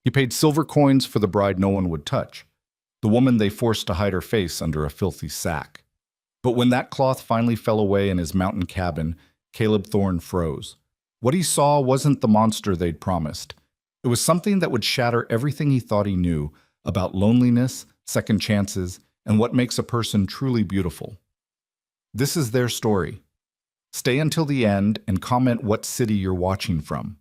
He paid silver coins for the bride no one would touch, the woman they forced to hide her face under a filthy sack. But when that cloth finally fell away in his mountain cabin, Caleb Thorne froze. What he saw wasn't the monster they'd promised. It was something that would shatter everything he thought he knew about loneliness, second chances, and what makes a person truly beautiful. This is their story. Stay until the end and comment what city you're watching from.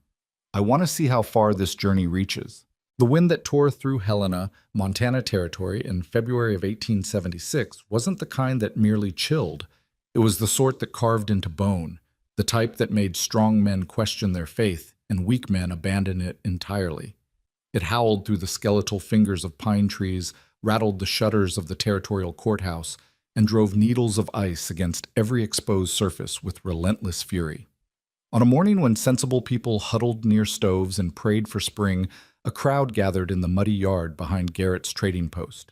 I want to see how far this journey reaches. The wind that tore through Helena, Montana Territory in February of 1876 wasn't the kind that merely chilled. It was the sort that carved into bone, the type that made strong men question their faith and weak men abandon it entirely. It howled through the skeletal fingers of pine trees, rattled the shutters of the territorial courthouse, and drove needles of ice against every exposed surface with relentless fury. On a morning when sensible people huddled near stoves and prayed for spring, a crowd gathered in the muddy yard behind Garrett's trading post,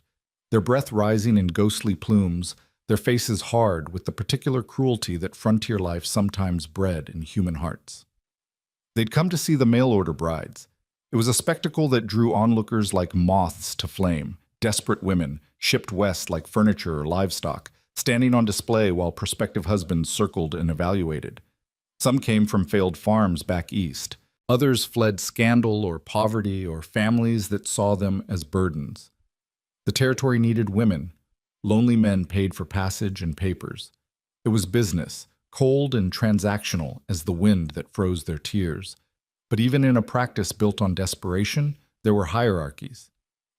their breath rising in ghostly plumes, their faces hard with the particular cruelty that frontier life sometimes bred in human hearts. They'd come to see the mail-order brides. It was a spectacle that drew onlookers like moths to flame, desperate women, shipped west like furniture or livestock, standing on display while prospective husbands circled and evaluated. Some came from failed farms back east. Others fled scandal or poverty or families that saw them as burdens. The territory needed women. Lonely men paid for passage and papers. It was business, cold and transactional as the wind that froze their tears. But even in a practice built on desperation, there were hierarchies.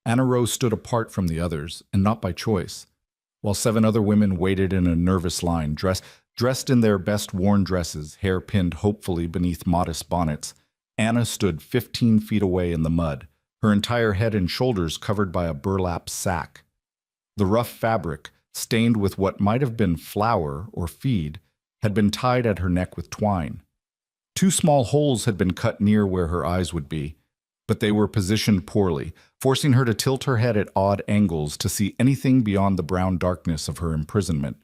Anna Rose stood apart from the others, and not by choice, while 7 other women waited in a nervous line, dressed in their best-worn dresses, hair pinned hopefully beneath modest bonnets. Anna stood 15 feet away in the mud, her entire head and shoulders covered by a burlap sack. The rough fabric, stained with what might have been flour or feed, had been tied at her neck with twine. 2 small holes had been cut near where her eyes would be, but they were positioned poorly, forcing her to tilt her head at odd angles to see anything beyond the brown darkness of her imprisonment.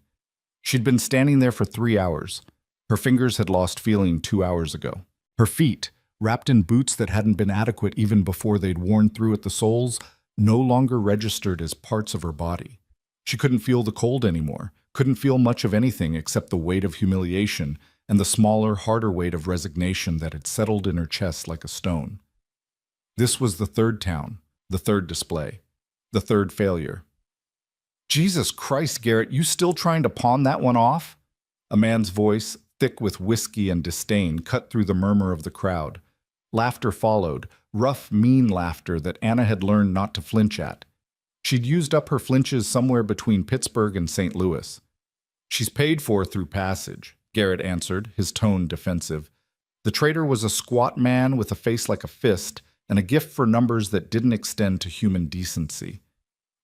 She'd been standing there for 3 hours. Her fingers had lost feeling 2 hours ago. Her feet, wrapped in boots that hadn't been adequate even before they'd worn through at the soles, no longer registered as parts of her body. She couldn't feel the cold anymore, couldn't feel much of anything except the weight of humiliation and the smaller, harder weight of resignation that had settled in her chest like a stone. This was the third town, the third display, the third failure. Jesus Christ, Garrett, you still trying to pawn that one off? A man's voice, thick with whiskey and disdain, cut through the murmur of the crowd. Laughter followed, rough, mean laughter that Anna had learned not to flinch at. She'd used up her flinches somewhere between Pittsburgh and St. Louis. She's paid for through passage, Garrett answered, his tone defensive. The trader was a squat man with a face like a fist and a gift for numbers that didn't extend to human decency.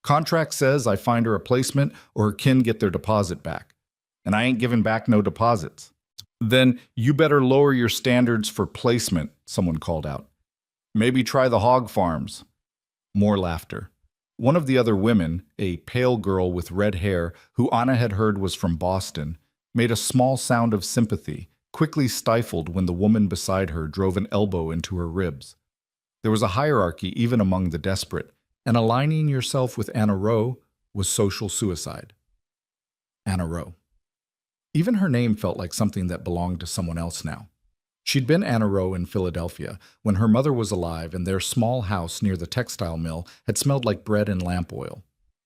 Contract says I find her a placement or her kin get their deposit back. And I ain't giving back no deposits. Then you better lower your standards for placement, someone called out. Maybe try the hog farms. More laughter. One of the other women, a pale girl with red hair who Anna had heard was from Boston, made a small sound of sympathy, quickly stifled when the woman beside her drove an elbow into her ribs. There was a hierarchy even among the desperate, and aligning yourself with Anna Rowe was social suicide. Anna Rowe. Even her name felt like something that belonged to someone else now. She'd been Anna Rowe in Philadelphia when her mother was alive and their small house near the textile mill had smelled like bread and lamp oil.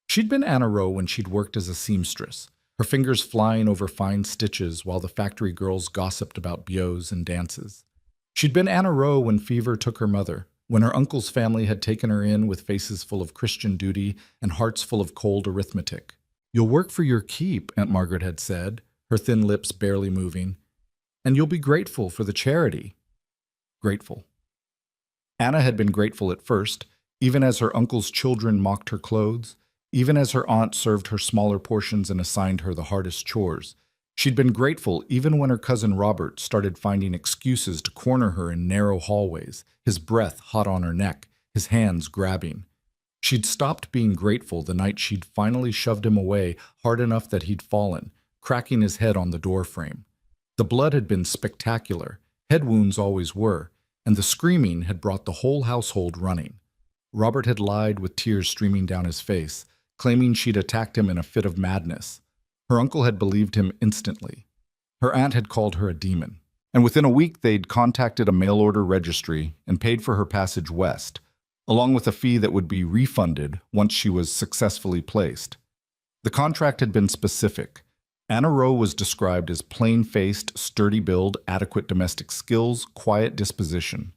She'd been Anna Rowe when she'd worked as a seamstress, her fingers flying over fine stitches while the factory girls gossiped about beaux and dances. She'd been Anna Rowe when fever took her mother, when her uncle's family had taken her in with faces full of Christian duty and hearts full of cold arithmetic. "You'll work for your keep," Aunt Margaret had said, her thin lips barely moving, "and you'll be grateful for the charity." Grateful. Anna had been grateful at first, even as her uncle's children mocked her clothes, even as her aunt served her smaller portions and assigned her the hardest chores. She'd been grateful even when her cousin Robert started finding excuses to corner her in narrow hallways, his breath hot on her neck, his hands grabbing. She'd stopped being grateful the night she'd finally shoved him away hard enough that he'd fallen, cracking his head on the doorframe. The blood had been spectacular, head wounds always were, and the screaming had brought the whole household running. Robert had lied with tears streaming down his face, claiming she'd attacked him in a fit of madness. Her uncle had believed him instantly. Her aunt had called her a demon. And within a week, they'd contacted a mail-order registry and paid for her passage west, along with a fee that would be refunded once she was successfully placed. The contract had been specific. Anna Rowe was described as plain-faced, sturdy build, adequate domestic skills, quiet disposition.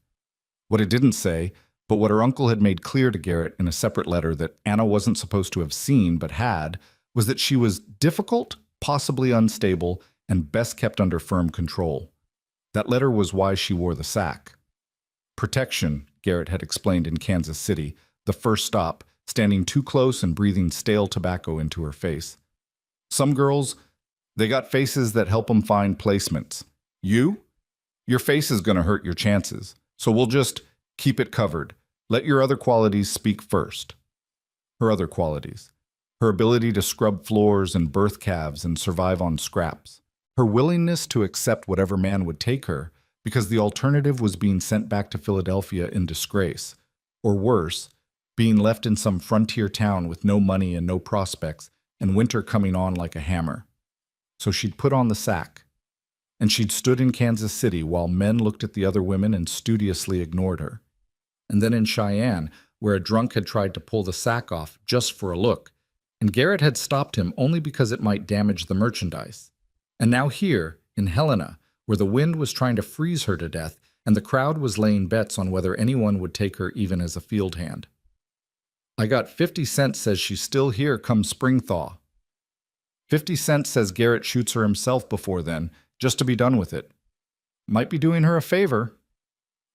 What it didn't say, but what her uncle had made clear to Garrett in a separate letter that Anna wasn't supposed to have seen but had, was that she was difficult, possibly unstable, and best kept under firm control. That letter was why she wore the sack. Protection, Garrett had explained in Kansas City, the first stop, standing too close and breathing stale tobacco into her face. Some girls, they got faces that help them find placements. You? Your face is going to hurt your chances, so we'll just keep it covered. Let your other qualities speak first. Her other qualities. Her ability to scrub floors and birth calves and survive on scraps. Her willingness to accept whatever man would take her, because the alternative was being sent back to Philadelphia in disgrace. Or worse, being left in some frontier town with no money and no prospects, and winter coming on like a hammer. So she'd put on the sack. And she'd stood in Kansas City while men looked at the other women and studiously ignored her. And then in Cheyenne, where a drunk had tried to pull the sack off just for a look, and Garrett had stopped him only because it might damage the merchandise. And now here, in Helena, where the wind was trying to freeze her to death, and the crowd was laying bets on whether anyone would take her even as a field hand. I got 50 cents says she's still here come spring thaw. 50 cents says Garrett shoots her himself before then, just to be done with it. Might be doing her a favor.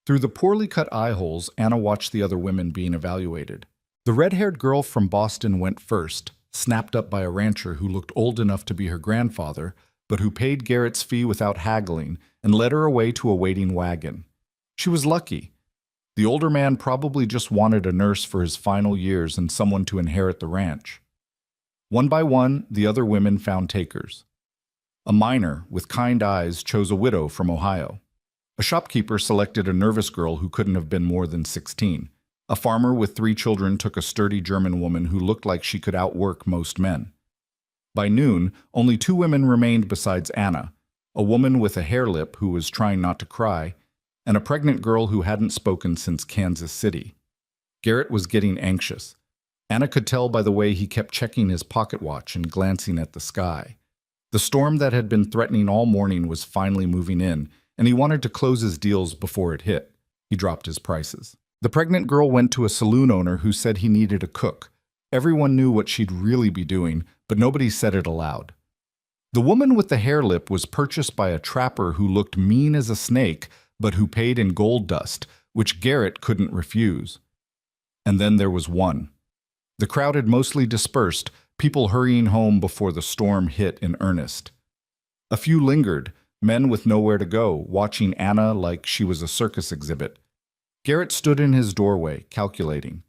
Through the poorly cut eye holes, Anna watched the other women being evaluated. The red-haired girl from Boston went first, snapped up by a rancher who looked old enough to be her grandfather, but who paid Garrett's fee without haggling and led her away to a waiting wagon. She was lucky. The older man probably just wanted a nurse for his final years and someone to inherit the ranch. One by one, the other women found takers. A miner with kind eyes chose a widow from Ohio. A shopkeeper selected a nervous girl who couldn't have been more than 16. A farmer with 3 children took a sturdy German woman who looked like she could outwork most men. By noon, only 2 women remained besides Anna, a woman with a hair lip who was trying not to cry, and a pregnant girl who hadn't spoken since Kansas City. Garrett was getting anxious. Anna could tell by the way he kept checking his pocket watch and glancing at the sky. The storm that had been threatening all morning was finally moving in, and he wanted to close his deals before it hit. He dropped his prices. The pregnant girl went to a saloon owner who said he needed a cook. Everyone knew what she'd really be doing, but nobody said it aloud. The woman with the hair lip was purchased by a trapper who looked mean as a snake, but who paid in gold dust, which Garrett couldn't refuse. And then there was one. The crowd had mostly dispersed, people hurrying home before the storm hit in earnest. A few lingered, men with nowhere to go, watching Anna like she was a circus exhibit. Garrett stood in his doorway, calculating.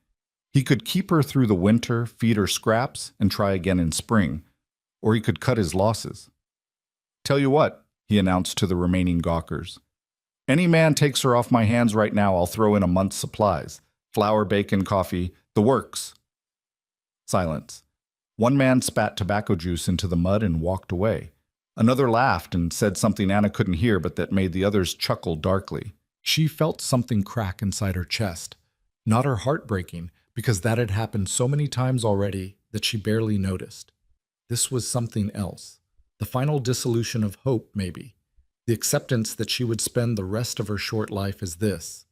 He could keep her through the winter, feed her scraps, and try again in spring, or he could cut his losses. Tell you what, he announced to the remaining gawkers. Any man takes her off my hands right now, I'll throw in a month's supplies. Flour, bacon, coffee, the works. Silence. One man spat tobacco juice into the mud and walked away. Another laughed and said something Anna couldn't hear, but that made the others chuckle darkly. She felt something crack inside her chest. Not her heart breaking, because that had happened so many times already that she barely noticed. This was something else. The final dissolution of hope, maybe. The acceptance that she would spend the rest of her short life as this,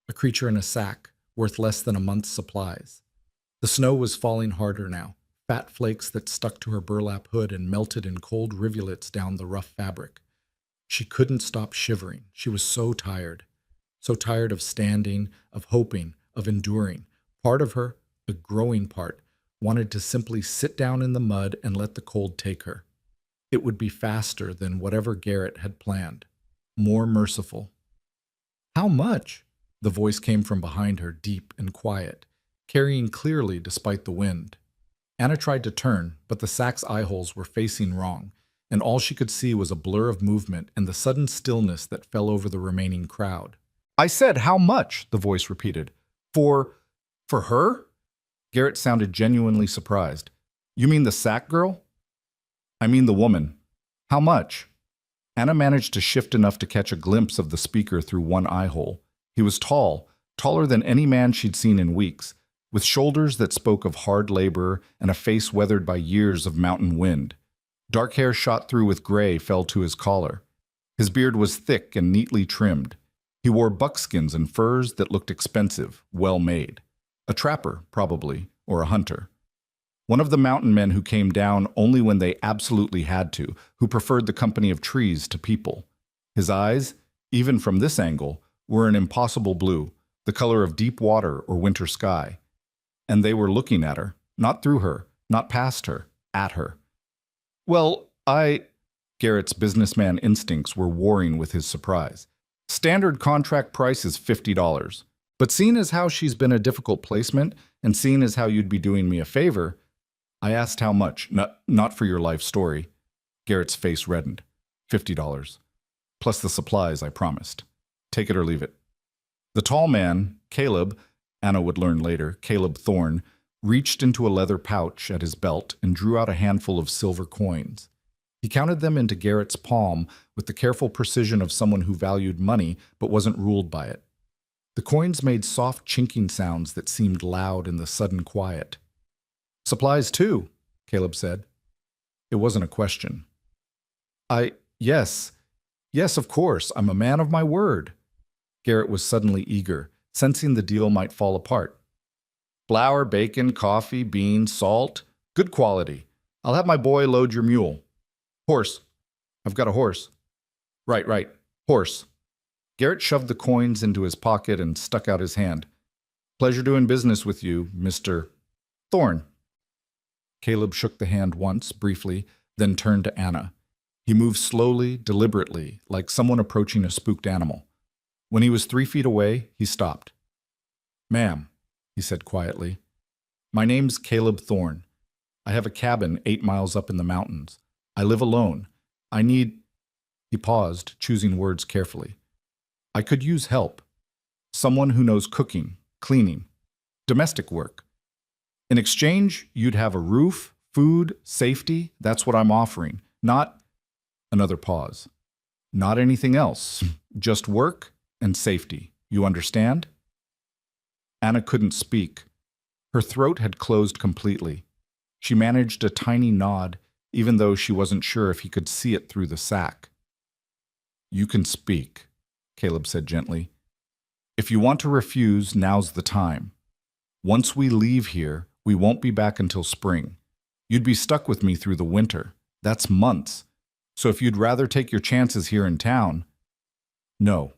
a creature in a sack, worth less than a month's supplies. The snow was falling harder now, fat flakes that stuck to her burlap hood and melted in cold rivulets down the rough fabric. She couldn't stop shivering. She was so tired of standing, of hoping, of enduring. Part of her, the growing part, wanted to simply sit down in the mud and let the cold take her. It would be faster than whatever Garrett had planned, more merciful. How much? The voice came from behind her, deep and quiet, carrying clearly despite the wind. Anna tried to turn, but the sack's eyeholes were facing wrong, and all she could see was a blur of movement and the sudden stillness that fell over the remaining crowd. I said, how much? The voice repeated. For For her? Garrett sounded genuinely surprised. You mean the sack girl? I mean the woman. How much? Anna managed to shift enough to catch a glimpse of the speaker through one eye hole. He was tall, taller than any man she'd seen in weeks, with shoulders that spoke of hard labor and a face weathered by years of mountain wind. Dark hair shot through with gray fell to his collar. His beard was thick and neatly trimmed. He wore buckskins and furs that looked expensive, well made. A trapper, probably, or a hunter. One of the mountain men who came down only when they absolutely had to, who preferred the company of trees to people. His eyes, even from this angle, were an impossible blue, the color of deep water or winter sky. And they were looking at her, not through her, not past her, at her. Well, Garrett's businessman instincts were warring with his surprise. Standard contract price is $50. But seeing as how she's been a difficult placement, and seeing as how you'd be doing me a favor, I asked how much, not for your life story. Garrett's face reddened. $50. Plus the supplies, I promised. Take it or leave it. The tall man, Caleb, Anna would learn later, Caleb Thorne, reached into a leather pouch at his belt and drew out a handful of silver coins. He counted them into Garrett's palm with the careful precision of someone who valued money but wasn't ruled by it. The coins made soft chinking sounds that seemed loud in the sudden quiet. Supplies too, Caleb said. It wasn't a question. Yes, of course, I'm a man of my word. Garrett was suddenly eager, sensing the deal might fall apart. Flour, bacon, coffee, beans, salt, good quality. I'll have my boy load your mule. Horse. I've got a horse. Right, horse. Garrett shoved the coins into his pocket and stuck out his hand. Pleasure doing business with you, Mr. Thorne. Caleb shook the hand once, briefly, then turned to Anna. He moved slowly, deliberately, like someone approaching a spooked animal. When he was 3 feet away, he stopped. Ma'am, he said quietly, my name's Caleb Thorne. I have a cabin 8 miles up in the mountains. I live alone. I need... He paused, choosing words carefully. I could use help. Someone who knows cooking, cleaning, domestic work. In exchange, you'd have a roof, food, safety. That's what I'm offering. Not... Another pause. Not anything else. Just work and safety. You understand? Anna couldn't speak. Her throat had closed completely. She managed a tiny nod, even though she wasn't sure if he could see it through the sack. You can speak, Caleb said gently. If you want to refuse, now's the time. Once we leave here, we won't be back until spring. You'd be stuck with me through the winter. That's months. So if you'd rather take your chances here in town... No.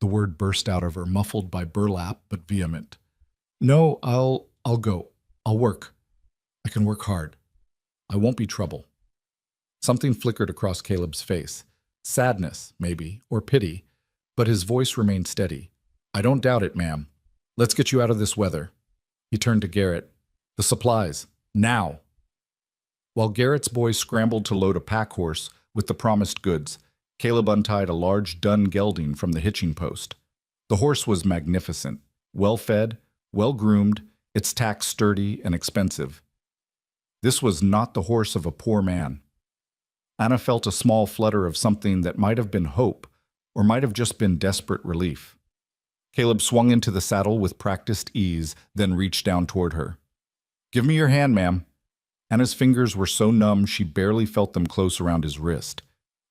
The word burst out of her, muffled by burlap but vehement. No, I'll go. I'll work. I can work hard. I won't be trouble. Something flickered across Caleb's face. Sadness, maybe, or pity, but his voice remained steady. I don't doubt it, ma'am. Let's get you out of this weather. He turned to Garrett. The supplies. Now. While Garrett's boys scrambled to load a pack horse with the promised goods, Caleb untied a large dun gelding from the hitching post. The horse was magnificent, well-fed, well-groomed, its tack sturdy and expensive. This was not the horse of a poor man. Anna felt a small flutter of something that might have been hope, or might have just been desperate relief. Caleb swung into the saddle with practiced ease, then reached down toward her. Give me your hand, ma'am. Anna's fingers were so numb she barely felt them close around his wrist.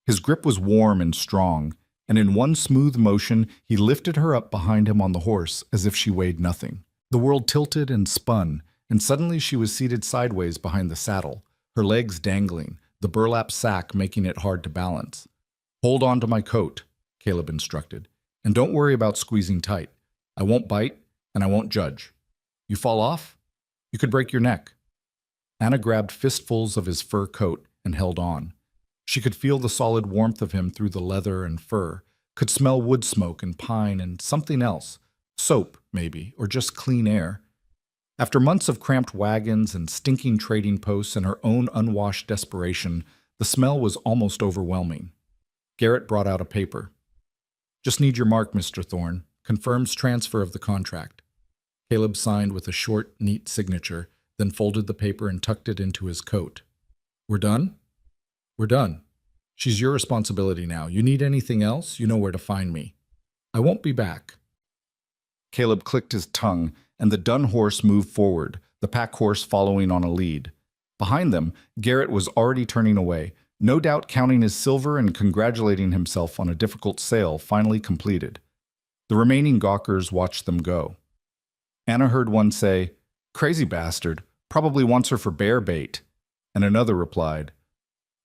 His grip was warm and strong, and in one smooth motion he lifted her up behind him on the horse as if she weighed nothing. The world tilted and spun, and suddenly she was seated sideways behind the saddle, her legs dangling, the burlap sack making it hard to balance. Hold on to my coat, Caleb instructed, and don't worry about squeezing tight. I won't bite, and I won't judge. You fall off? You could break your neck. Anna grabbed fistfuls of his fur coat and held on. She could feel the solid warmth of him through the leather and fur, could smell wood smoke and pine and something else, soap, maybe, or just clean air. After months of cramped wagons and stinking trading posts and her own unwashed desperation, the smell was almost overwhelming. Garrett brought out a paper. Just need your mark, Mr. Thorne. Confirms transfer of the contract. Caleb signed with a short, neat signature, then folded the paper and tucked it into his coat. We're done? We're done. She's your responsibility now. You need anything else? You know where to find me. I won't be back. Caleb clicked his tongue, and the dun horse moved forward, the pack horse following on a lead. Behind them, Garrett was already turning away, no doubt counting his silver and congratulating himself on a difficult sale finally completed. The remaining gawkers watched them go. Anna heard one say, "Crazy bastard, probably wants her for bear bait," and another replied,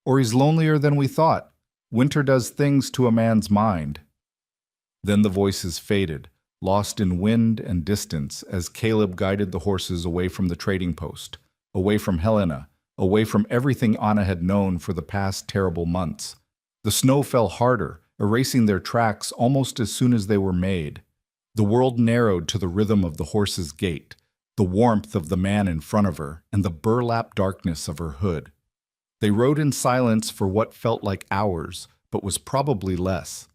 "Or he's lonelier than we thought. Winter does things to a man's mind." Then the voices faded, lost in wind and distance as Caleb guided the horses away from the trading post, away from Helena, away from everything Anna had known for the past terrible months. The snow fell harder, erasing their tracks almost as soon as they were made. The world narrowed to the rhythm of the horse's gait, the warmth of the man in front of her, and the burlap darkness of her hood. They rode in silence for what felt like hours, but was probably less.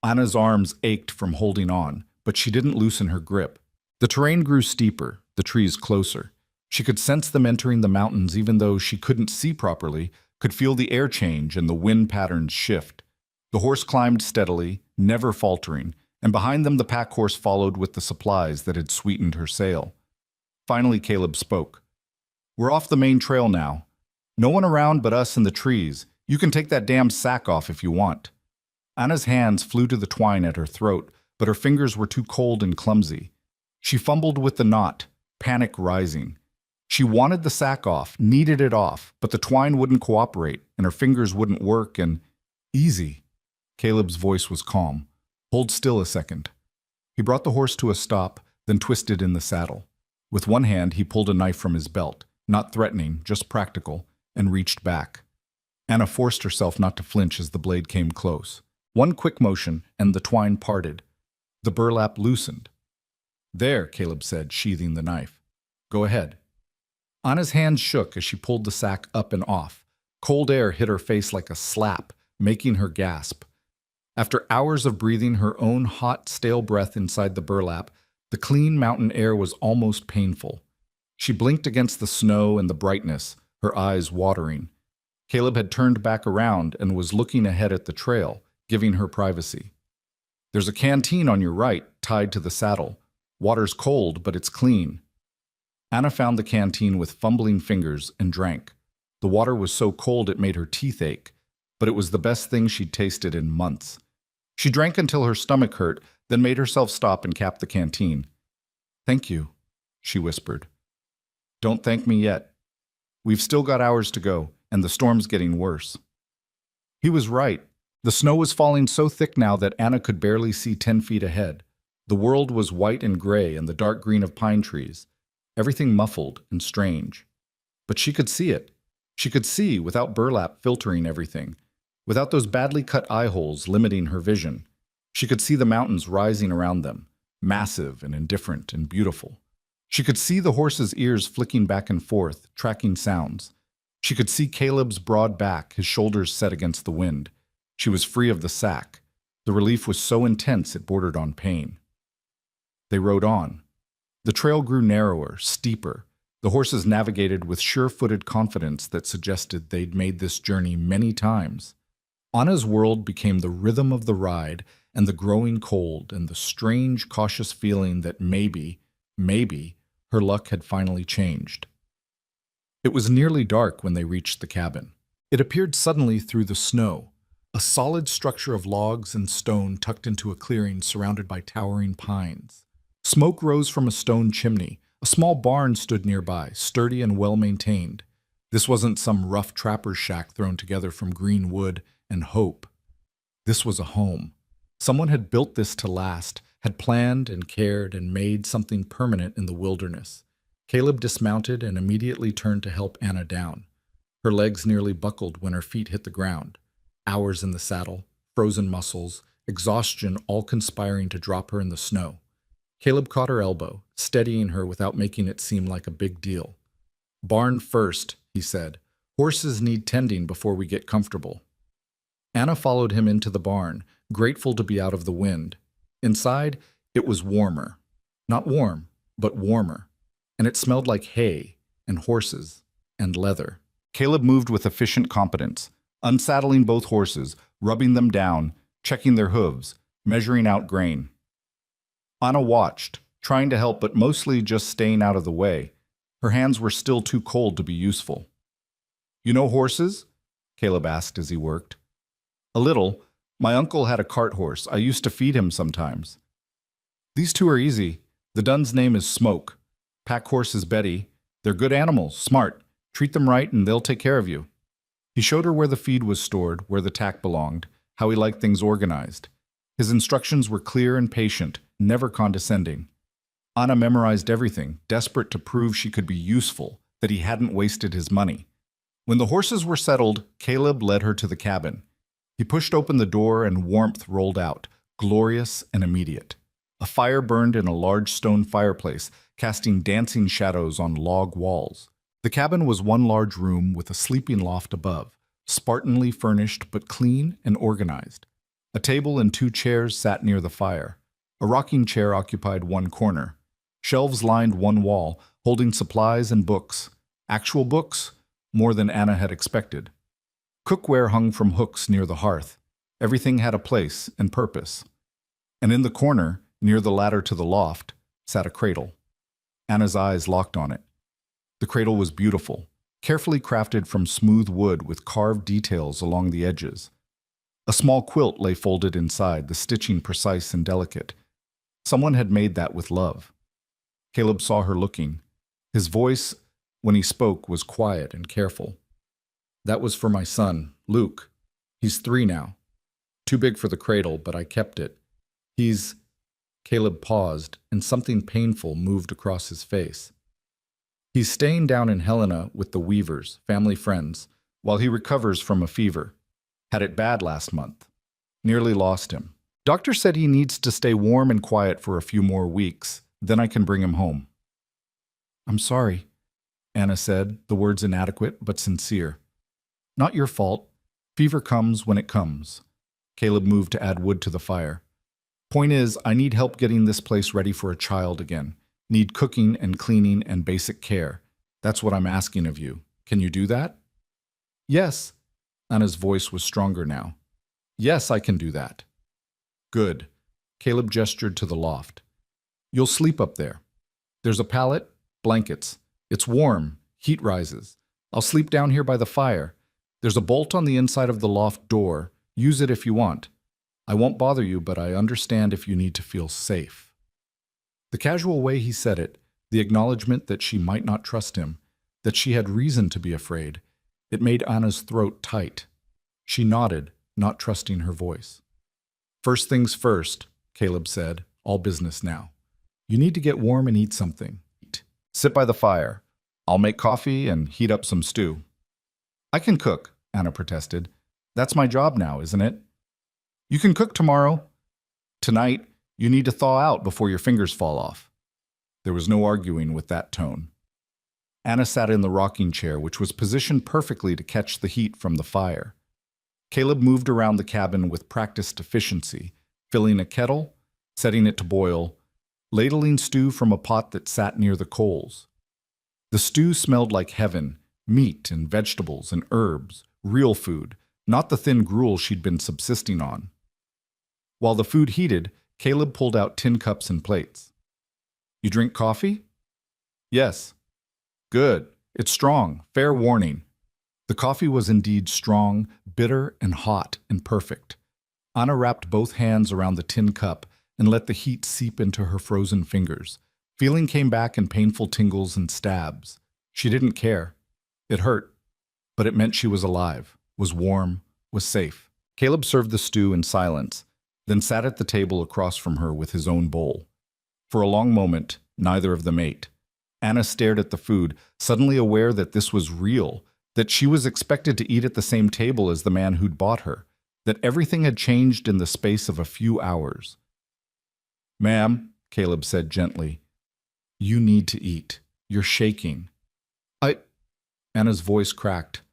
Anna's arms ached from holding on, but she didn't loosen her grip. The terrain grew steeper, the trees closer. She could sense them entering the mountains even though she couldn't see properly, could feel the air change and the wind patterns shift. The horse climbed steadily, never faltering, and behind them the pack horse followed with the supplies that had sweetened her sail. Finally, Caleb spoke. "We're off the main trail now. No one around but us and the trees. You can take that damn sack off if you want." Anna's hands flew to the twine at her throat, but her fingers were too cold and clumsy. She fumbled with the knot, panic rising. She wanted the sack off, needed it off, but the twine wouldn't cooperate, and her fingers wouldn't work, and... "Easy." Caleb's voice was calm. "Hold still a second." He brought the horse to a stop, then twisted in the saddle. With one hand, he pulled a knife from his belt, not threatening, just practical, and reached back. Anna forced herself not to flinch as the blade came close. One quick motion, and the twine parted. The burlap loosened. "There," Caleb said, sheathing the knife. "Go ahead." Anna's hands shook as she pulled the sack up and off. Cold air hit her face like a slap, making her gasp. After hours of breathing her own hot, stale breath inside the burlap, the clean mountain air was almost painful. She blinked against the snow and the brightness, her eyes watering. Caleb had turned back around and was looking ahead at the trail, giving her privacy. "There's a canteen on your right, tied to the saddle. Water's cold, but it's clean." Anna found the canteen with fumbling fingers and drank. The water was so cold it made her teeth ache, but it was the best thing she'd tasted in months. She drank until her stomach hurt, then made herself stop and cap the canteen. "Thank you," she whispered. "Don't thank me yet. We've still got hours to go, and the storm's getting worse." He was right. The snow was falling so thick now that Anna could barely see 10 feet ahead. The world was white and gray and the dark green of pine trees, everything muffled and strange. But she could see it. She could see without burlap filtering everything, without those badly cut eye holes limiting her vision. She could see the mountains rising around them, massive and indifferent and beautiful. She could see the horse's ears flicking back and forth, tracking sounds. She could see Caleb's broad back, his shoulders set against the wind. She was free of the sack. The relief was so intense it bordered on pain. They rode on. The trail grew narrower, steeper. The horses navigated with sure-footed confidence that suggested they'd made this journey many times. Anna's world became the rhythm of the ride and the growing cold and the strange, cautious feeling that maybe, her luck had finally changed. It was nearly dark when they reached the cabin. It appeared suddenly through the snow, a solid structure of logs and stone tucked into a clearing surrounded by towering pines. Smoke rose from a stone chimney. A small barn stood nearby, sturdy and well-maintained. This wasn't some rough trapper's shack thrown together from green wood and hope. This was a home. Someone had built this to last, had planned and cared and made something permanent in the wilderness. Caleb dismounted and immediately turned to help Anna down. Her legs nearly buckled when her feet hit the ground. Hours in the saddle, frozen muscles, exhaustion all conspiring to drop her in the snow. Caleb caught her elbow, steadying her without making it seem like a big deal. "Barn first," he said. "Horses need tending before we get comfortable." Anna followed him into the barn, grateful to be out of the wind. Inside, it was warmer. Not warm, but warmer, and it smelled like hay and horses and leather. Caleb moved with efficient competence, unsaddling both horses, rubbing them down, checking their hooves, measuring out grain. Anna watched, trying to help but mostly just staying out of the way. Her hands were still too cold to be useful. "You know horses?" Caleb asked as he worked. "A little. My uncle had a cart horse. I used to feed him sometimes." "These two are easy. The Dun's name is Smoke. Pack horse is Betty. They're good animals, smart. Treat them right and they'll take care of you." He showed her where the feed was stored, where the tack belonged, how he liked things organized. His instructions were clear and patient, never condescending. Anna memorized everything, desperate to prove she could be useful, that he hadn't wasted his money. When the horses were settled, Caleb led her to the cabin. He pushed open the door and warmth rolled out, glorious and immediate. A fire burned in a large stone fireplace, casting dancing shadows on log walls. The cabin was one large room with a sleeping loft above, spartanly furnished but clean and organized. A table and 2 chairs sat near the fire. A rocking chair occupied one corner. Shelves lined one wall, holding supplies and books. Actual books, more than Anna had expected. Cookware hung from hooks near the hearth. Everything had a place and purpose. And in the corner, near the ladder to the loft, sat a cradle. Anna's eyes locked on it. The cradle was beautiful, carefully crafted from smooth wood with carved details along the edges. A small quilt lay folded inside, the stitching precise and delicate. Someone had made that with love. Caleb saw her looking. His voice, when he spoke, was quiet and careful. "That was for my son, Luke. He's 3 now. Too big for the cradle, but I kept it. He's—" Caleb paused, and something painful moved across his face. "He's staying down in Helena with the Weavers, family friends, while he recovers from a fever. Had it bad last month. Nearly lost him. Doctor said he needs to stay warm and quiet for a few more weeks. Then I can bring him home." "I'm sorry," Anna said, the words inadequate but sincere. "Not your fault. Fever comes when it comes." Caleb moved to add wood to the fire. "Point is, I need help getting this place ready for a child again. Need cooking and cleaning and basic care. That's what I'm asking of you. Can you do that?" "Yes." Anna's voice was stronger now. "Yes, I can do that." "Good." Caleb gestured to the loft. "You'll sleep up there. There's a pallet, blankets. It's warm, heat rises. I'll sleep down here by the fire. There's a bolt on the inside of the loft door. Use it if you want. I won't bother you, but I understand if you need to feel safe." The casual way he said it, the acknowledgement that she might not trust him, that she had reason to be afraid, it made Anna's throat tight. She nodded, not trusting her voice. "First things first," Caleb said, all business now. "You need to get warm and eat something. Sit by the fire. I'll make coffee and heat up some stew." "I can cook," Anna protested. "That's my job now, isn't it?" "You can cook tomorrow. Tonight, you need to thaw out before your fingers fall off." There was no arguing with that tone. Anna sat in the rocking chair, which was positioned perfectly to catch the heat from the fire. Caleb moved around the cabin with practiced efficiency, filling a kettle, setting it to boil, ladling stew from a pot that sat near the coals. The stew smelled like heaven, meat and vegetables and herbs, real food, not the thin gruel she'd been subsisting on. While the food heated, Caleb pulled out tin cups and plates. "You drink coffee?" "Yes." "Good. It's strong. Fair warning." The coffee was indeed strong, bitter and hot and perfect. Anna wrapped both hands around the tin cup and let the heat seep into her frozen fingers. Feeling came back in painful tingles and stabs. She didn't care. It hurt, but it meant she was alive, was warm, was safe. Caleb served the stew in silence, then sat at the table across from her with his own bowl. For a long moment, neither of them ate. Anna stared at the food, suddenly aware that this was real, that she was expected to eat at the same table as the man who'd bought her, that everything had changed in the space of a few hours. "Ma'am," Caleb said gently, "you need to eat. You're shaking." Anna's voice cracked.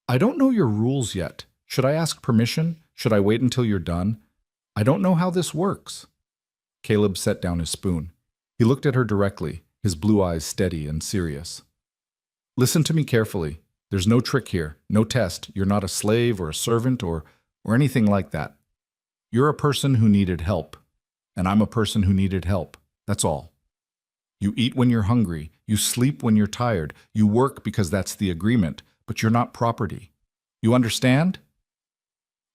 "I don't know your rules yet. Should I ask permission? Should I wait until you're done? I don't know how this works." Caleb set down his spoon. He looked at her directly, his blue eyes steady and serious. Listen to me carefully. There's no trick here, no test. You're not a slave or a servant or anything like that. You're a person who needed help, and I'm a person who needed help. That's all. You eat when you're hungry, you sleep when you're tired, you work because that's the agreement, but you're not property. You understand?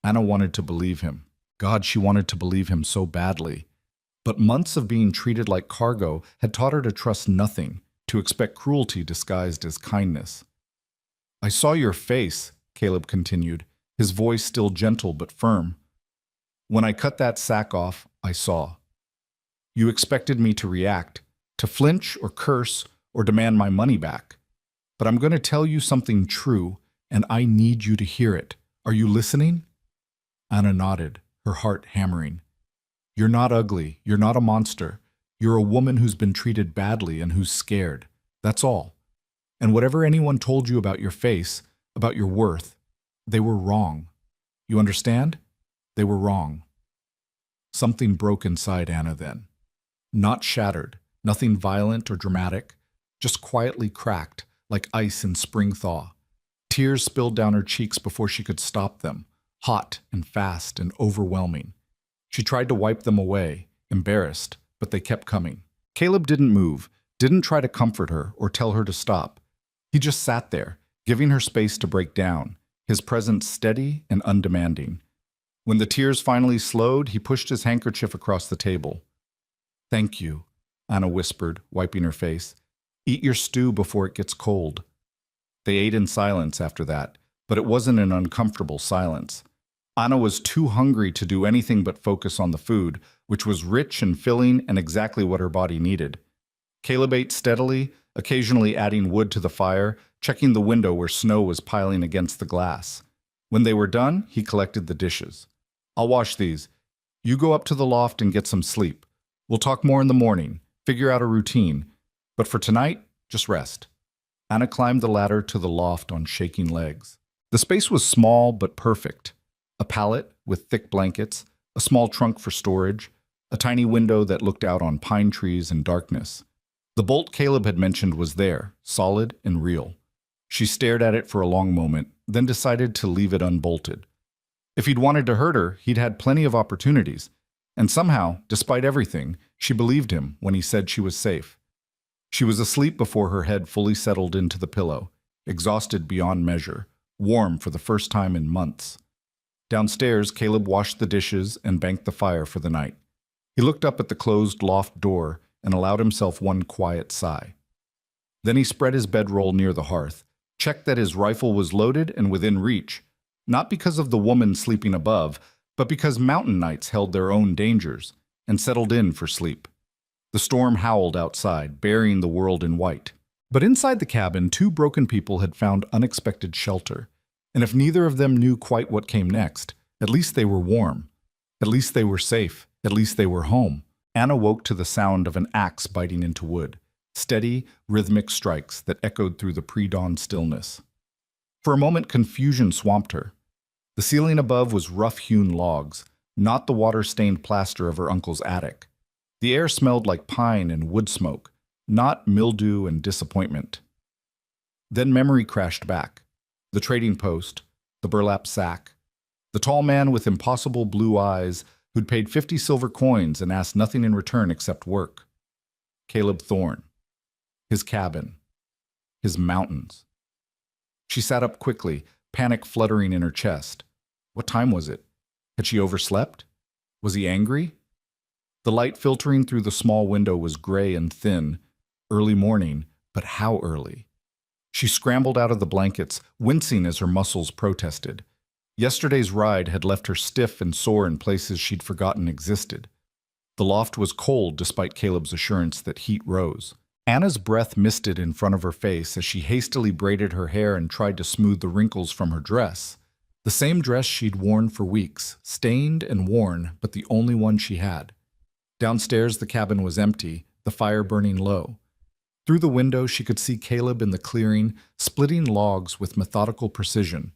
Anna wanted to believe him. God, she wanted to believe him so badly. But months of being treated like cargo had taught her to trust nothing, to expect cruelty disguised as kindness. I saw your face, Caleb continued, his voice still gentle but firm. When I cut that sack off, I saw. You expected me to react, to flinch or curse or demand my money back. But I'm going to tell you something true, and I need you to hear it. Are you listening? Anna nodded, her heart hammering. You're not ugly. You're not a monster. You're a woman who's been treated badly and who's scared. That's all. And whatever anyone told you about your face, about your worth, they were wrong. You understand? They were wrong. Something broke inside Anna then. Not shattered, nothing violent or dramatic, just quietly cracked, like ice in spring thaw. Tears spilled down her cheeks before she could stop them, hot and fast and overwhelming. She tried to wipe them away, embarrassed, but they kept coming. Caleb didn't move, didn't try to comfort her or tell her to stop. He just sat there, giving her space to break down, his presence steady and undemanding. When the tears finally slowed, he pushed his handkerchief across the table. Thank you, Anna whispered, wiping her face. Eat your stew before it gets cold. They ate in silence after that, but it wasn't an uncomfortable silence. Anna was too hungry to do anything but focus on the food, which was rich and filling and exactly what her body needed. Caleb ate steadily, occasionally adding wood to the fire, checking the window where snow was piling against the glass. When they were done, he collected the dishes. I'll wash these. You go up to the loft and get some sleep. We'll talk more in the morning, figure out a routine. But for tonight, just rest. Anna climbed the ladder to the loft on shaking legs. The space was small but perfect. A pallet with thick blankets, a small trunk for storage, a tiny window that looked out on pine trees and darkness. The bolt Caleb had mentioned was there, solid and real. She stared at it for a long moment, then decided to leave it unbolted. If he'd wanted to hurt her, he'd had plenty of opportunities. And somehow, despite everything, she believed him when he said she was safe. She was asleep before her head fully settled into the pillow, exhausted beyond measure, warm for the first time in months. Downstairs, Caleb washed the dishes and banked the fire for the night. He looked up at the closed loft door and allowed himself one quiet sigh. Then he spread his bedroll near the hearth, checked that his rifle was loaded and within reach, not because of the woman sleeping above, but because mountain nights held their own dangers, and settled in for sleep. The storm howled outside, burying the world in white. But inside the cabin, two broken people had found unexpected shelter. And if neither of them knew quite what came next, at least they were warm. At least they were safe. At least they were home. Anna woke to the sound of an axe biting into wood, steady, rhythmic strikes that echoed through the pre-dawn stillness. For a moment, confusion swamped her. The ceiling above was rough-hewn logs, not the water-stained plaster of her uncle's attic. The air smelled like pine and wood smoke, not mildew and disappointment. Then memory crashed back. The trading post, the burlap sack, the tall man with impossible blue eyes who'd paid 50 silver coins and asked nothing in return except work. Caleb Thorne. His cabin. His mountains. She sat up quickly, panic fluttering in her chest. What time was it? Had she overslept? Was he angry? The light filtering through the small window was gray and thin. Early morning, but how early? She scrambled out of the blankets, wincing as her muscles protested. Yesterday's ride had left her stiff and sore in places she'd forgotten existed. The loft was cold despite Caleb's assurance that heat rose. Anna's breath misted in front of her face as she hastily braided her hair and tried to smooth the wrinkles from her dress. The same dress she'd worn for weeks, stained and worn, but the only one she had. Downstairs the cabin was empty, the fire burning low. Through the window she could see Caleb in the clearing, splitting logs with methodical precision.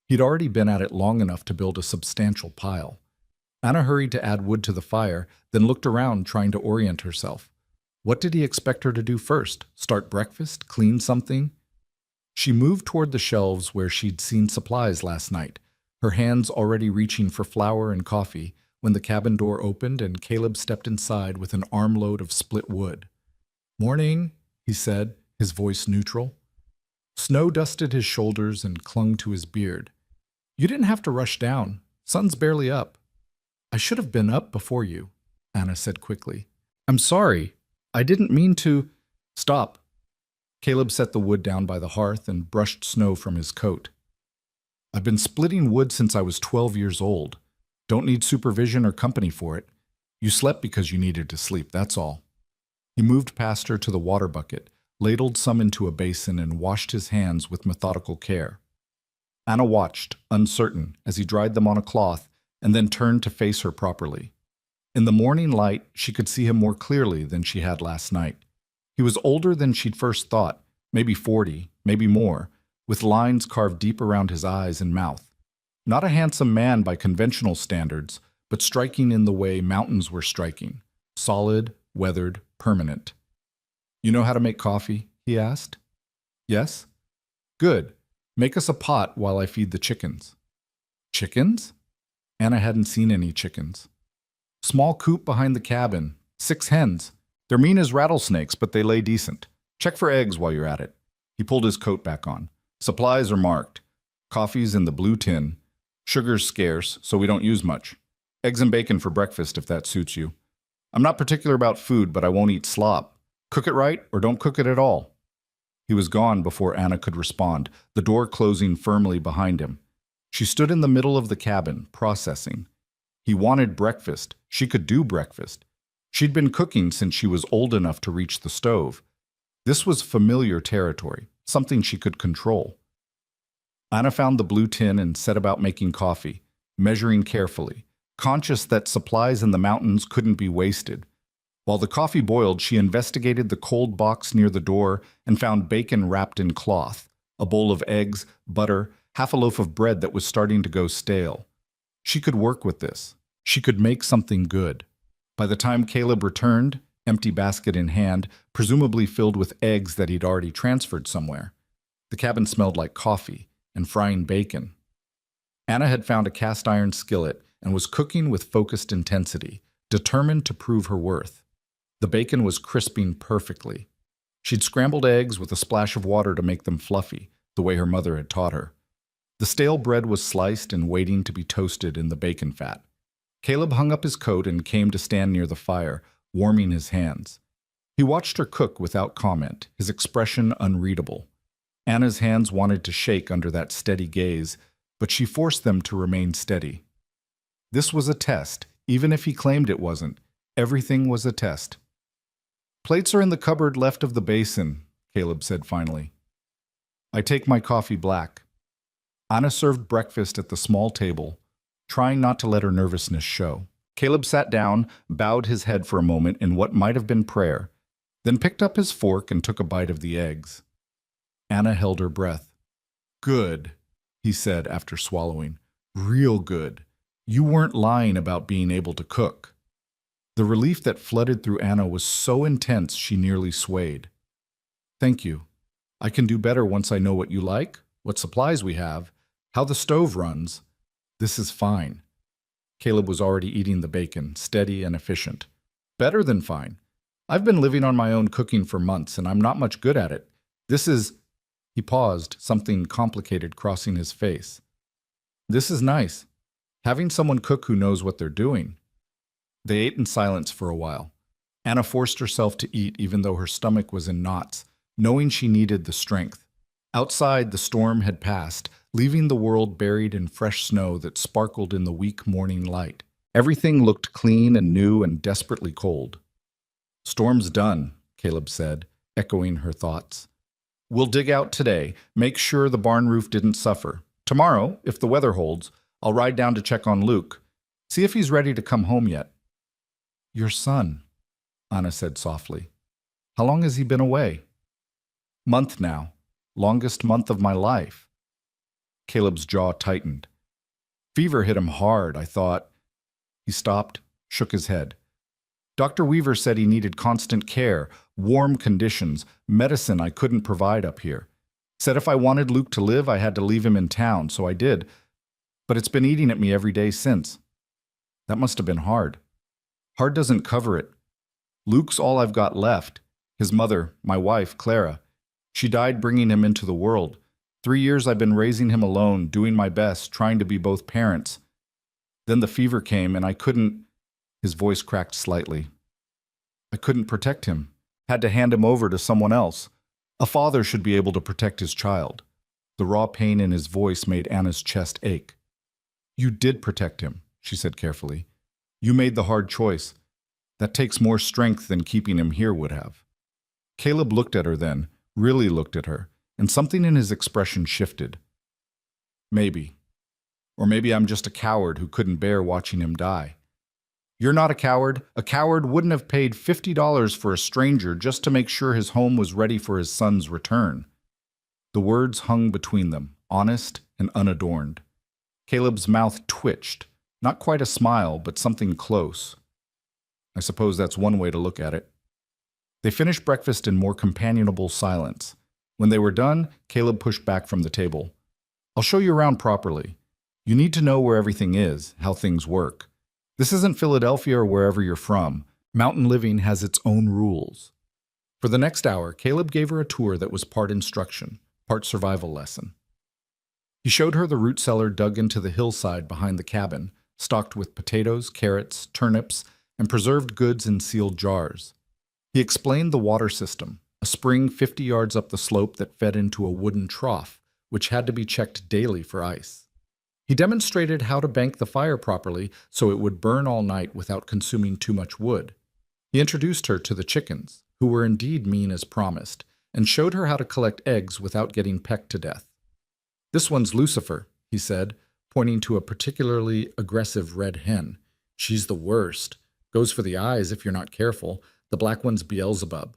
He'd already been at it long enough to build a substantial pile. Anna hurried to add wood to the fire, then looked around trying to orient herself. What did he expect her to do first? Start breakfast? Clean something? She moved toward the shelves where she'd seen supplies last night, her hands already reaching for flour and coffee, when the cabin door opened and Caleb stepped inside with an armload of split wood. "Morning," he said, his voice neutral. Snow dusted his shoulders and clung to his beard. "You didn't have to rush down. Sun's barely up." "I should have been up before you," Anna said quickly. "I'm sorry. I didn't mean to—" "Stop." Caleb set the wood down by the hearth and brushed snow from his coat. "I've been splitting wood since I was 12 years old. Don't need supervision or company for it. You slept because you needed to sleep, that's all." He moved past her to the water bucket, ladled some into a basin, and washed his hands with methodical care. Anna watched, uncertain, as he dried them on a cloth and then turned to face her properly. In the morning light, she could see him more clearly than she had last night. He was older than she'd first thought, maybe 40, maybe more, with lines carved deep around his eyes and mouth. Not a handsome man by conventional standards, but striking in the way mountains were striking, solid, weathered, permanent. "You know how to make coffee?" he asked. "Yes?" "Good. Make us a pot while I feed the chickens." "Chickens?" Anna hadn't seen any chickens. "Small coop behind the cabin. 6 hens. They're mean as rattlesnakes, but they lay decent. Check for eggs while you're at it." He pulled his coat back on. "Supplies are marked. Coffee's in the blue tin. Sugar's scarce, so we don't use much. Eggs and bacon for breakfast if that suits you. I'm not particular about food, but I won't eat slop. Cook it right or don't cook it at all." He was gone before Anna could respond, the door closing firmly behind him. She stood in the middle of the cabin, processing. He wanted breakfast. She could do breakfast. She'd been cooking since she was old enough to reach the stove. This was familiar territory, something she could control. Anna found the blue tin and set about making coffee, measuring carefully, conscious that supplies in the mountains couldn't be wasted. While the coffee boiled, she investigated the cold box near the door and found bacon wrapped in cloth, a bowl of eggs, butter, half a loaf of bread that was starting to go stale. She could work with this. She could make something good. By the time Caleb returned, empty basket in hand, presumably filled with eggs that he'd already transferred somewhere, the cabin smelled like coffee and frying bacon. Anna had found a cast iron skillet and was cooking with focused intensity, determined to prove her worth. The bacon was crisping perfectly. She'd scrambled eggs with a splash of water to make them fluffy, the way her mother had taught her. The stale bread was sliced and waiting to be toasted in the bacon fat. Caleb hung up his coat and came to stand near the fire, warming his hands. He watched her cook without comment, his expression unreadable. Anna's hands wanted to shake under that steady gaze, but she forced them to remain steady. This was a test, even if he claimed it wasn't. Everything was a test. "Plates are in the cupboard left of the basin," Caleb said finally. "I take my coffee black." Anna served breakfast at the small table, trying not to let her nervousness show. Caleb sat down, bowed his head for a moment in what might have been prayer, then picked up his fork and took a bite of the eggs. Anna held her breath. "Good," he said after swallowing. "Real good. You weren't lying about being able to cook." The relief that flooded through Anna was so intense she nearly swayed. "Thank you. I can do better once I know what you like, what supplies we have, how the stove runs. This is fine." Caleb was already eating the bacon, steady and efficient. "Better than fine. I've been living on my own cooking for months, and I'm not much good at it. This is—" He paused, something complicated crossing his face. "This is nice. Having someone cook who knows what they're doing." They ate in silence for a while. Anna forced herself to eat even though her stomach was in knots, knowing she needed the strength. Outside, the storm had passed, leaving the world buried in fresh snow that sparkled in the weak morning light. Everything looked clean and new and desperately cold. "Storm's done," Caleb said, echoing her thoughts. "We'll dig out today, make sure the barn roof didn't suffer. Tomorrow, if the weather holds, I'll ride down to check on Luke, see if he's ready to come home yet." "Your son," Anna said softly. "How long has he been away?" "Month now. Longest month of my life." Caleb's jaw tightened. "Fever hit him hard, I thought." He stopped, shook his head. Dr. Weaver said he needed constant care, warm conditions, medicine I couldn't provide up here. Said if I wanted Luke to live, I had to leave him in town, so I did. But it's been eating at me every day since. That must have been hard. Hard doesn't cover it. Luke's all I've got left. His mother, my wife, Clara. She died bringing him into the world. 3 years I've been raising him alone, doing my best, trying to be both parents. Then the fever came and I couldn't. His voice cracked slightly. I couldn't protect him. Had to hand him over to someone else. A father should be able to protect his child. The raw pain in his voice made Anna's chest ache. You did protect him, she said carefully. You made the hard choice. That takes more strength than keeping him here would have. Caleb looked at her then, really looked at her, and something in his expression shifted. Maybe. Or maybe I'm just a coward who couldn't bear watching him die. You're not a coward. A coward wouldn't have paid $50 for a stranger just to make sure his home was ready for his son's return. The words hung between them, honest and unadorned. Caleb's mouth twitched, not quite a smile, but something close. I suppose that's one way to look at it. They finished breakfast in more companionable silence. When they were done, Caleb pushed back from the table. I'll show you around properly. You need to know where everything is, how things work. This isn't Philadelphia or wherever you're from. Mountain living has its own rules. For the next hour, Caleb gave her a tour that was part instruction, part survival lesson. He showed her the root cellar dug into the hillside behind the cabin, stocked with potatoes, carrots, turnips, and preserved goods in sealed jars. He explained the water system, a spring 50 yards up the slope that fed into a wooden trough, which had to be checked daily for ice. He demonstrated how to bank the fire properly so it would burn all night without consuming too much wood. He introduced her to the chickens, who were indeed mean as promised, and showed her how to collect eggs without getting pecked to death. This one's Lucifer, he said, pointing to a particularly aggressive red hen. She's the worst. Goes for the eyes if you're not careful. The black one's Beelzebub.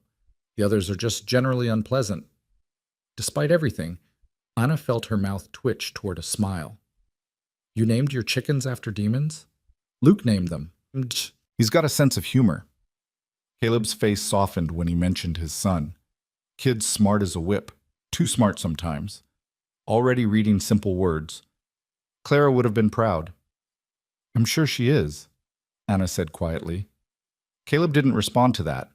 The others are just generally unpleasant. Despite everything, Anna felt her mouth twitch toward a smile. You named your chickens after demons? Luke named them. He's got a sense of humor. Caleb's face softened when he mentioned his son. Kid's smart as a whip. Too smart sometimes. Already reading simple words. Clara would have been proud. I'm sure she is, Anna said quietly. Caleb didn't respond to that,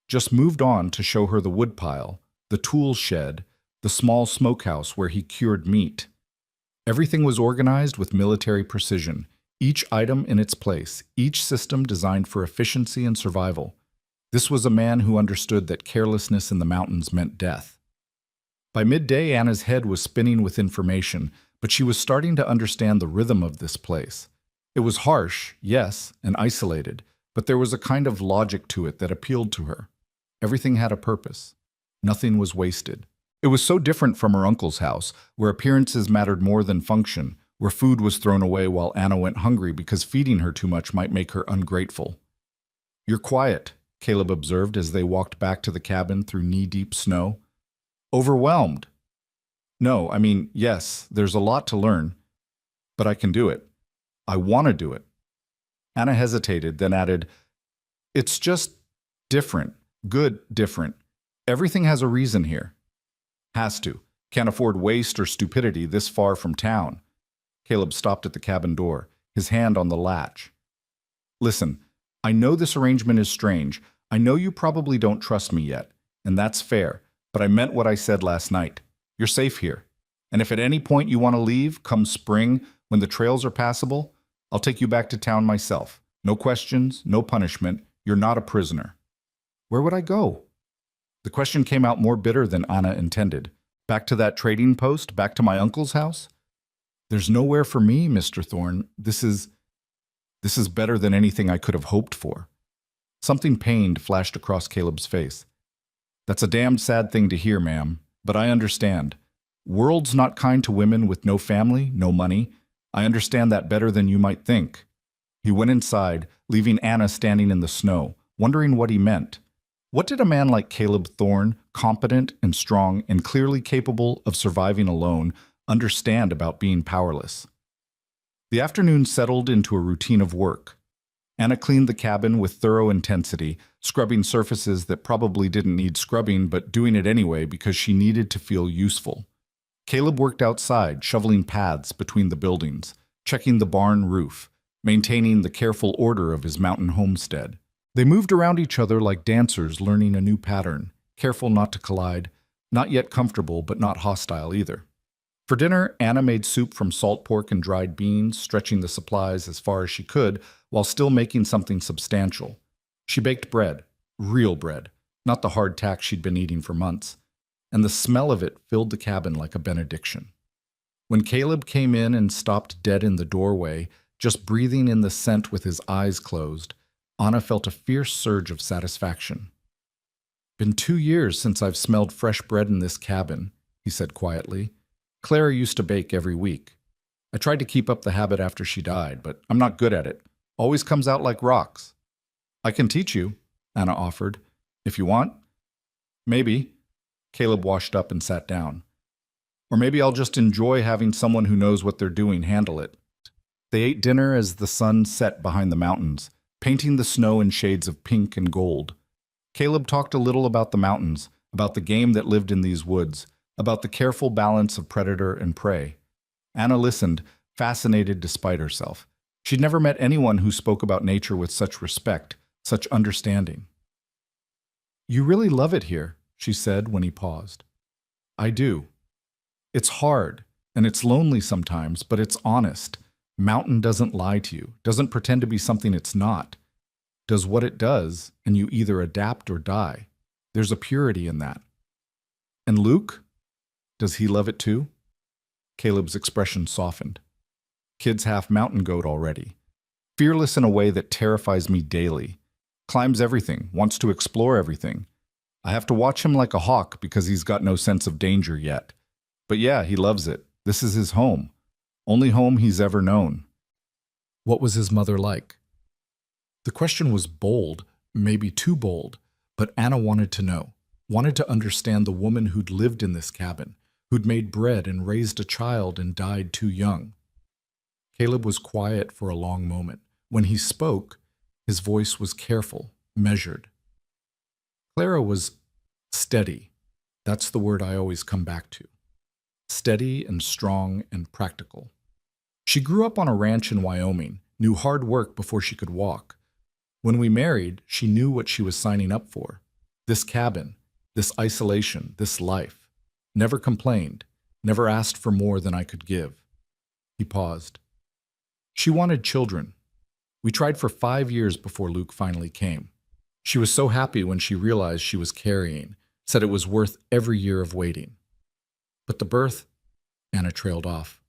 just moved on to show her the woodpile, the tool shed, the small smokehouse where he cured meat. Everything was organized with military precision, each item in its place, each system designed for efficiency and survival. This was a man who understood that carelessness in the mountains meant death. By midday, Anna's head was spinning with information, but she was starting to understand the rhythm of this place. It was harsh, yes, and isolated, but there was a kind of logic to it that appealed to her. Everything had a purpose. Nothing was wasted. It was so different from her uncle's house, where appearances mattered more than function, where food was thrown away while Anna went hungry because feeding her too much might make her ungrateful. You're quiet, Caleb observed as they walked back to the cabin through knee-deep snow. Overwhelmed. No, yes, there's a lot to learn, but I can do it. I want to do it. Anna hesitated, then added, It's just different. Good different. Everything has a reason here. Has to. Can't afford waste or stupidity this far from town. Caleb stopped at the cabin door, his hand on the latch. Listen, I know this arrangement is strange. I know you probably don't trust me yet, and that's fair, but I meant what I said last night. You're safe here. And if at any point you want to leave, come spring, when the trails are passable, I'll take you back to town myself. No questions, no punishment. You're not a prisoner. Where would I go? The question came out more bitter than Anna intended. Back to that trading post? Back to my uncle's house? There's nowhere for me, Mr. Thorne. This is better than anything I could have hoped for. Something pained flashed across Caleb's face. That's a damned sad thing to hear, ma'am, but I understand. World's not kind to women with no family, no money. I understand that better than you might think. He went inside, leaving Anna standing in the snow, wondering what he meant. What did a man like Caleb Thorne, competent and strong and clearly capable of surviving alone, understand about being powerless? The afternoon settled into a routine of work. Anna cleaned the cabin with thorough intensity, scrubbing surfaces that probably didn't need scrubbing, but doing it anyway because she needed to feel useful. Caleb worked outside, shoveling paths between the buildings, checking the barn roof, maintaining the careful order of his mountain homestead. They moved around each other like dancers learning a new pattern, careful not to collide, not yet comfortable but not hostile either. For dinner, Anna made soup from salt pork and dried beans, stretching the supplies as far as she could while still making something substantial. She baked bread, real bread, not the hardtack she'd been eating for months, and the smell of it filled the cabin like a benediction. When Caleb came in and stopped dead in the doorway, just breathing in the scent with his eyes closed, Anna felt a fierce surge of satisfaction. "Been 2 years since I've smelled fresh bread in this cabin," he said quietly. "Clara used to bake every week. I tried to keep up the habit after she died, but I'm not good at it. Always comes out like rocks." "I can teach you," Anna offered. "If you want." "Maybe." Caleb washed up and sat down. "Or maybe I'll just enjoy having someone who knows what they're doing handle it." They ate dinner as the sun set behind the mountains, painting the snow in shades of pink and gold. Caleb talked a little about the mountains, about the game that lived in these woods, about the careful balance of predator and prey. Anna listened, fascinated despite herself. She'd never met anyone who spoke about nature with such respect, such understanding. "You really love it here," she said when he paused. "I do. It's hard, and it's lonely sometimes, but it's honest. Mountain doesn't lie to you, doesn't pretend to be something it's not. Does what it does, and you either adapt or die. There's a purity in that." "And Luke? Does he love it too?" Caleb's expression softened. "Kid's half mountain goat already. Fearless in a way that terrifies me daily. Climbs everything, wants to explore everything. I have to watch him like a hawk because he's got no sense of danger yet. But yeah, he loves it. This is his home. Only home he's ever known." "What was his mother like?" The question was bold, maybe too bold, but Anna wanted to know, wanted to understand the woman who'd lived in this cabin, who'd made bread and raised a child and died too young. Caleb was quiet for a long moment. When he spoke, his voice was careful, measured. "Clara was steady. That's the word I always come back to. Steady and strong and practical. She grew up on a ranch in Wyoming, knew hard work before she could walk. When we married, she knew what she was signing up for. This cabin, this isolation, this life. Never complained, never asked for more than I could give." He paused. "She wanted children. We tried for 5 years before Luke finally came. She was so happy when she realized she was carrying, said it was worth every year of waiting. But the birth," Anna trailed off,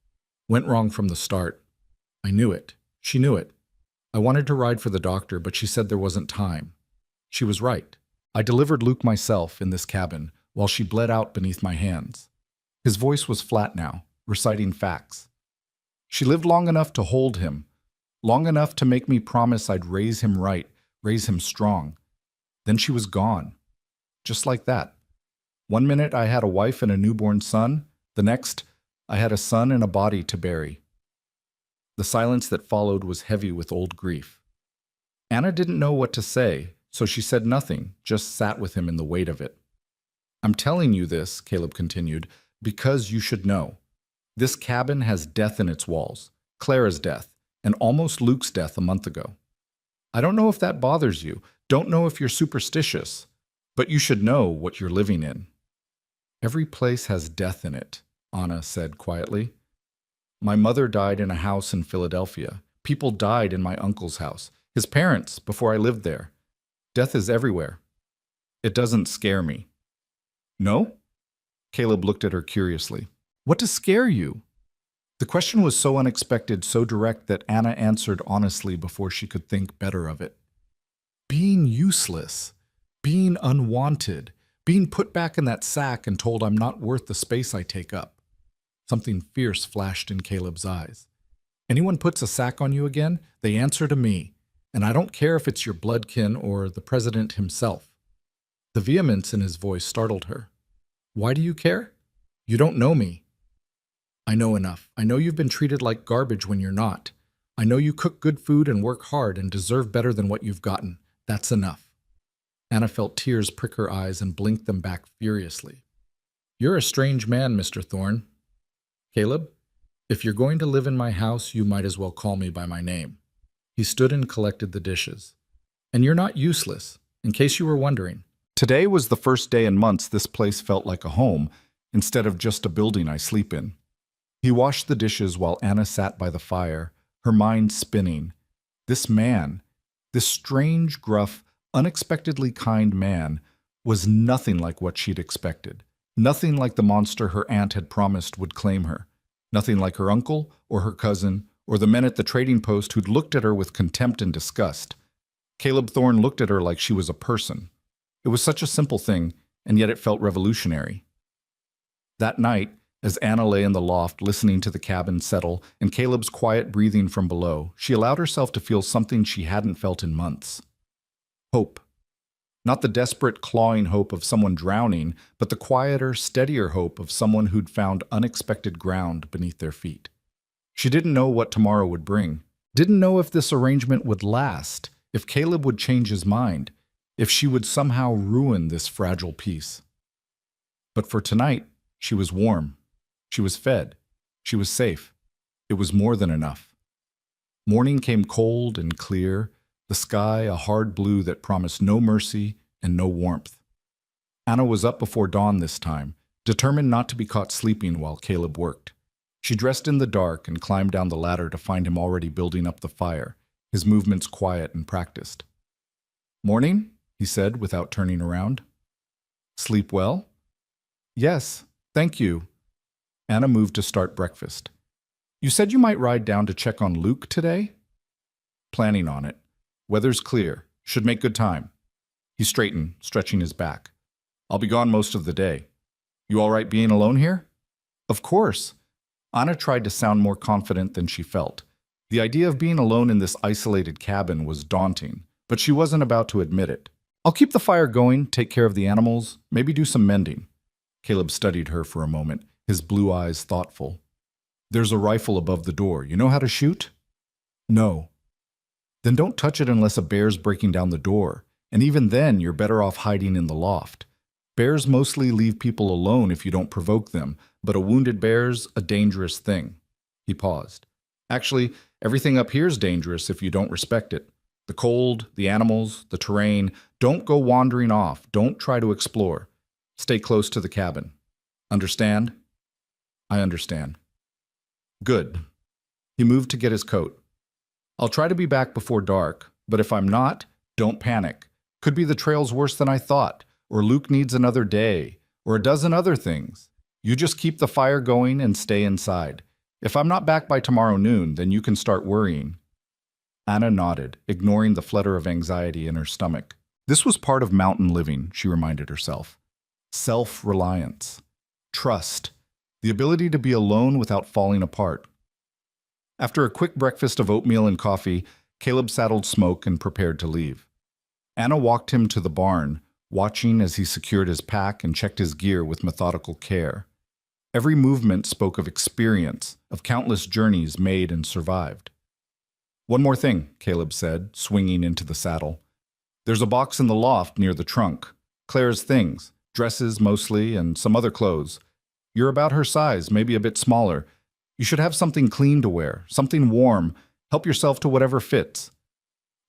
"went wrong from the start. I knew it. She knew it. I wanted to ride for the doctor, but she said there wasn't time. She was right. I delivered Luke myself in this cabin while she bled out beneath my hands." His voice was flat now, reciting facts. "She lived long enough to hold him, long enough to make me promise I'd raise him right, raise him strong. Then she was gone. Just like that. One minute I had a wife and a newborn son, the next I had a son and a body to bury." The silence that followed was heavy with old grief. Anna didn't know what to say, so she said nothing, just sat with him in the weight of it. "I'm telling you this," Caleb continued, "because you should know. This cabin has death in its walls, Clara's death, and almost Luke's death a month ago. I don't know if that bothers you, don't know if you're superstitious, but you should know what you're living in." "Every place has death in it," Anna said quietly. "My mother died in a house in Philadelphia. People died in my uncle's house, his parents, before I lived there. Death is everywhere. It doesn't scare me." "No?" Caleb looked at her curiously. "What does scare you?" The question was so unexpected, so direct that Anna answered honestly before she could think better of it. "Being useless, being unwanted, being put back in that sack and told I'm not worth the space I take up." Something fierce flashed in Caleb's eyes. "Anyone puts a sack on you again, they answer to me, and I don't care if it's your bloodkin or the president himself." The vehemence in his voice startled her. "Why do you care? You don't know me." "I know enough. I know you've been treated like garbage when you're not. I know you cook good food and work hard and deserve better than what you've gotten. That's enough. Anna felt tears prick her eyes and blinked them back furiously. You're a strange man, Mr. Thorne. Caleb, if you're going to live in my house, you might as well call me by my name. He stood and collected the dishes. And you're not useless, in case you were wondering. Today was the first day in months this place felt like a home, instead of just a building I sleep in. He washed the dishes while Anna sat by the fire, her mind spinning. This man, this strange, gruff, unexpectedly kind man, was nothing like what she'd expected. Nothing like the monster her aunt had promised would claim her. Nothing like her uncle or her cousin or the men at the trading post who'd looked at her with contempt and disgust. Caleb Thorne looked at her like she was a person. It was such a simple thing, and yet it felt revolutionary. That night, as Anna lay in the loft listening to the cabin settle and Caleb's quiet breathing from below, she allowed herself to feel something she hadn't felt in months. Hope. Not the desperate, clawing hope of someone drowning, but the quieter, steadier hope of someone who'd found unexpected ground beneath their feet. She didn't know what tomorrow would bring. Didn't know if this arrangement would last, if Caleb would change his mind, if she would somehow ruin this fragile peace. But for tonight, she was warm. She was fed. She was safe. It was more than enough. Morning came cold and clear, the sky a hard blue that promised no mercy and no warmth. Anna was up before dawn this time, determined not to be caught sleeping while Caleb worked. She dressed in the dark and climbed down the ladder to find him already building up the fire, his movements quiet and practiced. "Morning," he said without turning around. "Sleep well?" "Yes, thank you." Anna moved to start breakfast. "You said you might ride down to check on Luke today?" "Planning on it. Weather's clear. Should make good time." He straightened, stretching his back. "I'll be gone most of the day. You all right being alone here?" "Of course." Anna tried to sound more confident than she felt. The idea of being alone in this isolated cabin was daunting, but she wasn't about to admit it. "I'll keep the fire going, take care of the animals, maybe do some mending." Caleb studied her for a moment, his blue eyes thoughtful. "There's a rifle above the door. You know how to shoot?" "No." "Then don't touch it unless a bear's breaking down the door, and even then you're better off hiding in the loft. Bears mostly leave people alone if you don't provoke them, but a wounded bear's a dangerous thing." He paused. "Actually, everything up here's dangerous if you don't respect it. The cold, the animals, the terrain. Don't go wandering off. Don't try to explore. Stay close to the cabin. Understand?" "I understand." "Good." He moved to get his coat. "I'll try to be back before dark, but if I'm not, don't panic. Could be the trail's worse than I thought, or Luke needs another day, or a dozen other things. You just keep the fire going and stay inside. If I'm not back by tomorrow noon, then you can start worrying." Anna nodded, ignoring the flutter of anxiety in her stomach. This was part of mountain living, she reminded herself. Self-reliance. Trust. The ability to be alone without falling apart. After a quick breakfast of oatmeal and coffee, Caleb saddled Smoke and prepared to leave. Anna walked him to the barn, watching as he secured his pack and checked his gear with methodical care. Every movement spoke of experience, of countless journeys made and survived. "One more thing," Caleb said, swinging into the saddle. "There's a box in the loft near the trunk. Claire's things, dresses mostly, and some other clothes. You're about her size, maybe a bit smaller. You should have something clean to wear, something warm. Help yourself to whatever fits."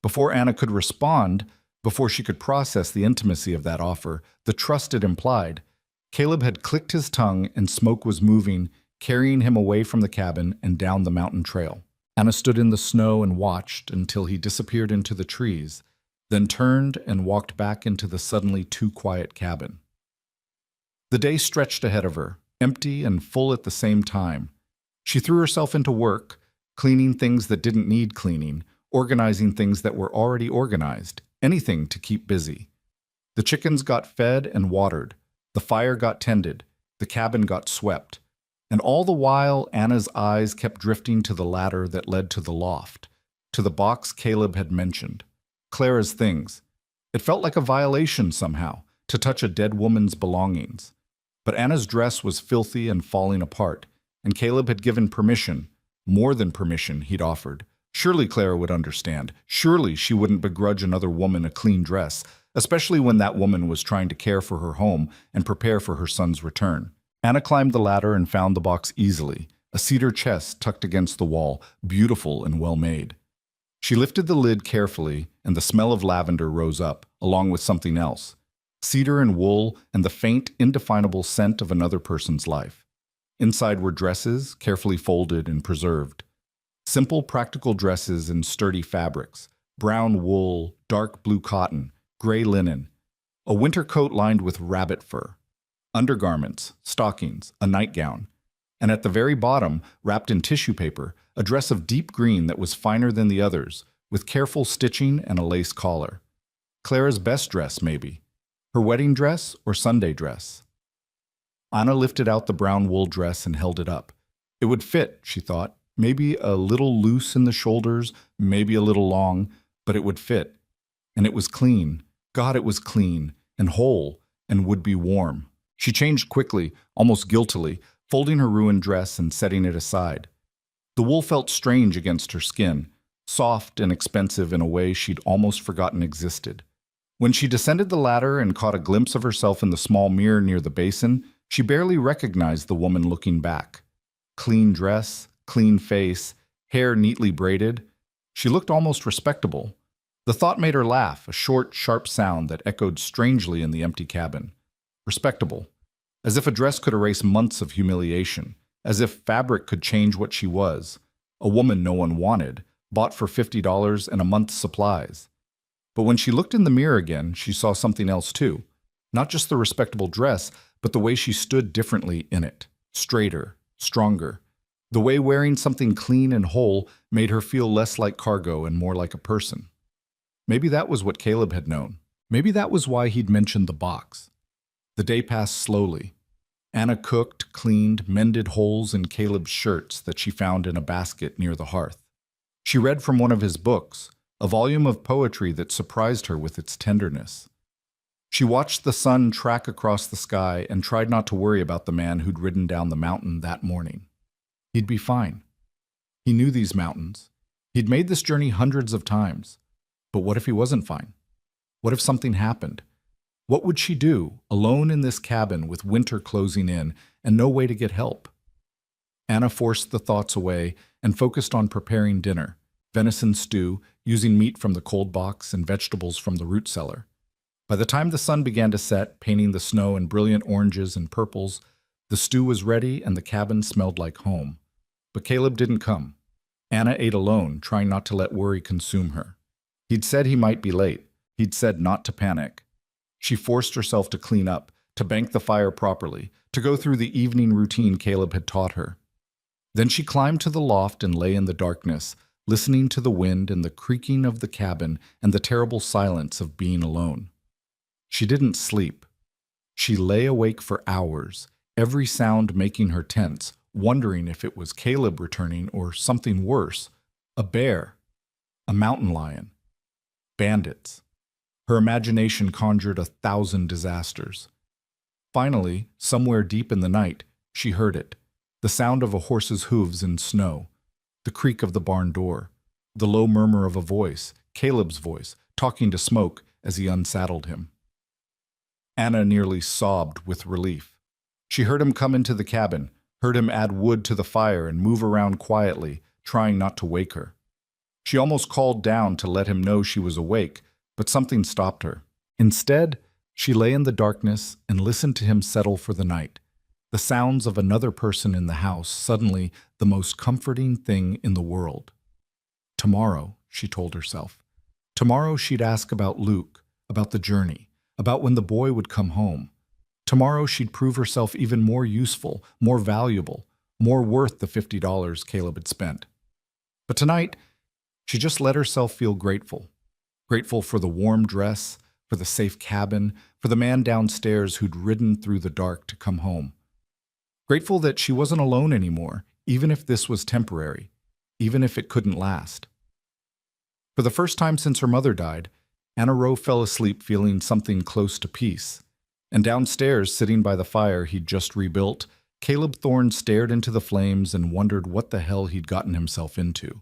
Before Anna could respond, before she could process the intimacy of that offer, the trust it implied, Caleb had clicked his tongue and Smoke was moving, carrying him away from the cabin and down the mountain trail. Anna stood in the snow and watched until he disappeared into the trees, then turned and walked back into the suddenly too quiet cabin. The day stretched ahead of her, empty and full at the same time. She threw herself into work, cleaning things that didn't need cleaning, organizing things that were already organized, anything to keep busy. The chickens got fed and watered, the fire got tended, the cabin got swept, and all the while Anna's eyes kept drifting to the ladder that led to the loft, to the box Caleb had mentioned, Clara's things. It felt like a violation somehow, to touch a dead woman's belongings. But Anna's dress was filthy and falling apart, and Caleb had given permission, more than permission he'd offered, Surely Clara would understand. Surely she wouldn't begrudge another woman a clean dress, especially when that woman was trying to care for her home and prepare for her son's return. Anna climbed the ladder and found the box easily, a cedar chest tucked against the wall, beautiful and well made. She lifted the lid carefully, and the smell of lavender rose up, along with something else. Cedar and wool and the faint, indefinable scent of another person's life. Inside were dresses, carefully folded and preserved. Simple, practical dresses in sturdy fabrics, brown wool, dark blue cotton, gray linen, a winter coat lined with rabbit fur, undergarments, stockings, a nightgown, and at the very bottom, wrapped in tissue paper, a dress of deep green that was finer than the others, with careful stitching and a lace collar. Clara's best dress, maybe. Her wedding dress or Sunday dress. Anna lifted out the brown wool dress and held it up. It would fit, she thought, maybe a little loose in the shoulders, maybe a little long, but it would fit. And it was clean. God, it was clean and whole and would be warm. She changed quickly, almost guiltily, folding her ruined dress and setting it aside. The wool felt strange against her skin, soft and expensive in a way she'd almost forgotten existed. When she descended the ladder and caught a glimpse of herself in the small mirror near the basin, she barely recognized the woman looking back. Clean dress, clean face, hair neatly braided. She looked almost respectable. The thought made her laugh, a short, sharp sound that echoed strangely in the empty cabin. Respectable. As if a dress could erase months of humiliation. As if fabric could change what she was. A woman no one wanted, bought for $50 and a month's supplies. But when she looked in the mirror again, she saw something else too. Not just the respectable dress, but the way she stood differently in it. Straighter, stronger. The way wearing something clean and whole made her feel less like cargo and more like a person. Maybe that was what Caleb had known. Maybe that was why he'd mentioned the box. The day passed slowly. Anna cooked, cleaned, mended holes in Caleb's shirts that she found in a basket near the hearth. She read from one of his books, a volume of poetry that surprised her with its tenderness. She watched the sun track across the sky and tried not to worry about the man who'd ridden down the mountain that morning. He'd be fine. He knew these mountains. He'd made this journey hundreds of times. But what if he wasn't fine? What if something happened? What would she do, alone in this cabin with winter closing in and no way to get help? Anna forced the thoughts away and focused on preparing dinner, venison stew, using meat from the cold box and vegetables from the root cellar. By the time the sun began to set, painting the snow in brilliant oranges and purples, the stew was ready and the cabin smelled like home. But Caleb didn't come. Anna ate alone, trying not to let worry consume her. He'd said he might be late. He'd said not to panic. She forced herself to clean up, to bank the fire properly, to go through the evening routine Caleb had taught her. Then she climbed to the loft and lay in the darkness, listening to the wind and the creaking of the cabin and the terrible silence of being alone. She didn't sleep. She lay awake for hours, every sound making her tense, wondering if it was Caleb returning or something worse, a bear, a mountain lion, bandits. Her imagination conjured 1,000 disasters. Finally, somewhere deep in the night, she heard it, the sound of a horse's hooves in snow, the creak of the barn door, the low murmur of a voice, Caleb's voice, talking to Smoke as he unsaddled him. Anna nearly sobbed with relief. She heard him come into the cabin, heard him add wood to the fire and move around quietly, trying not to wake her. She almost called down to let him know she was awake, but something stopped her. Instead, she lay in the darkness and listened to him settle for the night. The sounds of another person in the house, suddenly the most comforting thing in the world. Tomorrow, she told herself. Tomorrow she'd ask about Luke, about the journey, about when the boy would come home. Tomorrow she'd prove herself even more useful, more valuable, more worth the $50 Caleb had spent. But tonight, she just let herself feel grateful. Grateful for the warm dress, for the safe cabin, for the man downstairs who'd ridden through the dark to come home. Grateful that she wasn't alone anymore, even if this was temporary, even if it couldn't last. For the first time since her mother died, Anna Rowe fell asleep feeling something close to peace. And downstairs, sitting by the fire he'd just rebuilt, Caleb Thorne stared into the flames and wondered what the hell he'd gotten himself into.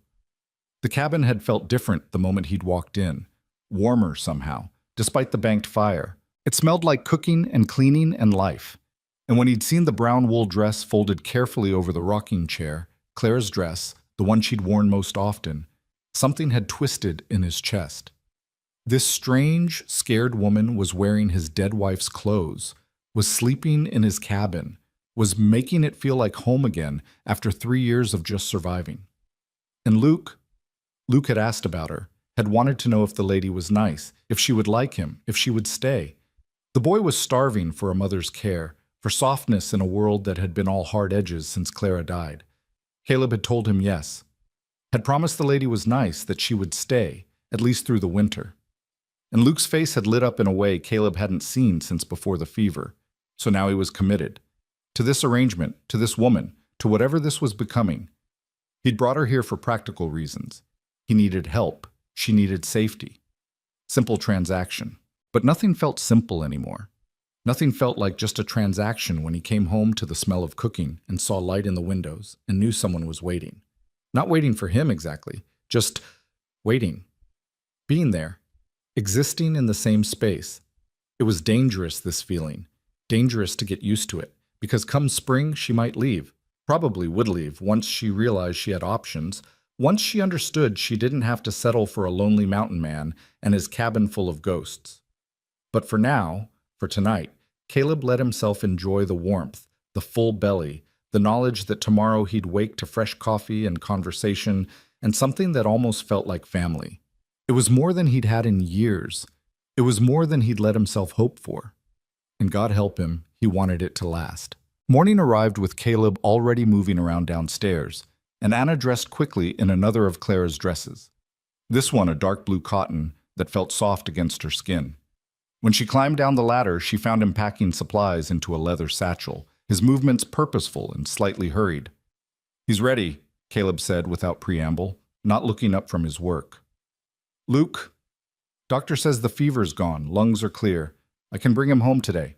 The cabin had felt different the moment he'd walked in, warmer somehow, despite the banked fire. It smelled like cooking and cleaning and life. And when he'd seen the brown wool dress folded carefully over the rocking chair, Claire's dress, the one she'd worn most often, something had twisted in his chest. This strange, scared woman was wearing his dead wife's clothes, was sleeping in his cabin, was making it feel like home again after 3 years of just surviving. And Luke had asked about her, had wanted to know if the lady was nice, if she would like him, if she would stay. The boy was starving for a mother's care, for softness in a world that had been all hard edges since Clara died. Caleb had told him yes, had promised the lady was nice, that she would stay, at least through the winter. And Luke's face had lit up in a way Caleb hadn't seen since before the fever, so now he was committed. To this arrangement, to this woman, to whatever this was becoming. He'd brought her here for practical reasons. He needed help. She needed safety. Simple transaction. But nothing felt simple anymore. Nothing felt like just a transaction when he came home to the smell of cooking and saw light in the windows and knew someone was waiting. Not waiting for him exactly, just waiting. Being there. Existing in the same space. It was dangerous, this feeling. Dangerous to get used to it, because come spring she might leave. Probably would leave once she realized she had options, once she understood she didn't have to settle for a lonely mountain man and his cabin full of ghosts. But for now, for tonight, Caleb let himself enjoy the warmth, the full belly, the knowledge that tomorrow he'd wake to fresh coffee and conversation and something that almost felt like family. It was more than he'd had in years. It was more than he'd let himself hope for. And God help him, he wanted it to last. Morning arrived with Caleb already moving around downstairs, and Anna dressed quickly in another of Clara's dresses. This one a dark blue cotton that felt soft against her skin. When she climbed down the ladder, she found him packing supplies into a leather satchel, his movements purposeful and slightly hurried. "He's ready," Caleb said without preamble, not looking up from his work. "Luke, doctor says the fever's gone, lungs are clear. I can bring him home today."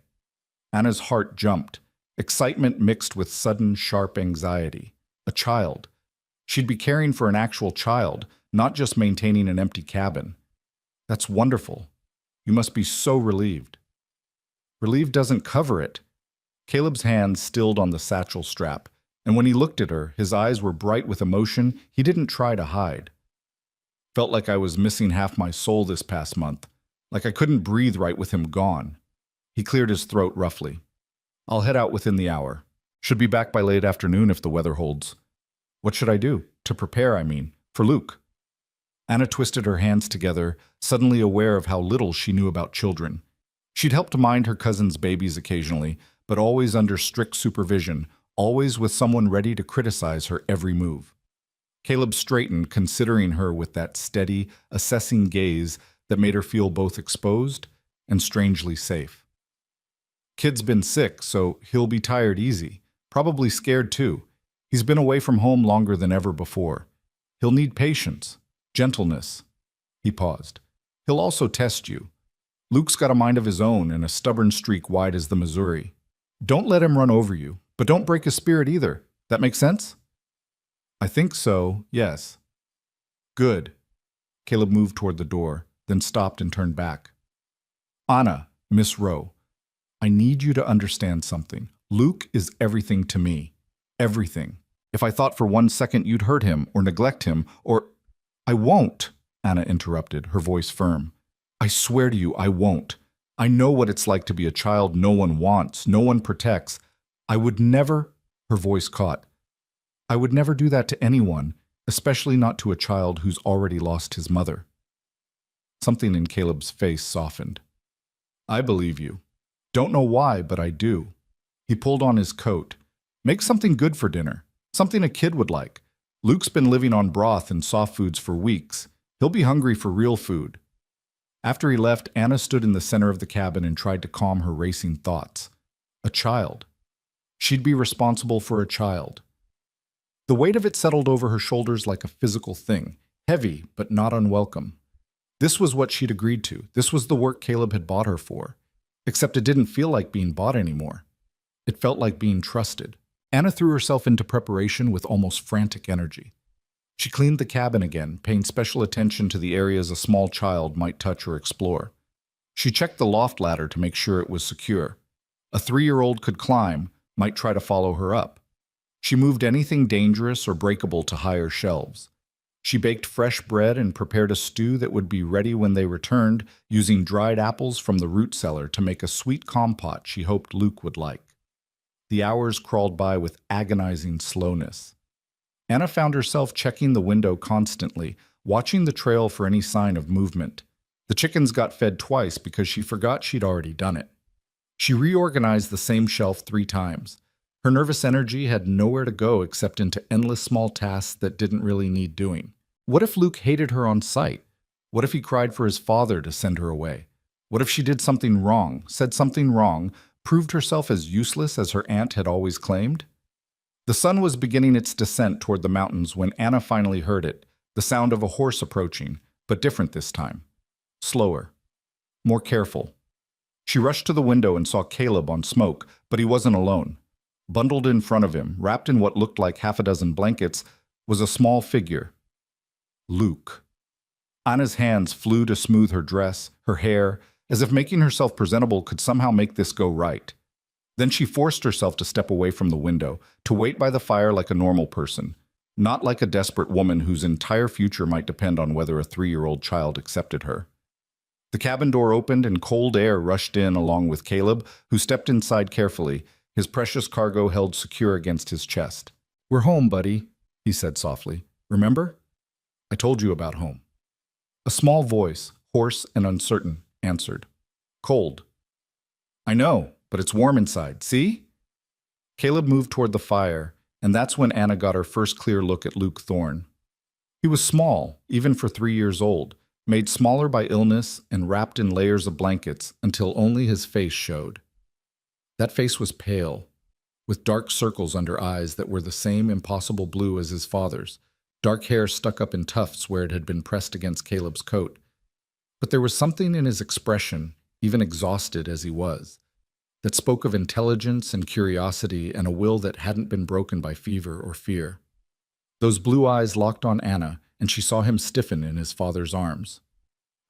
Anna's heart jumped, excitement mixed with sudden, sharp anxiety. A child. She'd be caring for an actual child, not just maintaining an empty cabin. That's wonderful. You must be so relieved. Relieved doesn't cover it. Caleb's hand stilled on the satchel strap, and when he looked at her, his eyes were bright with emotion he didn't try to hide. Felt like I was missing half my soul this past month, like I couldn't breathe right with him gone. He cleared his throat roughly. "I'll head out within the hour. Should be back by late afternoon if the weather holds." "What should I do? To prepare, I mean, for Luke." Anna twisted her hands together, suddenly aware of how little she knew about children. She'd helped mind her cousin's babies occasionally, but always under strict supervision, always with someone ready to criticize her every move. Caleb straightened, considering her with that steady, assessing gaze that made her feel both exposed and strangely safe. "Kid's been sick, so he'll be tired easy. Probably scared too. He's been away from home longer than ever before. He'll need patience, gentleness." He paused. "He'll also test you. Luke's got a mind of his own and a stubborn streak wide as the Missouri. Don't let him run over you, but don't break his spirit either. That make sense?" "I think so, yes." "Good." Caleb moved toward the door, then stopped and turned back. "Anna, Miss Rowe, I need you to understand something. Luke is everything to me. Everything. If I thought for 1 second you'd hurt him or neglect him or—" "I won't," Anna interrupted, her voice firm. "I swear to you, I won't. I know what it's like to be a child no one wants, no one protects. I would never—" her voice caught. "I would never do that to anyone, especially not to a child who's already lost his mother." Something in Caleb's face softened. "I believe you. Don't know why, but I do." He pulled on his coat. "Make something good for dinner. Something a kid would like. Luke's been living on broth and soft foods for weeks. He'll be hungry for real food." After he left, Anna stood in the center of the cabin and tried to calm her racing thoughts. A child. She'd be responsible for a child. The weight of it settled over her shoulders like a physical thing, heavy but not unwelcome. This was what she'd agreed to. This was the work Caleb had bought her for. Except it didn't feel like being bought anymore. It felt like being trusted. Anna threw herself into preparation with almost frantic energy. She cleaned the cabin again, paying special attention to the areas a small child might touch or explore. She checked the loft ladder to make sure it was secure. A 3-year-old could climb, might try to follow her up. She moved anything dangerous or breakable to higher shelves. She baked fresh bread and prepared a stew that would be ready when they returned, using dried apples from the root cellar to make a sweet compote she hoped Luke would like. The hours crawled by with agonizing slowness. Anna found herself checking the window constantly, watching the trail for any sign of movement. The chickens got fed twice because she forgot she'd already done it. She reorganized the same shelf 3 times. Her nervous energy had nowhere to go except into endless small tasks that didn't really need doing. What if Luke hated her on sight? What if he cried for his father to send her away? What if she did something wrong, said something wrong, proved herself as useless as her aunt had always claimed? The sun was beginning its descent toward the mountains when Anna finally heard it, the sound of a horse approaching, but different this time. Slower. More careful. She rushed to the window and saw Caleb on Smoke, but he wasn't alone. Bundled in front of him, wrapped in what looked like half a dozen blankets, was a small figure. Luke. Anna's hands flew to smooth her dress, her hair, as if making herself presentable could somehow make this go right. Then she forced herself to step away from the window, to wait by the fire like a normal person, not like a desperate woman whose entire future might depend on whether a 3-year-old child accepted her. The cabin door opened and cold air rushed in along with Caleb, who stepped inside carefully, his precious cargo held secure against his chest. "We're home, buddy," he said softly. "Remember? I told you about home." A small voice, hoarse and uncertain, answered. "Cold." "I know, but it's warm inside, see?" Caleb moved toward the fire, and that's when Anna got her first clear look at Luke Thorne. He was small, even for 3 years old, made smaller by illness and wrapped in layers of blankets until only his face showed. That face was pale, with dark circles under eyes that were the same impossible blue as his father's, dark hair stuck up in tufts where it had been pressed against Caleb's coat. But there was something in his expression, even exhausted as he was, that spoke of intelligence and curiosity and a will that hadn't been broken by fever or fear. Those blue eyes locked on Anna, and she saw him stiffen in his father's arms.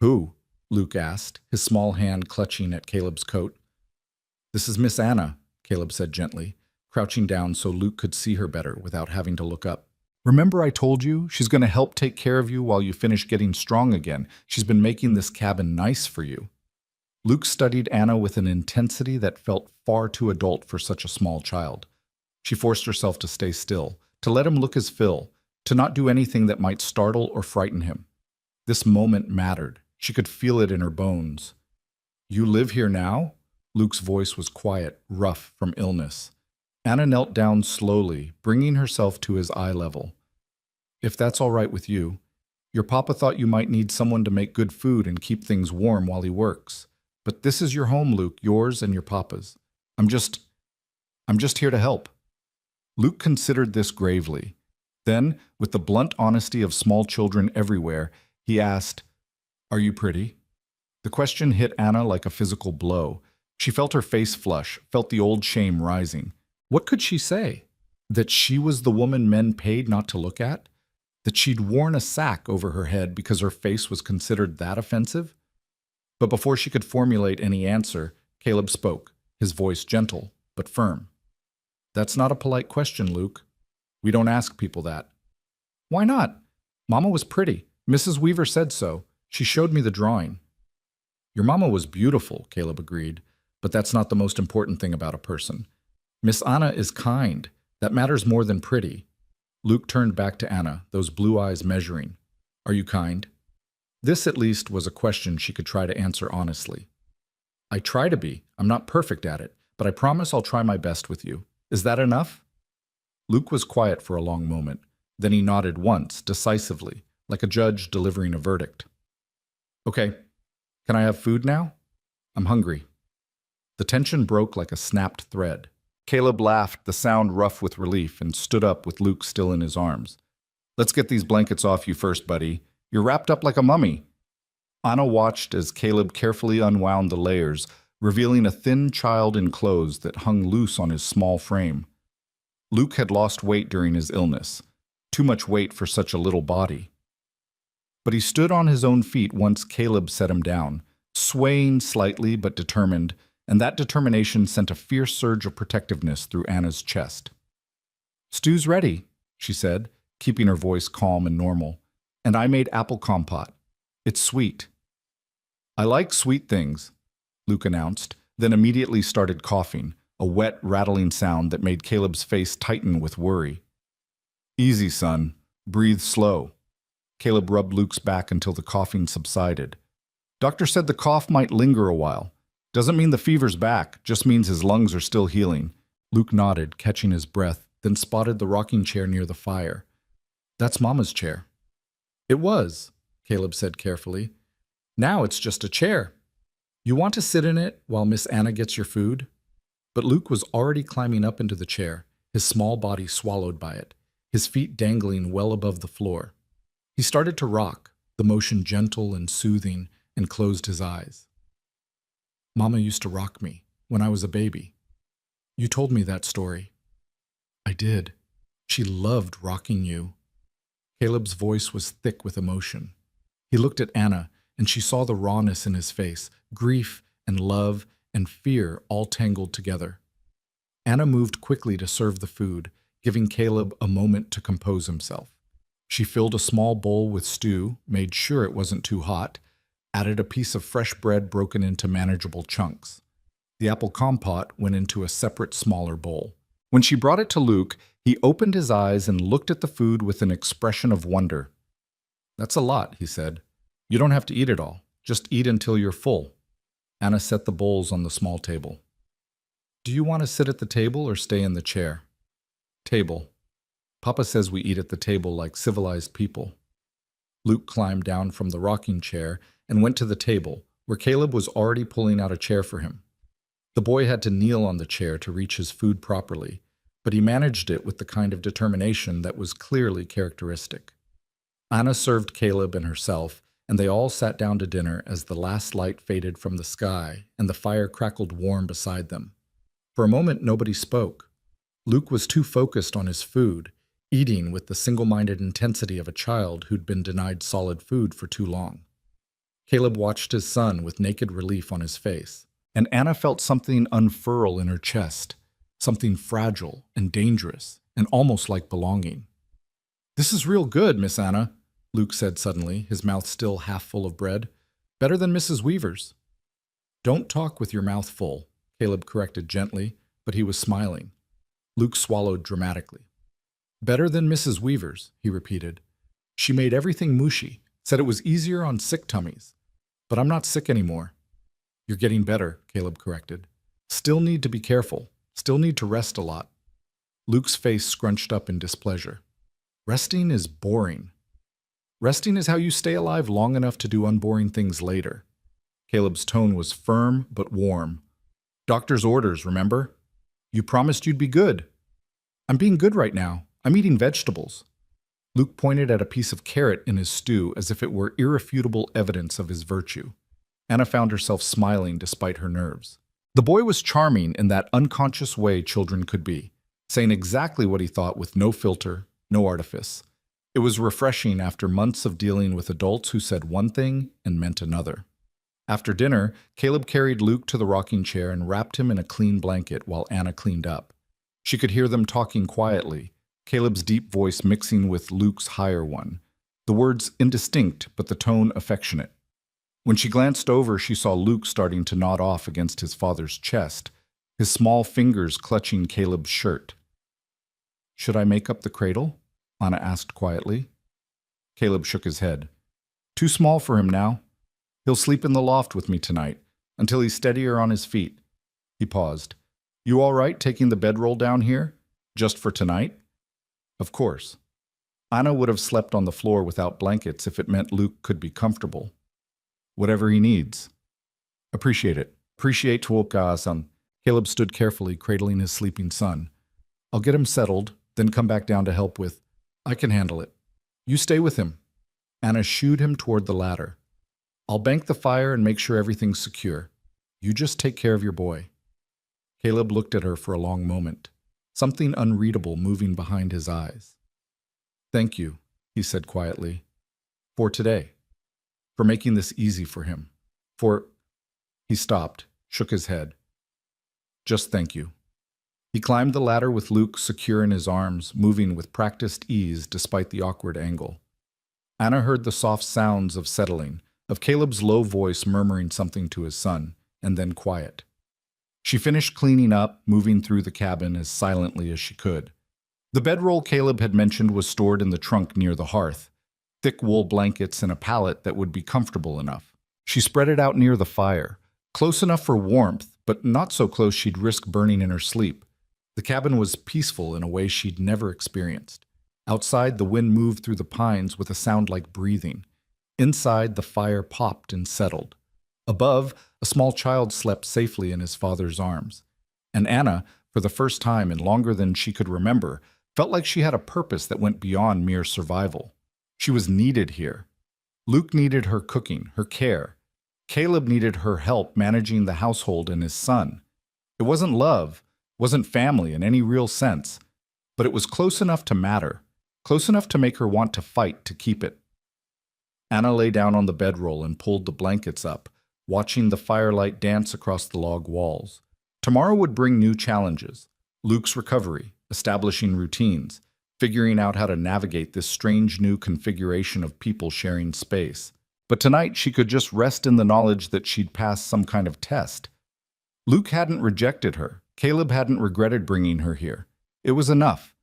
"Who?" Luke asked, his small hand clutching at Caleb's coat. "This is Miss Anna," Caleb said gently, crouching down so Luke could see her better without having to look up. "Remember I told you she's going to help take care of you while you finish getting strong again. She's been making this cabin nice for you." Luke studied Anna with an intensity that felt far too adult for such a small child. She forced herself to stay still, to let him look his fill, to not do anything that might startle or frighten him. This moment mattered. She could feel it in her bones. "You live here now?" Luke's voice was quiet, rough from illness. Anna knelt down slowly, bringing herself to his eye level. "If that's all right with you. Your papa thought you might need someone to make good food and keep things warm while he works. But this is your home, Luke, yours and your papa's. I'm just here to help." Luke considered this gravely. Then, with the blunt honesty of small children everywhere, he asked, "Are you pretty?" The question hit Anna like a physical blow. She felt her face flush, felt the old shame rising. What could she say? That she was the woman men paid not to look at? That she'd worn a sack over her head because her face was considered that offensive? But before she could formulate any answer, Caleb spoke, his voice gentle but firm. "That's not a polite question, Luke. We don't ask people that." "Why not? Mama was pretty. Mrs. Weaver said so. She showed me the drawing." "Your mama was beautiful," Caleb agreed, "but that's not the most important thing about a person. Miss Anna is kind. That matters more than pretty." Luke turned back to Anna, those blue eyes measuring. "Are you kind?" This, at least, was a question she could try to answer honestly. "I try to be. I'm not perfect at it, but I promise I'll try my best with you. Is that enough?" Luke was quiet for a long moment. Then he nodded once, decisively, like a judge delivering a verdict. "Okay. Can I have food now? I'm hungry." The tension broke like a snapped thread. Caleb laughed, the sound rough with relief, and stood up with Luke still in his arms. "Let's get these blankets off you first, buddy. You're wrapped up like a mummy." Anna watched as Caleb carefully unwound the layers, revealing a thin child in clothes that hung loose on his small frame. Luke had lost weight during his illness. Too much weight for such a little body. But he stood on his own feet once Caleb set him down, swaying slightly but determined, and that determination sent a fierce surge of protectiveness through Anna's chest. "Stew's ready," she said, keeping her voice calm and normal. "And I made apple compote. It's sweet." "I like sweet things," Luke announced, then immediately started coughing, a wet, rattling sound that made Caleb's face tighten with worry. "Easy, son. Breathe slow." Caleb rubbed Luke's back until the coughing subsided. "Doctor said the cough might linger a while. Doesn't mean the fever's back, just means his lungs are still healing." Luke nodded, catching his breath, then spotted the rocking chair near the fire. "That's Mama's chair." "It was," Caleb said carefully. "Now it's just a chair. You want to sit in it while Miss Anna gets your food?" But Luke was already climbing up into the chair, his small body swallowed by it, his feet dangling well above the floor. He started to rock, the motion gentle and soothing, and closed his eyes. "Mama used to rock me when I was a baby. You told me that story." "I did. She loved rocking you." Caleb's voice was thick with emotion. He looked at Anna, and she saw the rawness in his face, grief and love and fear all tangled together. Anna moved quickly to serve the food, giving Caleb a moment to compose himself. She filled a small bowl with stew, made sure it wasn't too hot, added a piece of fresh bread broken into manageable chunks. The apple compote went into a separate, smaller bowl. When she brought it to Luke, he opened his eyes and looked at the food with an expression of wonder. "That's a lot," he said. "You don't have to eat it all. Just eat until you're full." Anna set the bowls on the small table. "Do you want to sit at the table or stay in the chair?" "Table. Papa says we eat at the table like civilized people." Luke climbed down from the rocking chair and went to the table, where Caleb was already pulling out a chair for him. The boy had to kneel on the chair to reach his food properly, but he managed it with the kind of determination that was clearly characteristic. Anna served Caleb and herself, and they all sat down to dinner as the last light faded from the sky and the fire crackled warm beside them. For a moment, nobody spoke. Luke was too focused on his food, eating with the single-minded intensity of a child who'd been denied solid food for too long. Caleb watched his son with naked relief on his face, and Anna felt something unfurl in her chest, something fragile and dangerous and almost like belonging. "This is real good, Miss Anna," Luke said suddenly, his mouth still half full of bread. "Better than Mrs. Weaver's." "Don't talk with your mouth full," Caleb corrected gently, but he was smiling. Luke swallowed dramatically. "Better than Mrs. Weaver's," he repeated. "She made everything mushy, said it was easier on sick tummies. But I'm not sick anymore." "You're getting better," Caleb corrected. "Still need to be careful. Still need to rest a lot." Luke's face scrunched up in displeasure. "Resting is boring." "Resting is how you stay alive long enough to do unboring things later." Caleb's tone was firm but warm. "Doctor's orders, remember? You promised you'd be good." "I'm being good right now. I'm eating vegetables." Luke pointed at a piece of carrot in his stew as if it were irrefutable evidence of his virtue. Anna found herself smiling despite her nerves. The boy was charming in that unconscious way children could be, saying exactly what he thought with no filter, no artifice. It was refreshing after months of dealing with adults who said one thing and meant another. After dinner, Caleb carried Luke to the rocking chair and wrapped him in a clean blanket while Anna cleaned up. She could hear them talking quietly, Caleb's deep voice mixing with Luke's higher one, the words indistinct but the tone affectionate. When she glanced over, she saw Luke starting to nod off against his father's chest, his small fingers clutching Caleb's shirt. "Should I make up the cradle?" Anna asked quietly. Caleb shook his head. "Too small for him now. He'll sleep in the loft with me tonight, until he's steadier on his feet." He paused. "You all right taking the bedroll down here? Just for tonight?" "Of course." Anna would have slept on the floor without blankets if it meant Luke could be comfortable. "Whatever he needs." "Appreciate it. Appreciate Tuoka-san." Caleb stood carefully, cradling his sleeping son. "I'll get him settled, then come back down to help with. I can handle it. You stay with him." Anna shooed him toward the ladder. "I'll bank the fire and make sure everything's secure. You just take care of your boy." Caleb looked at her for a long moment, something unreadable moving behind his eyes. Thank you, he said quietly, for today, for making this easy for him, for... He stopped, shook his head. Just thank you. He climbed the ladder with Luke secure in his arms, moving with practiced ease despite the awkward angle. Anna heard the soft sounds of settling, of Caleb's low voice murmuring something to his son, and then quiet. She finished cleaning up, moving through the cabin as silently as she could. The bedroll Caleb had mentioned was stored in the trunk near the hearth, thick wool blankets and a pallet that would be comfortable enough. She spread it out near the fire, close enough for warmth, but not so close she'd risk burning in her sleep. The cabin was peaceful in a way she'd never experienced. Outside, the wind moved through the pines with a sound like breathing. Inside, the fire popped and settled. Above, a small child slept safely in his father's arms. And Anna, for the first time in longer than she could remember, felt like she had a purpose that went beyond mere survival. She was needed here. Luke needed her cooking, her care. Caleb needed her help managing the household and his son. It wasn't love, wasn't family in any real sense, but it was close enough to matter, close enough to make her want to fight to keep it. Anna lay down on the bedroll and pulled the blankets up, watching the firelight dance across the log walls. Tomorrow would bring new challenges. Luke's recovery, establishing routines, figuring out how to navigate this strange new configuration of people sharing space. But tonight she could just rest in the knowledge that she'd passed some kind of test. Luke hadn't rejected her. Caleb hadn't regretted bringing her here. It was enough.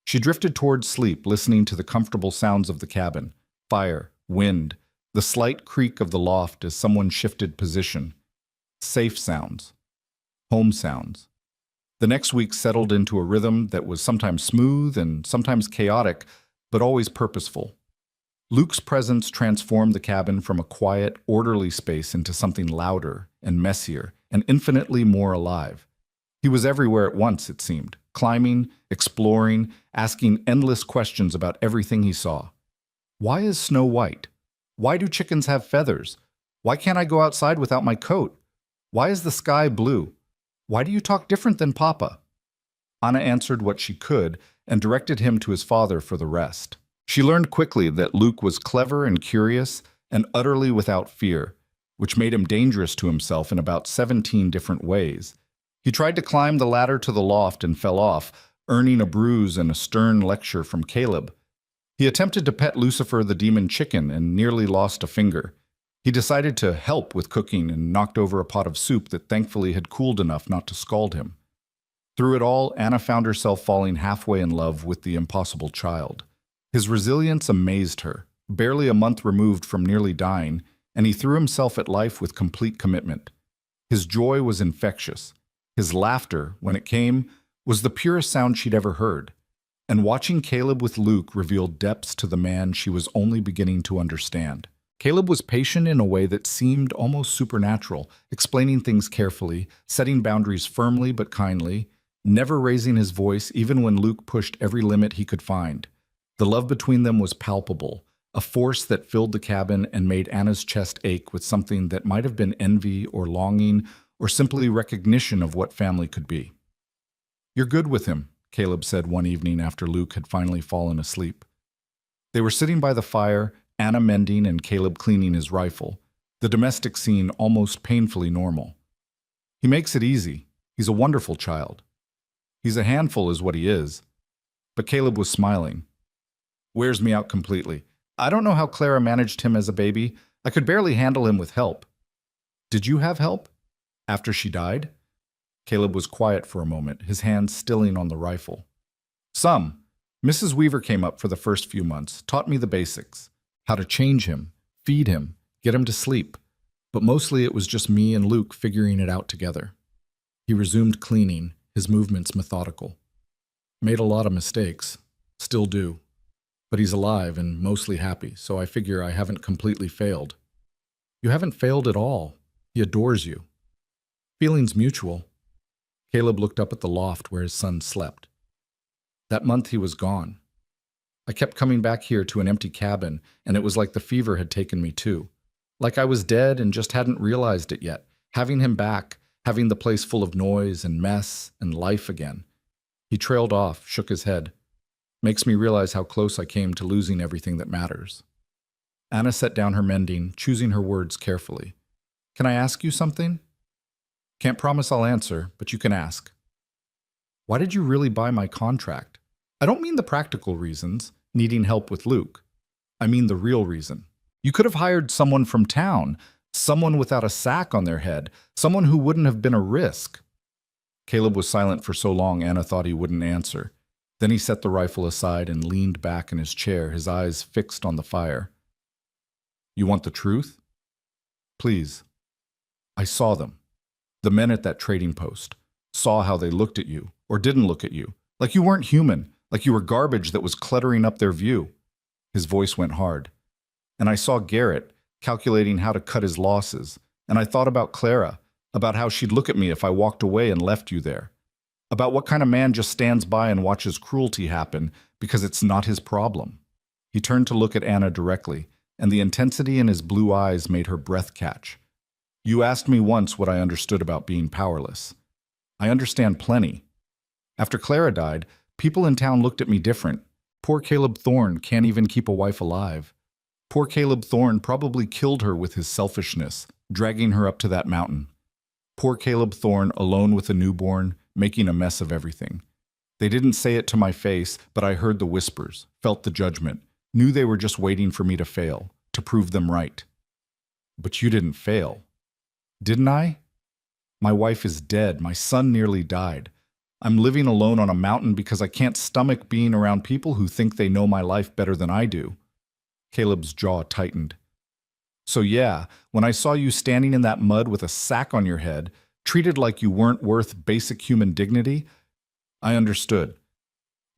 She drifted towards sleep, listening to the comfortable sounds of the cabin, fire, wind, the slight creak of the loft as someone shifted position. Safe sounds. Home sounds. The next week settled into a rhythm that was sometimes smooth and sometimes chaotic, but always purposeful. Luke's presence transformed the cabin from a quiet, orderly space into something louder and messier and infinitely more alive. He was everywhere at once, it seemed, climbing, exploring, asking endless questions about everything he saw. Why is snow white? Why do chickens have feathers? Why can't I go outside without my coat? Why is the sky blue? Why do you talk different than Papa? Anna answered what she could and directed him to his father for the rest. She learned quickly that Luke was clever and curious and utterly without fear, which made him dangerous to himself in about 17 different ways. He tried to climb the ladder to the loft and fell off, earning a bruise and a stern lecture from Caleb. He attempted to pet Lucifer the demon chicken and nearly lost a finger. He decided to help with cooking and knocked over a pot of soup that thankfully had cooled enough not to scald him. Through it all, Anna found herself falling halfway in love with the impossible child. His resilience amazed her, barely a month removed from nearly dying, and he threw himself at life with complete commitment. His joy was infectious. His laughter, when it came, was the purest sound she'd ever heard. And watching Caleb with Luke revealed depths to the man she was only beginning to understand. Caleb was patient in a way that seemed almost supernatural, explaining things carefully, setting boundaries firmly but kindly, never raising his voice even when Luke pushed every limit he could find. The love between them was palpable, a force that filled the cabin and made Anna's chest ache with something that might have been envy or longing or simply recognition of what family could be. "You're good with him," Caleb said one evening after Luke had finally fallen asleep. They were sitting by the fire, Anna mending and Caleb cleaning his rifle, the domestic scene almost painfully normal. "He makes it easy. He's a wonderful child. He's a handful is what he is." But Caleb was smiling. "Wears me out completely. I don't know how Clara managed him as a baby. I could barely handle him with help." "Did you have help? After she died?" Caleb was quiet for a moment, his hands stilling on the rifle. "Some. Mrs. Weaver came up for the first few months, taught me the basics. How to change him, feed him, get him to sleep. But mostly it was just me and Luke figuring it out together." He resumed cleaning, his movements methodical. "Made a lot of mistakes. Still do. But he's alive and mostly happy, so I figure I haven't completely failed." "You haven't failed at all. He adores you." "Feelings mutual." Caleb looked up at the loft where his son slept. "That month he was gone. I kept coming back here to an empty cabin, and it was like the fever had taken me too. Like I was dead and just hadn't realized it yet. Having him back, having the place full of noise and mess and life again." He trailed off, shook his head. Makes me realize how close I came to losing everything that matters. Anna set down her mending, choosing her words carefully. Can I ask you something? Can't promise I'll answer, but you can ask. Why did you really buy my contract? I don't mean the practical reasons, needing help with Luke. I mean the real reason. You could have hired someone from town, someone without a sack on their head, someone who wouldn't have been a risk. Caleb was silent for so long Anna thought he wouldn't answer. Then he set the rifle aside and leaned back in his chair, his eyes fixed on the fire. You want the truth? Please. I saw them. The men at that trading post. Saw how they looked at you, or didn't look at you. Like you weren't human, like you were garbage that was cluttering up their view. His voice went hard. And I saw Garrett calculating how to cut his losses. And I thought about Clara, about how she'd look at me if I walked away and left you there. About what kind of man just stands by and watches cruelty happen because it's not his problem. He turned to look at Anna directly, and the intensity in his blue eyes made her breath catch. You asked me once what I understood about being powerless. I understand plenty. After Clara died, people in town looked at me different. Poor Caleb Thorne can't even keep a wife alive. Poor Caleb Thorne probably killed her with his selfishness, dragging her up to that mountain. Poor Caleb Thorne alone with a newborn, making a mess of everything. They didn't say it to my face, but I heard the whispers, felt the judgment, knew they were just waiting for me to fail, to prove them right. But you didn't fail. Didn't I? My wife is dead. My son nearly died. I'm living alone on a mountain because I can't stomach being around people who think they know my life better than I do. Caleb's jaw tightened. So yeah, when I saw you standing in that mud with a sack on your head, treated like you weren't worth basic human dignity, I understood.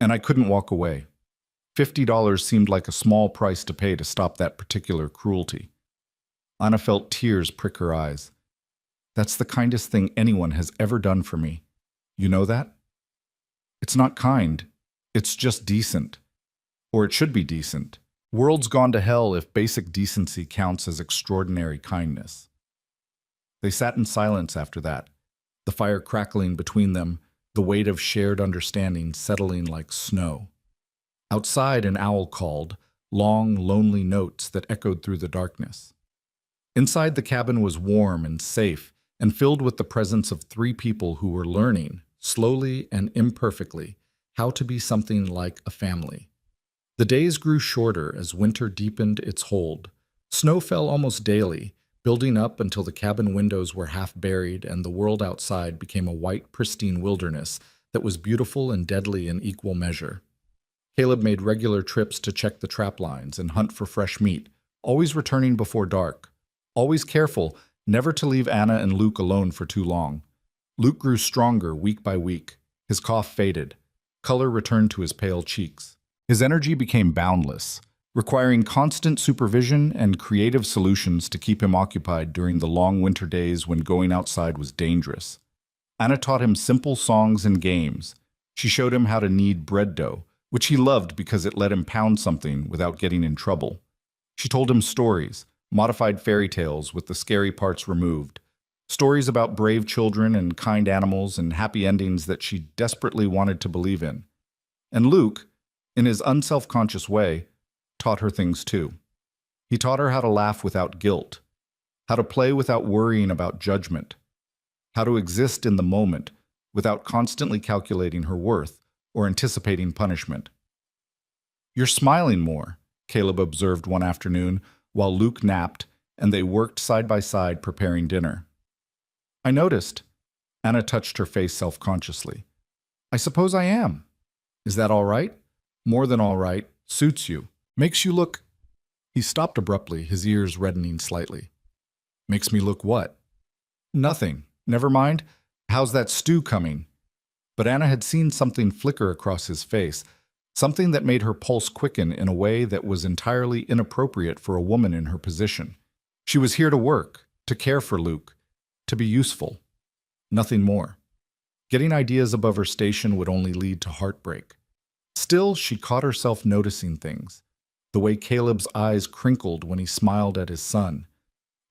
And I couldn't walk away. $50 seemed like a small price to pay to stop that particular cruelty. Anna felt tears prick her eyes. That's the kindest thing anyone has ever done for me. You know that? It's not kind. It's just decent. Or it should be decent. World's gone to hell if basic decency counts as extraordinary kindness. They sat in silence after that, the fire crackling between them, the weight of shared understanding settling like snow. Outside, an owl called, long, lonely notes that echoed through the darkness. Inside, the cabin was warm and safe, and filled with the presence of three people who were learning, slowly and imperfectly, how to be something like a family. The days grew shorter as winter deepened its hold. Snow fell almost daily, building up until the cabin windows were half buried and the world outside became a white, pristine wilderness that was beautiful and deadly in equal measure. Caleb made regular trips to check the trap lines and hunt for fresh meat, always returning before dark, always careful never to leave Anna and Luke alone for too long. Luke grew stronger week by week. His cough faded. Color returned to his pale cheeks. His energy became boundless, requiring constant supervision and creative solutions to keep him occupied during the long winter days when going outside was dangerous. Anna taught him simple songs and games. She showed him how to knead bread dough, which he loved because it let him pound something without getting in trouble. She told him stories, modified fairy tales with the scary parts removed, stories about brave children and kind animals and happy endings that she desperately wanted to believe in. And Luke, in his unself-conscious way, taught her things too. He taught her how to laugh without guilt, how to play without worrying about judgment, how to exist in the moment without constantly calculating her worth or anticipating punishment. You're smiling more, Caleb observed one afternoon while Luke napped and they worked side by side preparing dinner. I noticed. Anna touched her face self-consciously. I suppose I am. Is that all right? More than all right. Suits you. Makes you look... He stopped abruptly, his ears reddening slightly. Makes me look what? Nothing. Never mind. How's that stew coming? But Anna had seen something flicker across his face, something that made her pulse quicken in a way that was entirely inappropriate for a woman in her position. She was here to work, to care for Luke, to be useful. Nothing more. Getting ideas above her station would only lead to heartbreak. Still, she caught herself noticing things. The way Caleb's eyes crinkled when he smiled at his son.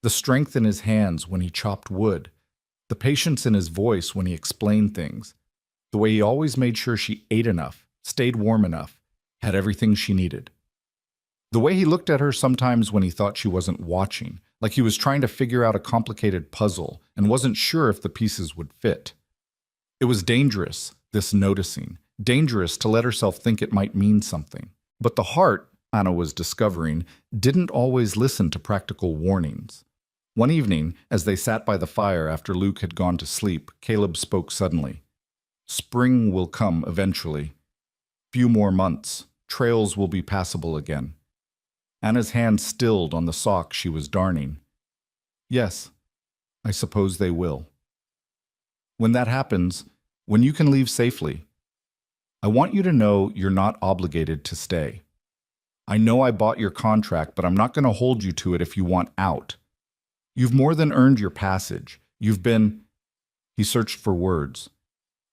The strength in his hands when he chopped wood. The patience in his voice when he explained things. The way he always made sure she ate enough, stayed warm enough, had everything she needed. The way he looked at her sometimes when he thought she wasn't watching, like he was trying to figure out a complicated puzzle and wasn't sure if the pieces would fit. It was dangerous, this noticing, dangerous to let herself think it might mean something. But the heart, Anna was discovering, didn't always listen to practical warnings. One evening, as they sat by the fire after Luke had gone to sleep, Caleb spoke suddenly. Spring will come eventually. Few more months. Trails will be passable again. Anna's hand stilled on the sock she was darning. Yes, I suppose they will. When that happens, when you can leave safely, I want you to know you're not obligated to stay. I know I bought your contract, but I'm not going to hold you to it if you want out. You've more than earned your passage. You've been... He searched for words.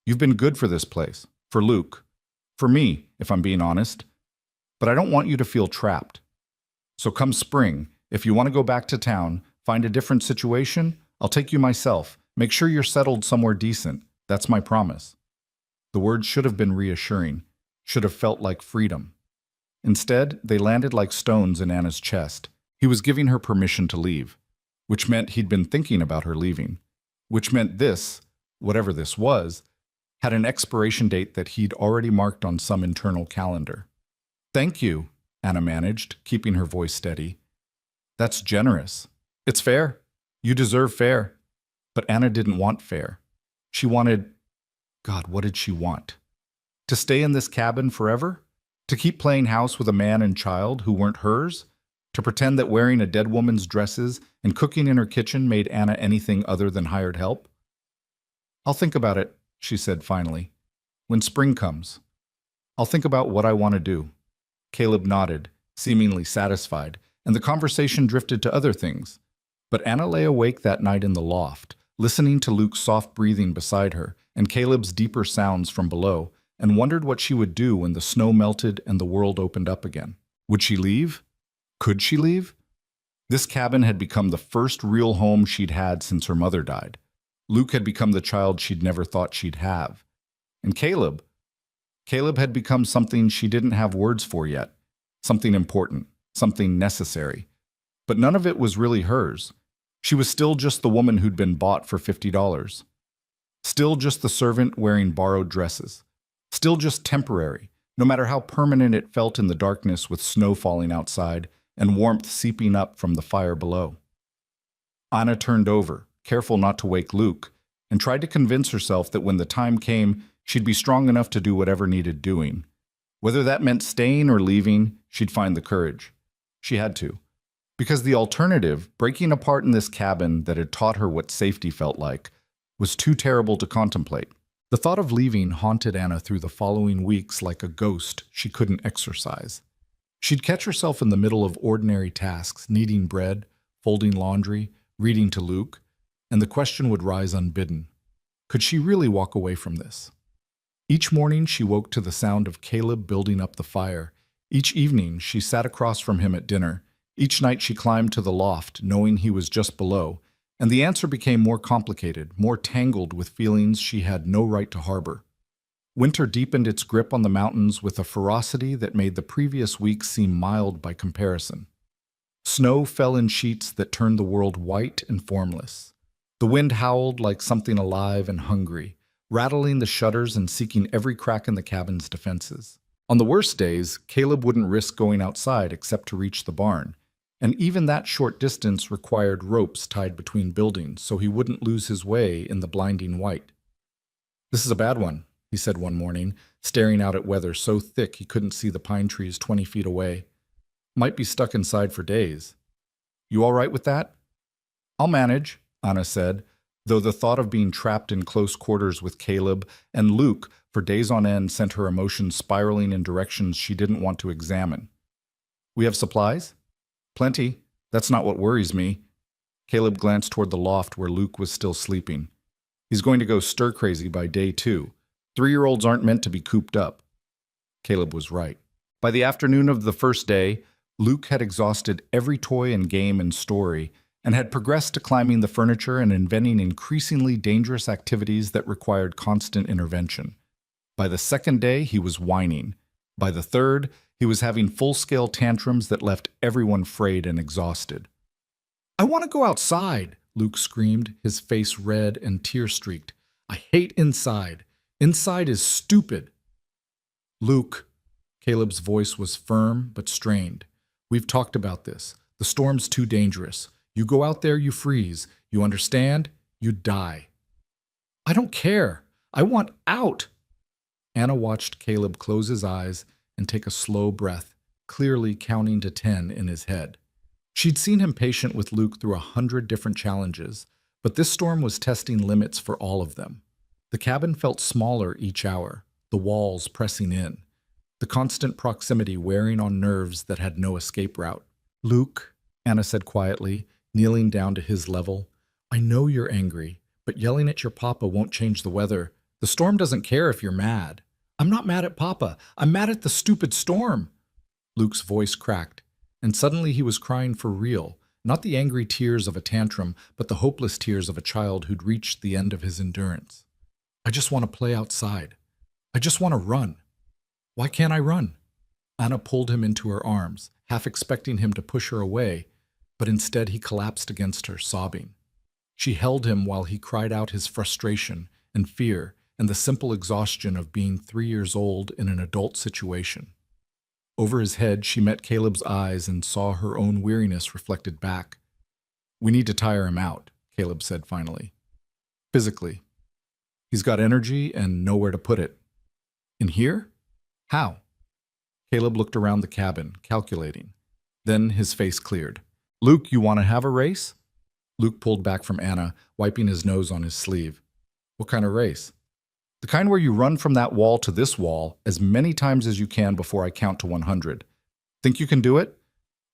You've been good for this place, for Luke, for me, if I'm being honest. But I don't want you to feel trapped. So come spring, if you want to go back to town, find a different situation, I'll take you myself. Make sure you're settled somewhere decent. That's my promise. The words should have been reassuring, should have felt like freedom. Instead, they landed like stones in Anna's chest. He was giving her permission to leave, which meant he'd been thinking about her leaving, which meant this, whatever this was, had an expiration date that he'd already marked on some internal calendar. Thank you, Anna managed, keeping her voice steady. That's generous. It's fair. You deserve fair. But Anna didn't want fair. She wanted... God, what did she want? To stay in this cabin forever? To keep playing house with a man and child who weren't hers? To pretend that wearing a dead woman's dresses and cooking in her kitchen made Anna anything other than hired help? I'll think about it, she said finally. When spring comes. I'll think about what I want to do. Caleb nodded, seemingly satisfied, and the conversation drifted to other things. But Anna lay awake that night in the loft, listening to Luke's soft breathing beside her and Caleb's deeper sounds from below, and wondered what she would do when the snow melted and the world opened up again. Would she leave? Could she leave? This cabin had become the first real home she'd had since her mother died. Luke had become the child she'd never thought she'd have. And Caleb had become something she didn't have words for yet. Something important, something necessary. But none of it was really hers. She was still just the woman who'd been bought for $50. Still just the servant wearing borrowed dresses. Still just temporary, no matter how permanent it felt in the darkness with snow falling outside and warmth seeping up from the fire below. Anna turned over, careful not to wake Luke, and tried to convince herself that when the time came, she'd be strong enough to do whatever needed doing. Whether that meant staying or leaving, she'd find the courage. She had to. Because the alternative, breaking apart in this cabin that had taught her what safety felt like, was too terrible to contemplate. The thought of leaving haunted Anna through the following weeks like a ghost she couldn't exorcise. She'd catch herself in the middle of ordinary tasks, kneading bread, folding laundry, reading to Luke, and the question would rise unbidden. Could she really walk away from this? Each morning she woke to the sound of Caleb building up the fire. Each evening she sat across from him at dinner. Each night she climbed to the loft, knowing he was just below, and the answer became more complicated, more tangled with feelings she had no right to harbor. Winter deepened its grip on the mountains with a ferocity that made the previous weeks seem mild by comparison. Snow fell in sheets that turned the world white and formless. The wind howled like something alive and hungry, rattling the shutters and seeking every crack in the cabin's defenses. On the worst days, Caleb wouldn't risk going outside except to reach the barn, and even that short distance required ropes tied between buildings so he wouldn't lose his way in the blinding white. "This is a bad one," he said one morning, staring out at weather so thick he couldn't see the pine trees 20 feet away. "Might be stuck inside for days. You all right with that?" "I'll manage," Anna said, though the thought of being trapped in close quarters with Caleb and Luke for days on end sent her emotions spiraling in directions she didn't want to examine. "We have supplies?" "Plenty. That's not what worries me." Caleb glanced toward the loft where Luke was still sleeping. "He's going to go stir-crazy by day 2. 3-year-olds aren't meant to be cooped up." Caleb was right. By the afternoon of the first day, Luke had exhausted every toy and game and story, and had progressed to climbing the furniture and inventing increasingly dangerous activities that required constant intervention. By the second day, he was whining. By the third, he was having full-scale tantrums that left everyone frayed and exhausted. "I want to go outside," Luke screamed, his face red and tear-streaked. "I hate inside. Inside is stupid." "Luke," Caleb's voice was firm but strained. "We've talked about this. The storm's too dangerous. You go out there, you freeze. You understand? You die." "I don't care. I want out." Anna watched Caleb close his eyes and take a slow breath, clearly counting to 10 in his head. She'd seen him patient with Luke through 100 different challenges, but this storm was testing limits for all of them. The cabin felt smaller each hour, the walls pressing in, the constant proximity wearing on nerves that had no escape route. "Luke," Anna said quietly, kneeling down to his level, "I know you're angry, but yelling at your papa won't change the weather. The storm doesn't care if you're mad." "I'm not mad at Papa. I'm mad at the stupid storm." Luke's voice cracked, and suddenly he was crying for real, not the angry tears of a tantrum, but the hopeless tears of a child who'd reached the end of his endurance. "I just want to play outside. I just want to run. Why can't I run?" Anna pulled him into her arms, half expecting him to push her away, but instead he collapsed against her, sobbing. She held him while he cried out his frustration and fear and the simple exhaustion of being 3 years old in an adult situation. Over his head, she met Caleb's eyes and saw her own weariness reflected back. "We need to tire him out," Caleb said finally. "Physically. He's got energy and nowhere to put it." "In here? How?" Caleb looked around the cabin, calculating. Then his face cleared. "Luke, you want to have a race?" Luke pulled back from Anna, wiping his nose on his sleeve. "What kind of race?" "The kind where you run from that wall to this wall as many times as you can before I count to 100. Think you can do it?"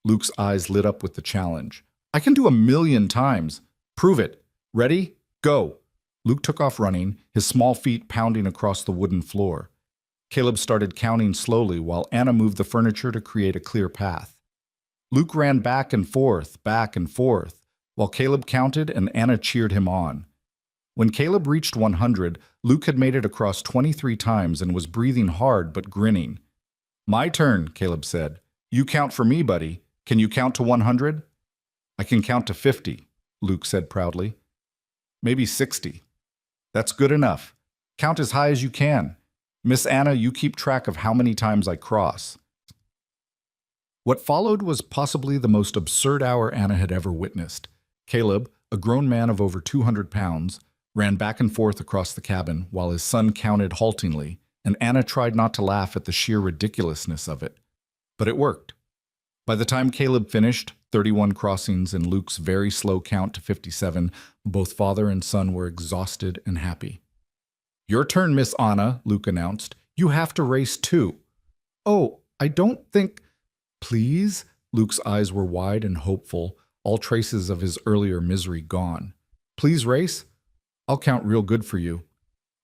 Luke's eyes lit up with the challenge. "I can do 1,000,000 times. Prove it. Ready? Go." Luke took off running, his small feet pounding across the wooden floor. Caleb started counting slowly while Anna moved the furniture to create a clear path. Luke ran back and forth, while Caleb counted and Anna cheered him on. When Caleb reached 100, Luke had made it across 23 times and was breathing hard but grinning. "My turn," Caleb said. "You count for me, buddy. Can you count to 100? "I can count to 50, Luke said proudly. "Maybe 60. "That's good enough. Count as high as you can. Miss Anna, you keep track of how many times I cross." What followed was possibly the most absurd hour Anna had ever witnessed. Caleb, a grown man of over 200 pounds, ran back and forth across the cabin while his son counted haltingly, and Anna tried not to laugh at the sheer ridiculousness of it. But it worked. By the time Caleb finished, 31 crossings and Luke's very slow count to 57, both father and son were exhausted and happy. "Your turn, Miss Anna," Luke announced. "You have to race too." "Oh, I don't think—" "Please?" Luke's eyes were wide and hopeful, all traces of his earlier misery gone. "Please race? I'll count real good for you."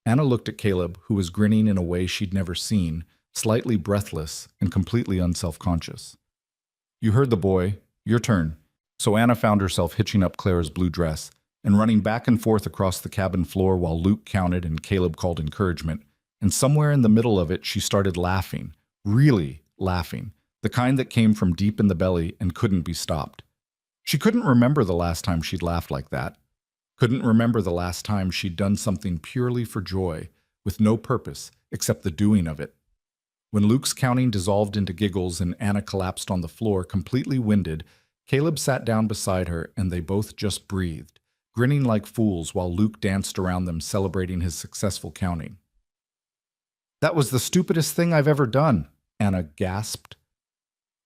Anna looked at Caleb, who was grinning in a way she'd never seen, slightly breathless and completely unself-conscious. "You heard the boy. Your turn." So Anna found herself hitching up Clara's blue dress and running back and forth across the cabin floor while Luke counted and Caleb called encouragement. And somewhere in the middle of it, she started laughing, really laughing, the kind that came from deep in the belly and couldn't be stopped. She couldn't remember the last time she'd laughed like that. Couldn't remember the last time she'd done something purely for joy, with no purpose except the doing of it. When Luke's counting dissolved into giggles and Anna collapsed on the floor, completely winded, Caleb sat down beside her and they both just breathed, grinning like fools while Luke danced around them celebrating his successful counting. "That was the stupidest thing I've ever done," Anna gasped.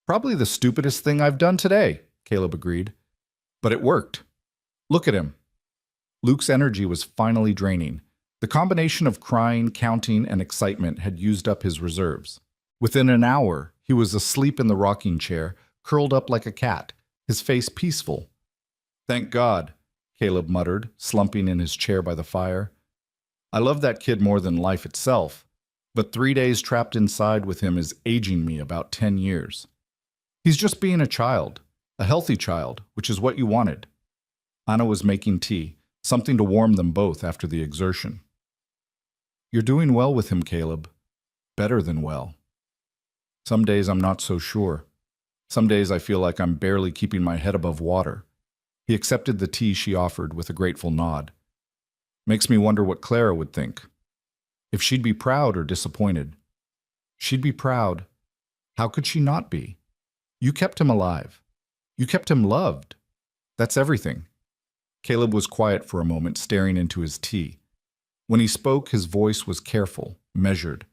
"Probably the stupidest thing I've done today," Caleb agreed. "But it worked. Look at him." Luke's energy was finally draining. The combination of crying, counting, and excitement had used up his reserves. Within an hour, he was asleep in the rocking chair, curled up like a cat, his face peaceful. "Thank God," Caleb muttered, slumping in his chair by the fire. "I love that kid more than life itself, but 3 days trapped inside with him is aging me about 10 years. He's just being a child, a healthy child, which is what you wanted." Anna was making tea, something to warm them both after the exertion. "You're doing well with him, Caleb. Better than well." Some days I'm not so sure. Some days I feel like I'm barely keeping my head above water. He accepted the tea she offered with a grateful nod. Makes me wonder what Clara would think. If she'd be proud or disappointed. She'd be proud. How could she not be? You kept him alive. You kept him loved. That's everything. Caleb was quiet for a moment, staring into his tea. When he spoke, his voice was careful, measured.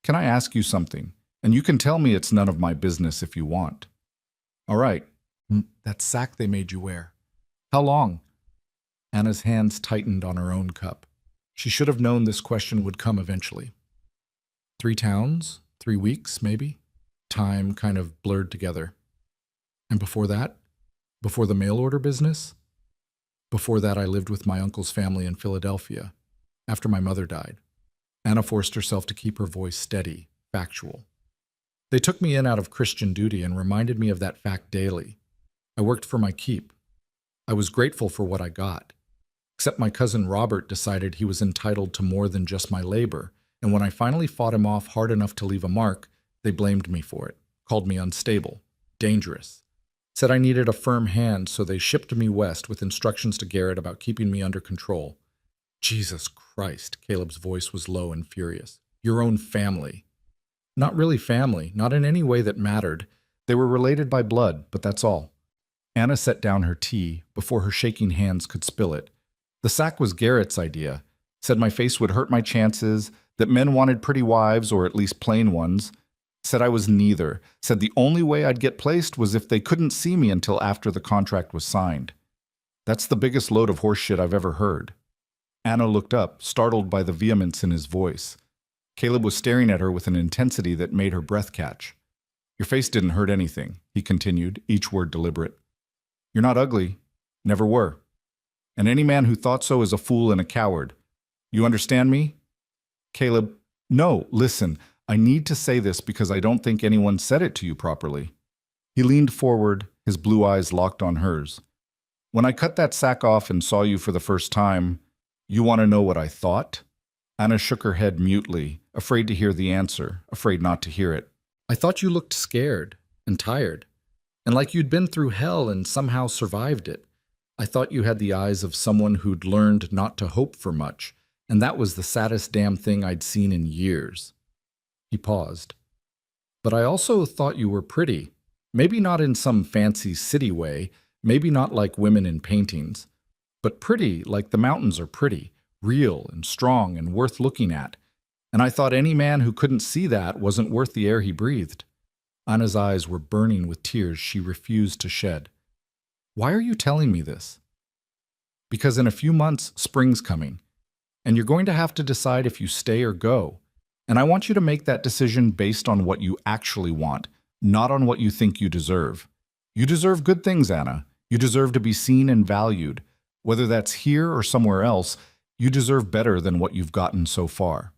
Can I ask you something? And you can tell me it's none of my business if you want. All right. That sack they made you wear. How long? Anna's hands tightened on her own cup. She should have known this question would come eventually. 3 towns? 3 weeks, maybe? Time kind of blurred together. And before that? Before the mail order business? Before that, I lived with my uncle's family in Philadelphia, after my mother died. Anna forced herself to keep her voice steady, factual. They took me in out of Christian duty and reminded me of that fact daily. I worked for my keep. I was grateful for what I got. Except my cousin Robert decided he was entitled to more than just my labor, and when I finally fought him off hard enough to leave a mark, they blamed me for it, called me unstable, dangerous. Said I needed a firm hand, so they shipped me west with instructions to Garrett about keeping me under control. Jesus Christ, Caleb's voice was low and furious. Your own family. Not really family, not in any way that mattered. They were related by blood, but that's all. Anna set down her tea before her shaking hands could spill it. The sack was Garrett's idea. Said my face would hurt my chances, that men wanted pretty wives, or at least plain ones. Said I was neither. Said the only way I'd get placed was if they couldn't see me until after the contract was signed. That's the biggest load of horse shit I've ever heard. Anna looked up, startled by the vehemence in his voice. Caleb was staring at her with an intensity that made her breath catch. Your face didn't hurt anything, he continued, each word deliberate. You're not ugly. Never were. And any man who thought so is a fool and a coward. You understand me? Caleb, no, listen, I need to say this because I don't think anyone said it to you properly. He leaned forward, his blue eyes locked on hers. When I cut that sack off and saw you for the first time, you want to know what I thought? Anna shook her head mutely, afraid to hear the answer, afraid not to hear it. I thought you looked scared and tired, and like you'd been through hell and somehow survived it. I thought you had the eyes of someone who'd learned not to hope for much, and that was the saddest damn thing I'd seen in years. He paused. But I also thought you were pretty. Maybe not in some fancy city way, maybe not like women in paintings, but pretty like the mountains are pretty, real and strong and worth looking at. And I thought any man who couldn't see that wasn't worth the air he breathed. Anna's eyes were burning with tears she refused to shed. Why are you telling me this? Because in a few months, spring's coming, and you're going to have to decide if you stay or go. And I want you to make that decision based on what you actually want, not on what you think you deserve. You deserve good things, Anna. You deserve to be seen and valued. Whether that's here or somewhere else, you deserve better than what you've gotten so far.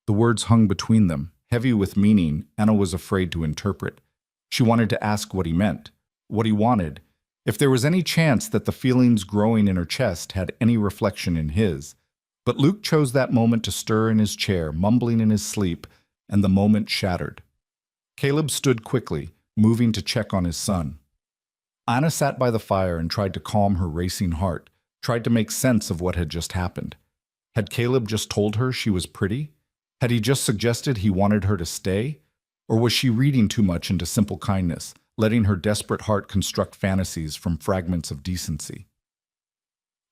The words hung between them, heavy with meaning Anna was afraid to interpret. She wanted to ask what he meant, what he wanted, if there was any chance that the feelings growing in her chest had any reflection in his. But Luke chose that moment to stir in his chair, mumbling in his sleep, and the moment shattered. Caleb stood quickly, moving to check on his son. Anna sat by the fire and tried to calm her racing heart, tried to make sense of what had just happened. Had Caleb just told her she was pretty? Had he just suggested he wanted her to stay? Or was she reading too much into simple kindness, letting her desperate heart construct fantasies from fragments of decency?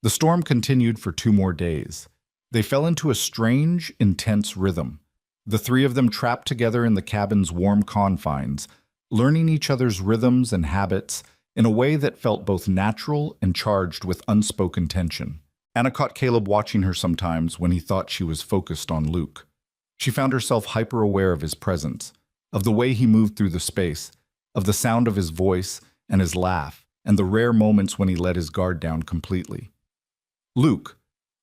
The storm continued for 2 more days. They fell into a strange, intense rhythm. The 3 of them trapped together in the cabin's warm confines, learning each other's rhythms and habits in a way that felt both natural and charged with unspoken tension. Anna caught Caleb watching her sometimes when he thought she was focused on Luke. She found herself hyper-aware of his presence, of the way he moved through the space, of the sound of his voice and his laugh, and the rare moments when he let his guard down completely. Luke,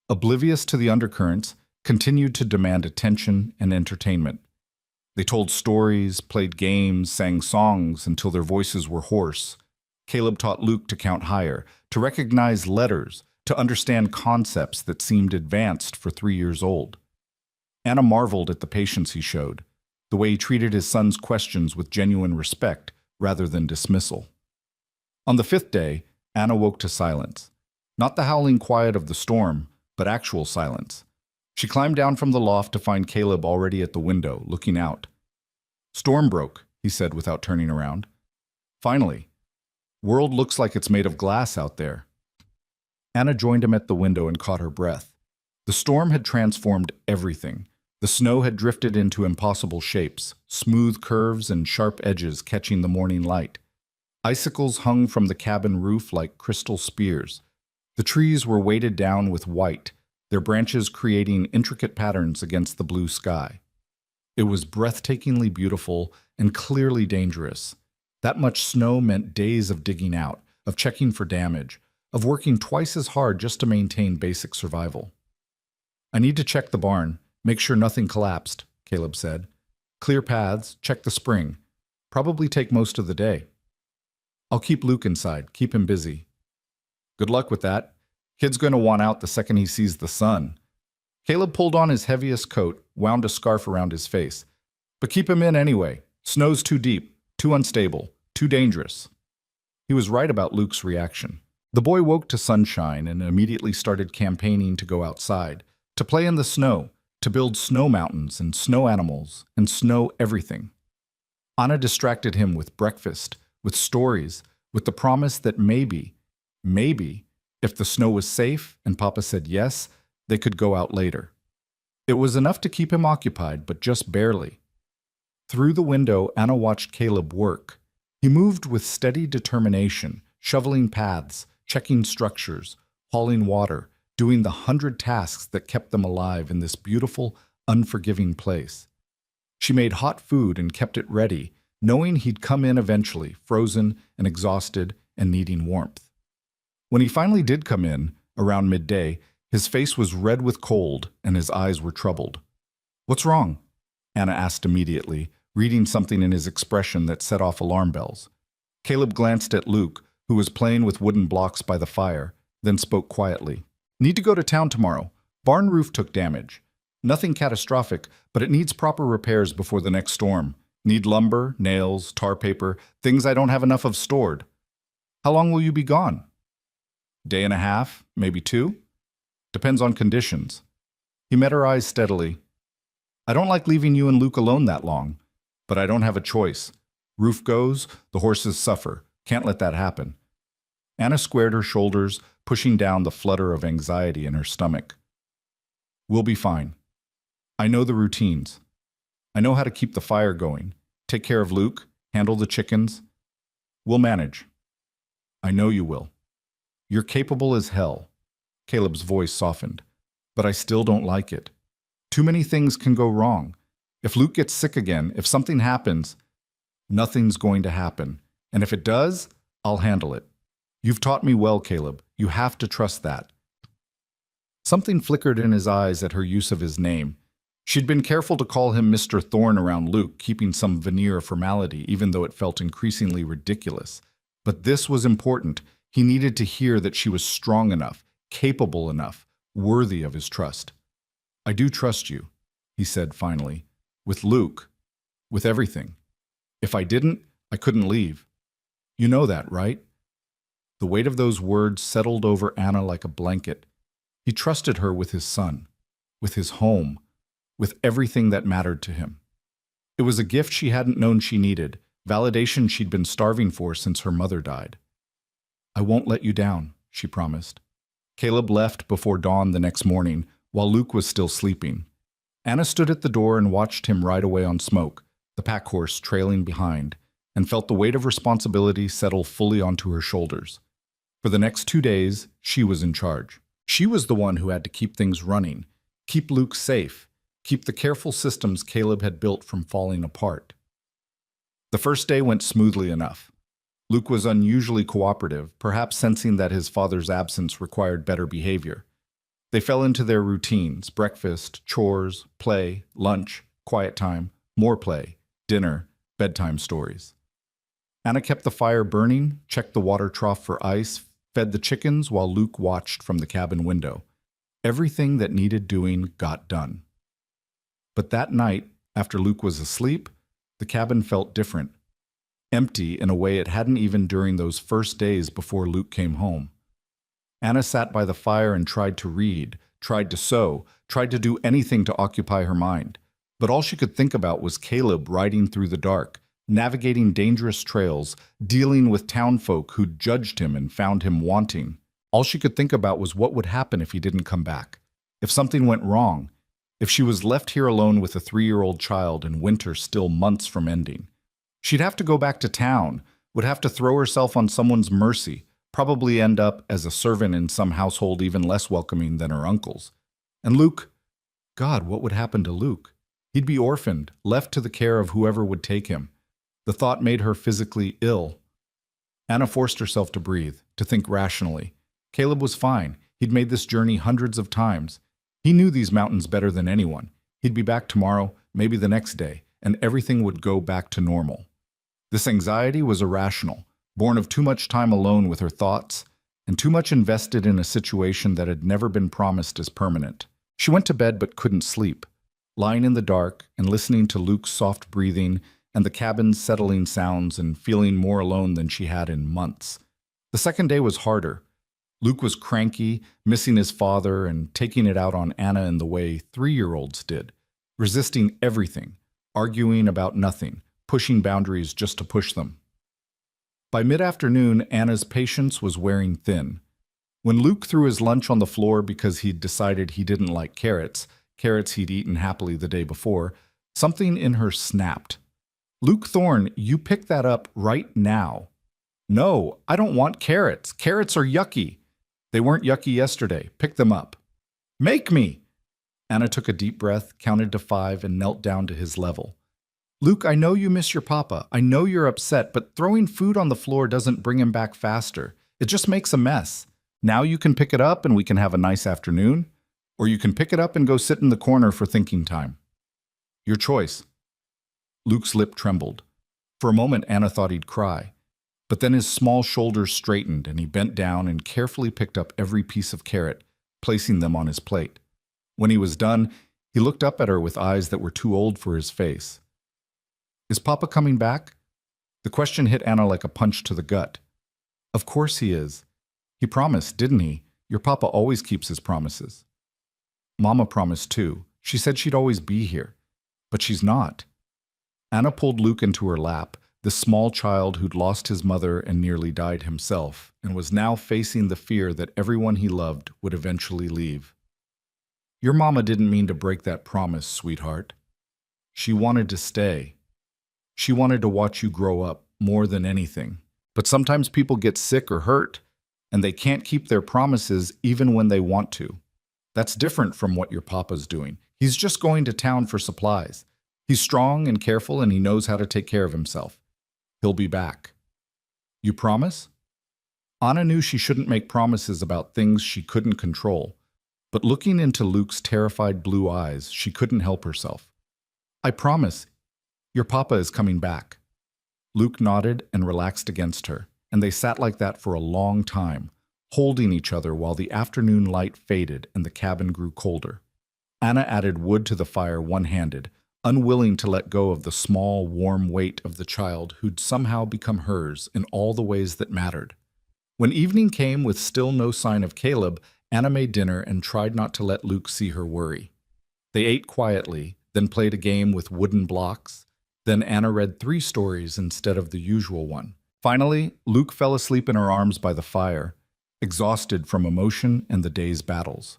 oblivious to the undercurrents, continued to demand attention and entertainment. They told stories, played games, sang songs until their voices were hoarse. Caleb taught Luke to count higher, to recognize letters, to understand concepts that seemed advanced for 3 years old. Anna marveled at the patience he showed, the way he treated his son's questions with genuine respect rather than dismissal. On the 5th day, Anna woke to silence. Not the howling quiet of the storm, but actual silence. She climbed down from the loft to find Caleb already at the window, looking out. "Storm broke," he said without turning around. "Finally. World looks like it's made of glass out there." Anna joined him at the window and caught her breath. The storm had transformed everything. The snow had drifted into impossible shapes, smooth curves and sharp edges catching the morning light. Icicles hung from the cabin roof like crystal spears. The trees were weighted down with white, their branches creating intricate patterns against the blue sky. It was breathtakingly beautiful and clearly dangerous. That much snow meant days of digging out, of checking for damage, of working twice as hard just to maintain basic survival. "I need to check the barn, make sure nothing collapsed," Caleb said. "Clear paths, check the spring. Probably take most of the day. I'll keep Luke inside, keep him busy." "Good luck with that. Kid's going to want out the second he sees the sun." Caleb pulled on his heaviest coat, wound a scarf around his face. "But keep him in anyway. Snow's too deep, too unstable, too dangerous." He was right about Luke's reaction. The boy woke to sunshine and immediately started campaigning to go outside, to play in the snow, to build snow mountains and snow animals and snow everything. Anna distracted him with breakfast, with stories, with the promise that maybe, if the snow was safe and Papa said yes, they could go out later. It was enough to keep him occupied, but just barely. Through the window, Anna watched Caleb work. He moved with steady determination, shoveling paths, checking structures, hauling water, doing the 100 tasks that kept them alive in this beautiful, unforgiving place. She made hot food and kept it ready, knowing he'd come in eventually, frozen and exhausted and needing warmth. When he finally did come in, around midday, his face was red with cold and his eyes were troubled. "What's wrong?" Anna asked immediately, reading something in his expression that set off alarm bells. Caleb glanced at Luke, who was playing with wooden blocks by the fire, then spoke quietly. "Need to go to town tomorrow. Barn roof took damage. Nothing catastrophic, but it needs proper repairs before the next storm. Need lumber, nails, tar paper, things I don't have enough of stored." "How long will you be gone?" "Day and a half, maybe 2. Depends on conditions." He met her eyes steadily. "I don't like leaving you and Luke alone that long, but I don't have a choice. Roof goes, the horses suffer. Can't let that happen." Anna squared her shoulders, pushing down the flutter of anxiety in her stomach. "We'll be fine. I know the routines. I know how to keep the fire going, take care of Luke, handle the chickens. We'll manage. I know you will. You're capable as hell." Caleb's voice softened. "But I still don't like it. Too many things can go wrong. If Luke gets sick again, if something happens, nothing's going to happen. And if it does, I'll handle it. You've taught me well, Caleb. You have to trust that." Something flickered in his eyes at her use of his name. She'd been careful to call him Mr. Thorne around Luke, keeping some veneer of formality, even though it felt increasingly ridiculous. But this was important. He needed to hear that she was strong enough, capable enough, worthy of his trust. "I do trust you," he said finally. "With Luke. With everything. If I didn't, I couldn't leave. You know that, right?" The weight of those words settled over Anna like a blanket. He trusted her with his son, with his home, with everything that mattered to him. It was a gift she hadn't known she needed, validation she'd been starving for since her mother died. "I won't let you down," she promised. Caleb left before dawn the next morning, while Luke was still sleeping. Anna stood at the door and watched him ride away on Smoke, the pack horse trailing behind, and felt the weight of responsibility settle fully onto her shoulders. For the next 2 days, she was in charge. She was the one who had to keep things running, keep Luke safe, keep the careful systems Caleb had built from falling apart. The first day went smoothly enough. Luke was unusually cooperative, perhaps sensing that his father's absence required better behavior. They fell into their routines: breakfast, chores, play, lunch, quiet time, more play, dinner, bedtime stories. Anna kept the fire burning, checked the water trough for ice, fed the chickens while Luke watched from the cabin window. Everything that needed doing got done. But that night, After Luke was asleep, the cabin felt different, empty in a way it hadn't even during those first days before Luke came home. Anna sat by the fire and tried to read, tried to sew, tried to do anything to occupy her mind. But all she could think about was Caleb riding through the dark, navigating dangerous trails, dealing with townfolk who'd judged him and found him wanting. All she could think about was what would happen if he didn't come back. If something went wrong. If she was left here alone with a 3-year-old child and winter still months from ending. She'd have to go back to town, would have to throw herself on someone's mercy, probably end up as a servant in some household even less welcoming than her uncle's. And Luke, God, what would happen to Luke? He'd be orphaned, left to the care of whoever would take him. The thought made her physically ill. Anna forced herself to breathe, to think rationally. Caleb was fine. He'd made this journey hundreds of times. He knew these mountains better than anyone. He'd be back tomorrow, maybe the next day, and everything would go back to normal. This anxiety was irrational, born of too much time alone with her thoughts, and too much invested in a situation that had never been promised as permanent. She went to bed but couldn't sleep, lying in the dark and listening to Luke's soft breathing and the cabin's settling sounds and feeling more alone than she had in months. The second day was harder. Luke was cranky, missing his father and taking it out on Anna in the way 3-year-olds did, resisting everything, arguing about nothing, pushing boundaries just to push them. By mid-afternoon, Anna's patience was wearing thin. When Luke threw his lunch on the floor because he'd decided he didn't like carrots he'd eaten happily the day before, something in her snapped. Luke Thorne, you pick that up right now. No, I don't want carrots. Carrots are yucky. They weren't yucky yesterday. Pick them up. Make me! Anna took a deep breath, counted to 5, and knelt down to his level. Luke, I know you miss your papa. I know you're upset, but throwing food on the floor doesn't bring him back faster. It just makes a mess. Now you can pick it up and we can have a nice afternoon, or you can pick it up and go sit in the corner for thinking time. Your choice. Luke's lip trembled. For a moment, Anna thought he'd cry. But then his small shoulders straightened and he bent down and carefully picked up every piece of carrot, placing them on his plate. When he was done, he looked up at her with eyes that were too old for his face. Is Papa coming back? The question hit Anna like a punch to the gut. Of course he is. He promised, didn't he? Your Papa always keeps his promises. Mama promised too. She said she'd always be here. But she's not. Anna pulled Luke into her lap, the small child who'd lost his mother and nearly died himself, and was now facing the fear that everyone he loved would eventually leave. Your mama didn't mean to break that promise, sweetheart. She wanted to stay. She wanted to watch you grow up more than anything. But sometimes people get sick or hurt, and they can't keep their promises even when they want to. That's different from what your papa's doing. He's just going to town for supplies. He's strong and careful, and he knows how to take care of himself. He'll be back. You promise? Anna knew she shouldn't make promises about things she couldn't control, but looking into Luke's terrified blue eyes, she couldn't help herself. I promise. Your papa is coming back. Luke nodded and relaxed against her, and they sat like that for a long time, holding each other while the afternoon light faded and the cabin grew colder. Anna added wood to the fire one-handed, unwilling to let go of the small, warm weight of the child who'd somehow become hers in all the ways that mattered. When evening came with still no sign of Caleb, Anna made dinner and tried not to let Luke see her worry. They ate quietly, then played a game with wooden blocks. Then Anna read 3 stories instead of the usual one. Finally, Luke fell asleep in her arms by the fire, exhausted from emotion and the day's battles.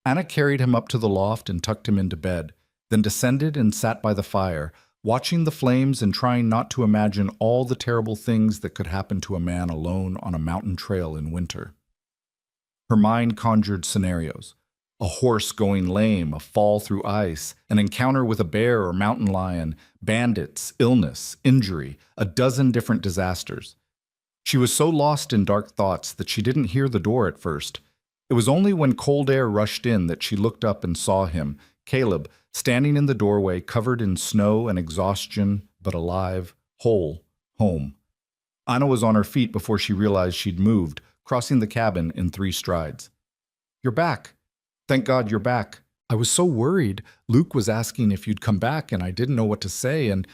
Anna carried him up to the loft and tucked him into bed, then descended and sat by the fire, watching the flames and trying not to imagine all the terrible things that could happen to a man alone on a mountain trail in winter. Her mind conjured scenarios. A horse going lame, a fall through ice, an encounter with a bear or mountain lion, bandits, illness, injury, a dozen different disasters. She was so lost in dark thoughts that she didn't hear the door at first. It was only when cold air rushed in that she looked up and saw him, Caleb, standing in the doorway covered in snow and exhaustion, but alive, whole, home. Anna was on her feet before she realized she'd moved, crossing the cabin in 3 strides. You're back. Thank God you're back. I was so worried. Luke was asking if you'd come back, and I didn't know what to say, and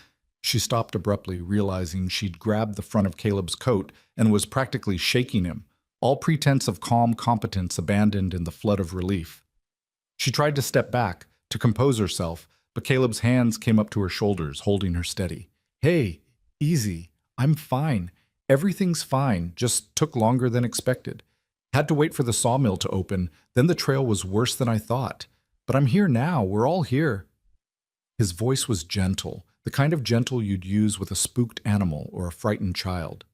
she stopped abruptly, realizing she'd grabbed the front of Caleb's coat and was practically shaking him, all pretense of calm competence abandoned in the flood of relief. She tried to step back, to compose herself, but Caleb's hands came up to her shoulders, holding her steady. Hey, easy. I'm fine. Everything's fine, just took longer than expected. Had to wait for the sawmill to open, then the trail was worse than I thought. But I'm here now, we're all here. His voice was gentle, the kind of gentle you'd use with a spooked animal or a frightened child.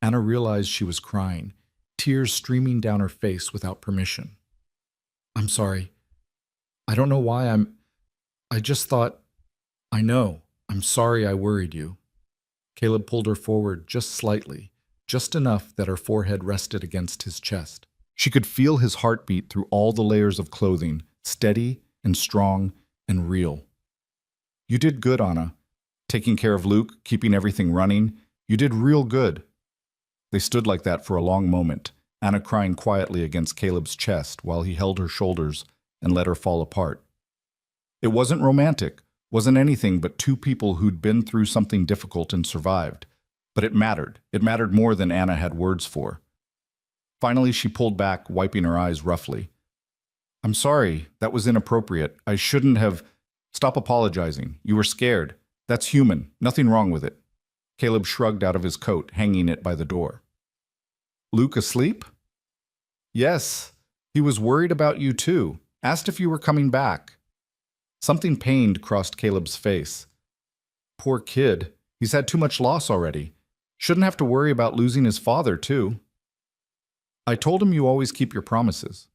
Anna realized she was crying, tears streaming down her face without permission. I'm sorry. I don't know why I just thought, I know, I'm sorry I worried you. Caleb pulled her forward just slightly, just enough that her forehead rested against his chest. She could feel his heartbeat through all the layers of clothing, steady and strong and real. You did good, Anna. Taking care of Luke, keeping everything running. You did real good. They stood like that for a long moment, Anna crying quietly against Caleb's chest while he held her shoulders and let her fall apart. It wasn't romantic, wasn't anything but two people who'd been through something difficult and survived. But it mattered. It mattered more than Anna had words for. Finally, she pulled back, wiping her eyes roughly. I'm sorry, that was inappropriate. I shouldn't have... Stop apologizing. You were scared. That's human. Nothing wrong with it. Caleb shrugged out of his coat, hanging it by the door. Luke asleep? Yes. He was worried about you too. Asked if you were coming back. Something pained crossed Caleb's face. Poor kid. He's had too much loss already. Shouldn't have to worry about losing his father too. I told him you always keep your promises.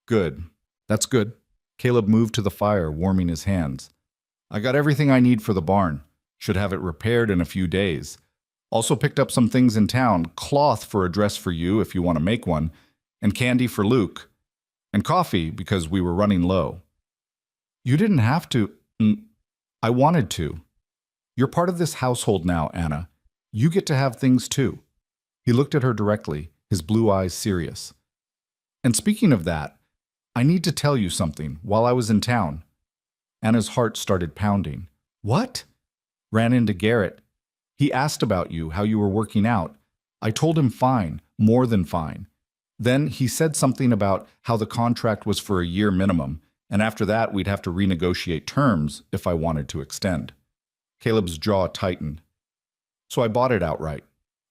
Good. That's good. Caleb moved to the fire, warming his hands. I got everything I need for the barn. Should have it repaired in a few days. Also picked up some things in town, cloth for a dress for you if you want to make one, and candy for Luke, and coffee because we were running low. You didn't have to. I wanted to. You're part of this household now, Anna. You get to have things too. He looked at her directly, his blue eyes serious. And speaking of that, I need to tell you something while I was in town. Anna's heart started pounding. What? Ran into Garrett. He asked about you, how you were working out. I told him fine, more than fine. Then he said something about how the contract was for a year minimum, and after that we'd have to renegotiate terms if I wanted to extend. Caleb's jaw tightened. So I bought it outright.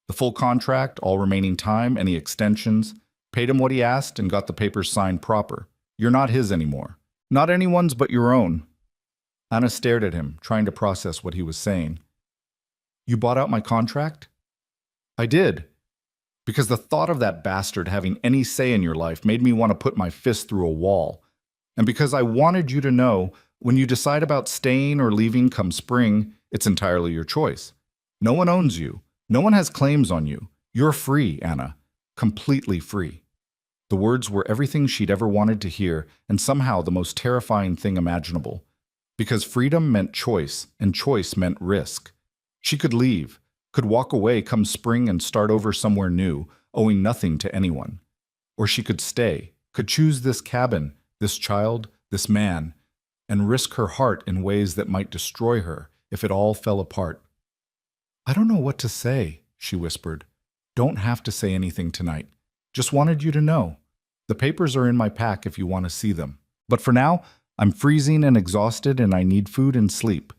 The full contract, all remaining time, any extensions, paid him what he asked and got the papers signed proper. You're not his anymore. Not anyone's but your own. Anna stared at him, trying to process what he was saying. You bought out my contract? I did. Because the thought of that bastard having any say in your life made me want to put my fist through a wall. And because I wanted you to know, when you decide about staying or leaving come spring, it's entirely your choice. No one owns you. No one has claims on you. You're free, Anna. Completely free. The words were everything she'd ever wanted to hear, and somehow the most terrifying thing imaginable. Because freedom meant choice, and choice meant risk. She could leave, could walk away come spring and start over somewhere new, owing nothing to anyone. Or she could stay, could choose this cabin, this child, this man, and risk her heart in ways that might destroy her if it all fell apart. I don't know what to say, she whispered. Don't have to say anything tonight. Just wanted you to know. The papers are in my pack if you want to see them. But for now, I'm freezing and exhausted and I need food and sleep.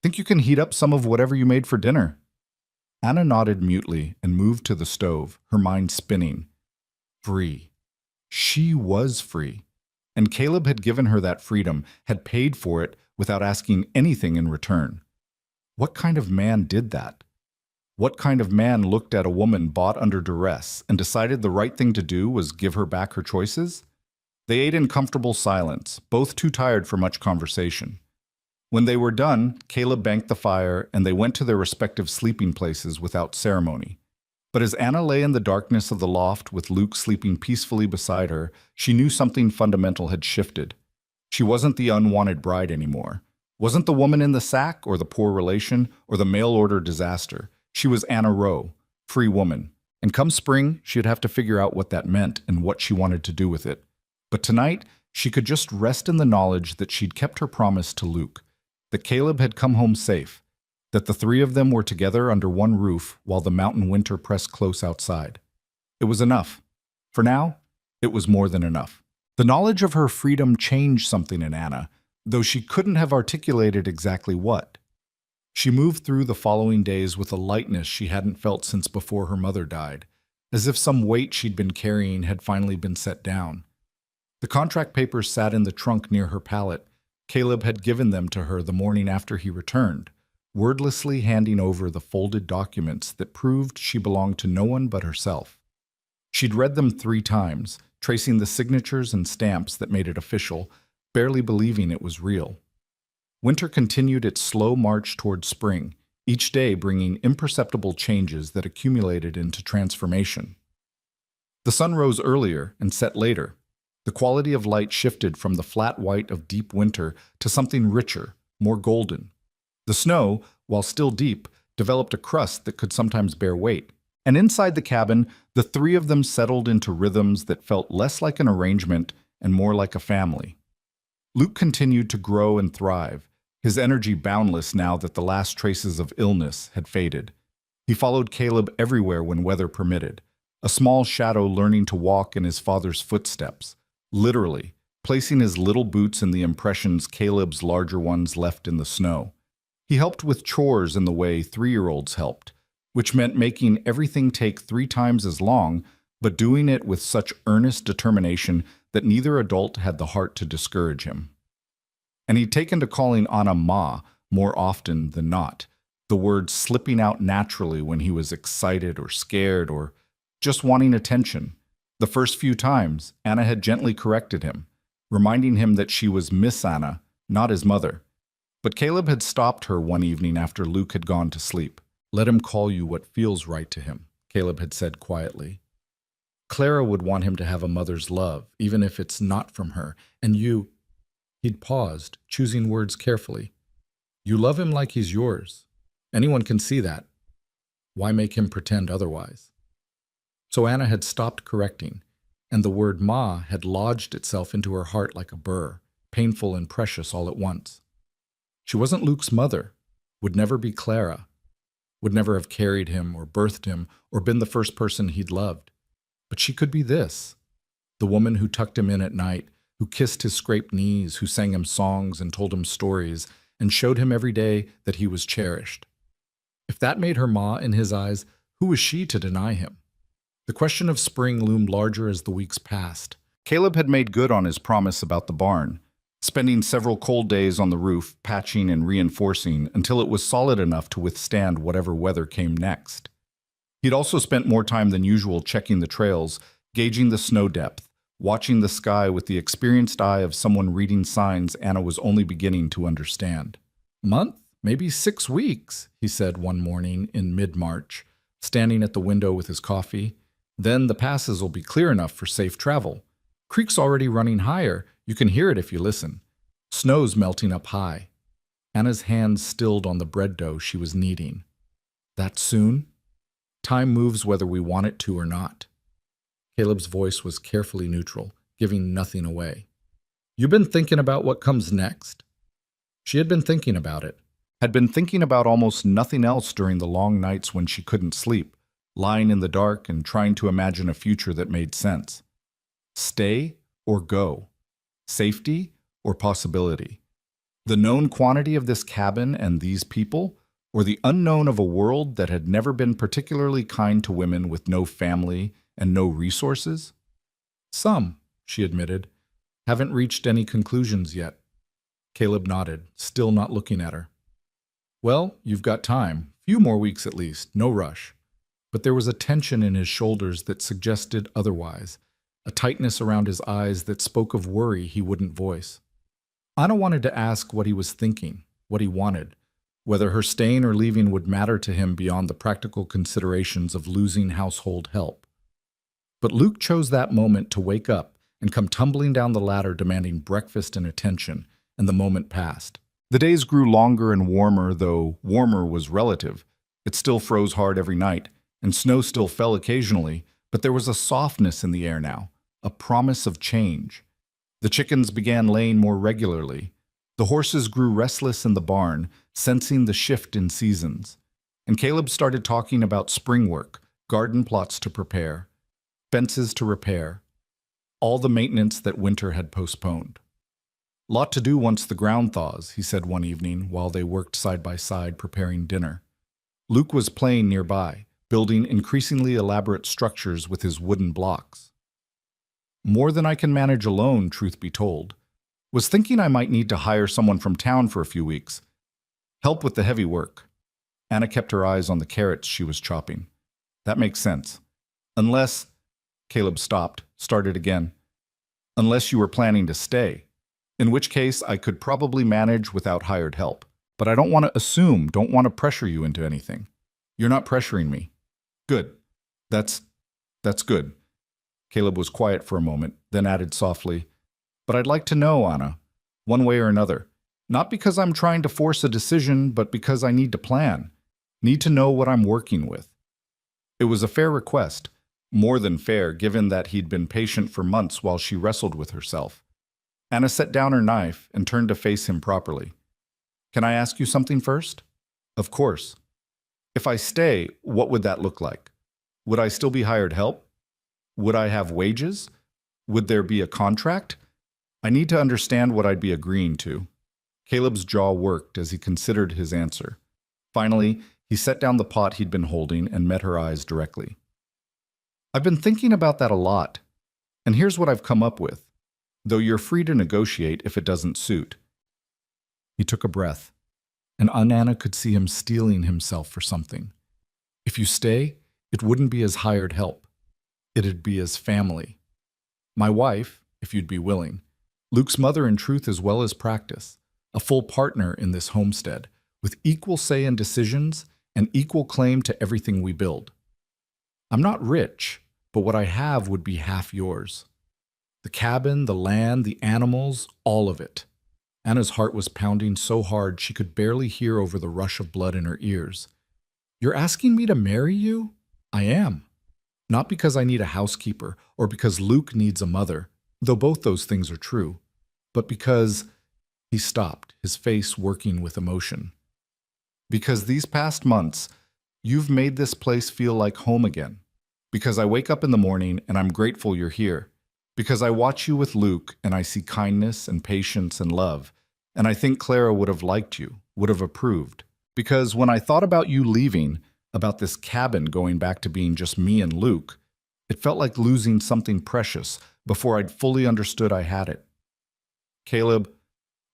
Think you can heat up some of whatever you made for dinner? Anna nodded mutely and moved to the stove, her mind spinning. Free. She was free. And Caleb had given her that freedom, had paid for it without asking anything in return. What kind of man did that? What kind of man looked at a woman bought under duress and decided the right thing to do was give her back her choices? They ate in comfortable silence, both too tired for much conversation. When they were done, Caleb banked the fire and they went to their respective sleeping places without ceremony. But as Anna lay in the darkness of the loft with Luke sleeping peacefully beside her, she knew something fundamental had shifted. She wasn't the unwanted bride anymore. Wasn't the woman in the sack or the poor relation or the mail-order disaster. She was Anna Rowe, free woman. And come spring, she'd have to figure out what that meant and what she wanted to do with it. But tonight, She could just rest in the knowledge that she'd kept her promise to Luke, that Caleb had come home safe, that the three of them were together under one roof while the mountain winter pressed close outside. It was enough. For now, it was more than enough. The knowledge of her freedom changed something in Anna, though she couldn't have articulated exactly what. She moved through the following days with a lightness she hadn't felt since before her mother died, as if some weight she'd been carrying had finally been set down. The contract papers sat in the trunk near her pallet. Caleb had given them to her the morning after he returned, wordlessly handing over the folded documents that proved she belonged to no one but herself. She'd read them 3 times, tracing the signatures and stamps that made it official, barely believing it was real. Winter continued its slow march toward spring, each day bringing imperceptible changes that accumulated into transformation. The sun rose earlier and set later. The quality of light shifted from the flat white of deep winter to something richer, more golden. The snow, while still deep, developed a crust that could sometimes bear weight. And inside the cabin, the three of them settled into rhythms that felt less like an arrangement and more like a family. Luke continued to grow and thrive, his energy boundless now that the last traces of illness had faded. He followed Caleb everywhere when weather permitted, a small shadow learning to walk in his father's footsteps, literally, placing his little boots in the impressions Caleb's larger ones left in the snow. He helped with chores in the way 3-year-olds helped, which meant making everything take 3 times as long, but doing it with such earnest determination that neither adult had the heart to discourage him. And he'd taken to calling Anna Ma more often than not, the word slipping out naturally when he was excited or scared or just wanting attention. The first few times, Anna had gently corrected him, reminding him that she was Miss Anna, not his mother. But Caleb had stopped her one evening after Luke had gone to sleep. "Let him call you what feels right to him," Caleb had said quietly. "Clara would want him to have a mother's love, even if it's not from her, and you—" He'd paused, choosing words carefully. "You love him like he's yours. Anyone can see that. Why make him pretend otherwise?" So Anna had stopped correcting, and the word Ma had lodged itself into her heart like a burr, painful and precious all at once. She wasn't Luke's mother, would never be Clara, would never have carried him or birthed him or been the first person he'd loved. But she could be this, the woman who tucked him in at night, who kissed his scraped knees, who sang him songs and told him stories, and showed him every day that he was cherished. If that made her Ma in his eyes, who was she to deny him? The question of spring loomed larger as the weeks passed. Caleb had made good on his promise about the barn, spending several cold days on the roof, patching and reinforcing until it was solid enough to withstand whatever weather came next. He'd also spent more time than usual checking the trails, gauging the snow depth, watching the sky with the experienced eye of someone reading signs Anna was only beginning to understand. "Month? Maybe 6 weeks," he said one morning in mid-March, standing at the window with his coffee. "Then the passes will be clear enough for safe travel. Creek's already running higher. You can hear it if you listen. Snow's melting up high." Anna's hands stilled on the bread dough she was kneading. "That soon? Time moves whether we want it to or not." Caleb's voice was carefully neutral, giving nothing away. "You been thinking about what comes next?" She had been thinking about it, had been thinking about almost nothing else during the long nights when she couldn't sleep, lying in the dark and trying to imagine a future that made sense. Stay or go? Safety or possibility? The known quantity of this cabin and these people, or the unknown of a world that had never been particularly kind to women with no family and no resources? "Some," she admitted. "Haven't reached any conclusions yet." Caleb nodded, still not looking at her. "Well, you've got time. Few more weeks at least, no rush." But there was a tension in his shoulders that suggested otherwise, a tightness around his eyes that spoke of worry he wouldn't voice. Anna wanted to ask what he was thinking, what he wanted, whether her staying or leaving would matter to him beyond the practical considerations of losing household help. But Luke chose that moment to wake up and come tumbling down the ladder demanding breakfast and attention, and the moment passed. The days grew longer and warmer, though warmer was relative. It still froze hard every night, and snow still fell occasionally, but there was a softness in the air now, a promise of change. The chickens began laying more regularly. The horses grew restless in the barn, sensing the shift in seasons. And Caleb started talking about spring work, garden plots to prepare, fences to repair, all the maintenance that winter had postponed. "Lot to do once the ground thaws," he said one evening while they worked side by side preparing dinner. Luke was playing nearby, building increasingly elaborate structures with his wooden blocks. "More than I can manage alone, truth be told. Was thinking I might need to hire someone from town for a few weeks. Help with the heavy work." Anna kept her eyes on the carrots she was chopping. "That makes sense. Unless—" Caleb stopped, started again. "Unless you were planning to stay. In which case, I could probably manage without hired help. But I don't want to assume, don't want to pressure you into anything." "You're not pressuring me." "Good. That's good." Caleb was quiet for a moment, then added softly, "But I'd like to know, Anna, one way or another. Not because I'm trying to force a decision, but because I need to plan. Need to know what I'm working with." It was a fair request, more than fair given that he'd been patient for months while she wrestled with herself. Anna set down her knife and turned to face him properly. "Can I ask you something first?" "Of course." "If I stay, what would that look like? Would I still be hired help? Would I have wages? Would there be a contract? I need to understand what I'd be agreeing to." Caleb's jaw worked as he considered his answer. Finally, he set down the pot he'd been holding and met her eyes directly. "I've been thinking about that a lot, and here's what I've come up with, though you're free to negotiate if it doesn't suit." He took a breath, and Anna could see him steeling himself for something. "If you stay, it wouldn't be as hired help. It'd be as family. My wife, if you'd be willing. Luke's mother in truth as well as practice. A full partner in this homestead, with equal say in decisions and equal claim to everything we build. I'm not rich, but what I have would be half yours. The cabin, the land, the animals, all of it." Anna's heart was pounding so hard she could barely hear over the rush of blood in her ears. "You're asking me to marry you?" "I am. Not because I need a housekeeper or because Luke needs a mother, though both those things are true, but because—" He stopped, his face working with emotion. "Because these past months, you've made this place feel like home again. Because I wake up in the morning and I'm grateful you're here. Because I watch you with Luke and I see kindness and patience and love, and I think Clara would have liked you, would have approved. Because when I thought about you leaving, about this cabin going back to being just me and Luke, it felt like losing something precious before I'd fully understood I had it. Caleb,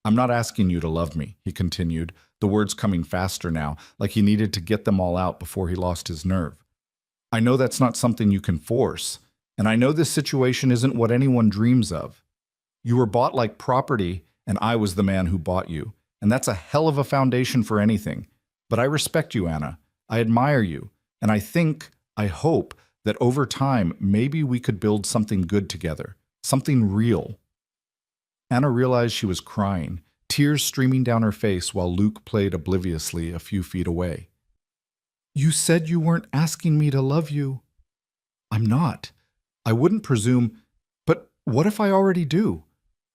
I'm not asking you to love me," he continued, the words coming faster now, like he needed to get them all out before he lost his nerve. "I know that's not something you can force, and I know this situation isn't what anyone dreams of. You were bought like property, and I was the man who bought you, and that's a hell of a foundation for anything. But I respect you, Anna. I admire you, and I hope that over time, maybe we could build something good together, something real." Anna realized she was crying, tears streaming down her face while Luke played obliviously a few feet away. "You said you weren't asking me to love you." "I'm not. I wouldn't presume, but what if I already do?"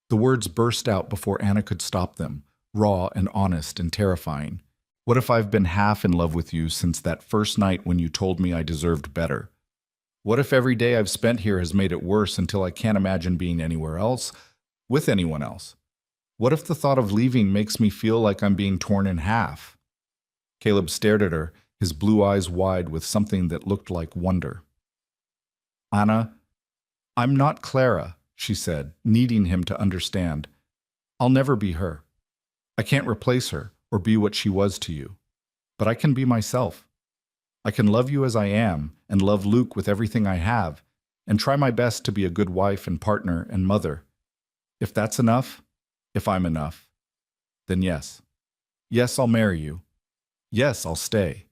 The words burst out before Anna could stop them, raw and honest and terrifying. "What if I've been half in love with you since that first night when you told me I deserved better? What if every day I've spent here has made it worse until I can't imagine being anywhere else, with anyone else? What if the thought of leaving makes me feel like I'm being torn in half?" Caleb stared at her, his blue eyes wide with something that looked like wonder. "Anna, I'm not Clara," she said, needing him to understand. "I'll never be her. I can't replace her or be what she was to you. But I can be myself. I can love you as I am and love Luke with everything I have and try my best to be a good wife and partner and mother. If that's enough, if I'm enough, then yes. Yes, I'll marry you. Yes, I'll stay."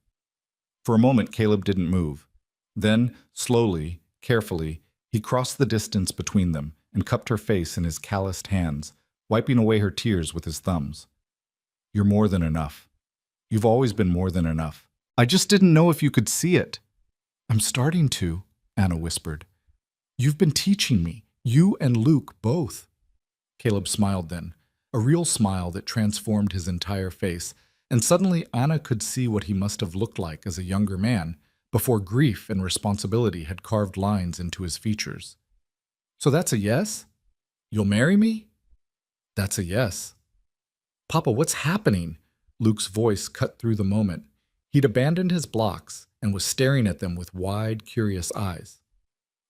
For a moment, Caleb didn't move. Then, slowly, carefully, he crossed the distance between them and cupped her face in his calloused hands, wiping away her tears with his thumbs. "You're more than enough. You've always been more than enough. I just didn't know if you could see it." "I'm starting to," Anna whispered. "You've been teaching me, you and Luke both. Caleb smiled then, a real smile that transformed his entire face, and suddenly Anna could see what he must have looked like as a younger man, before grief and responsibility had carved lines into his features. So that's a yes? You'll marry me? That's a yes. Papa, what's happening? Luke's voice cut through the moment. He'd abandoned his blocks and was staring at them with wide, curious eyes.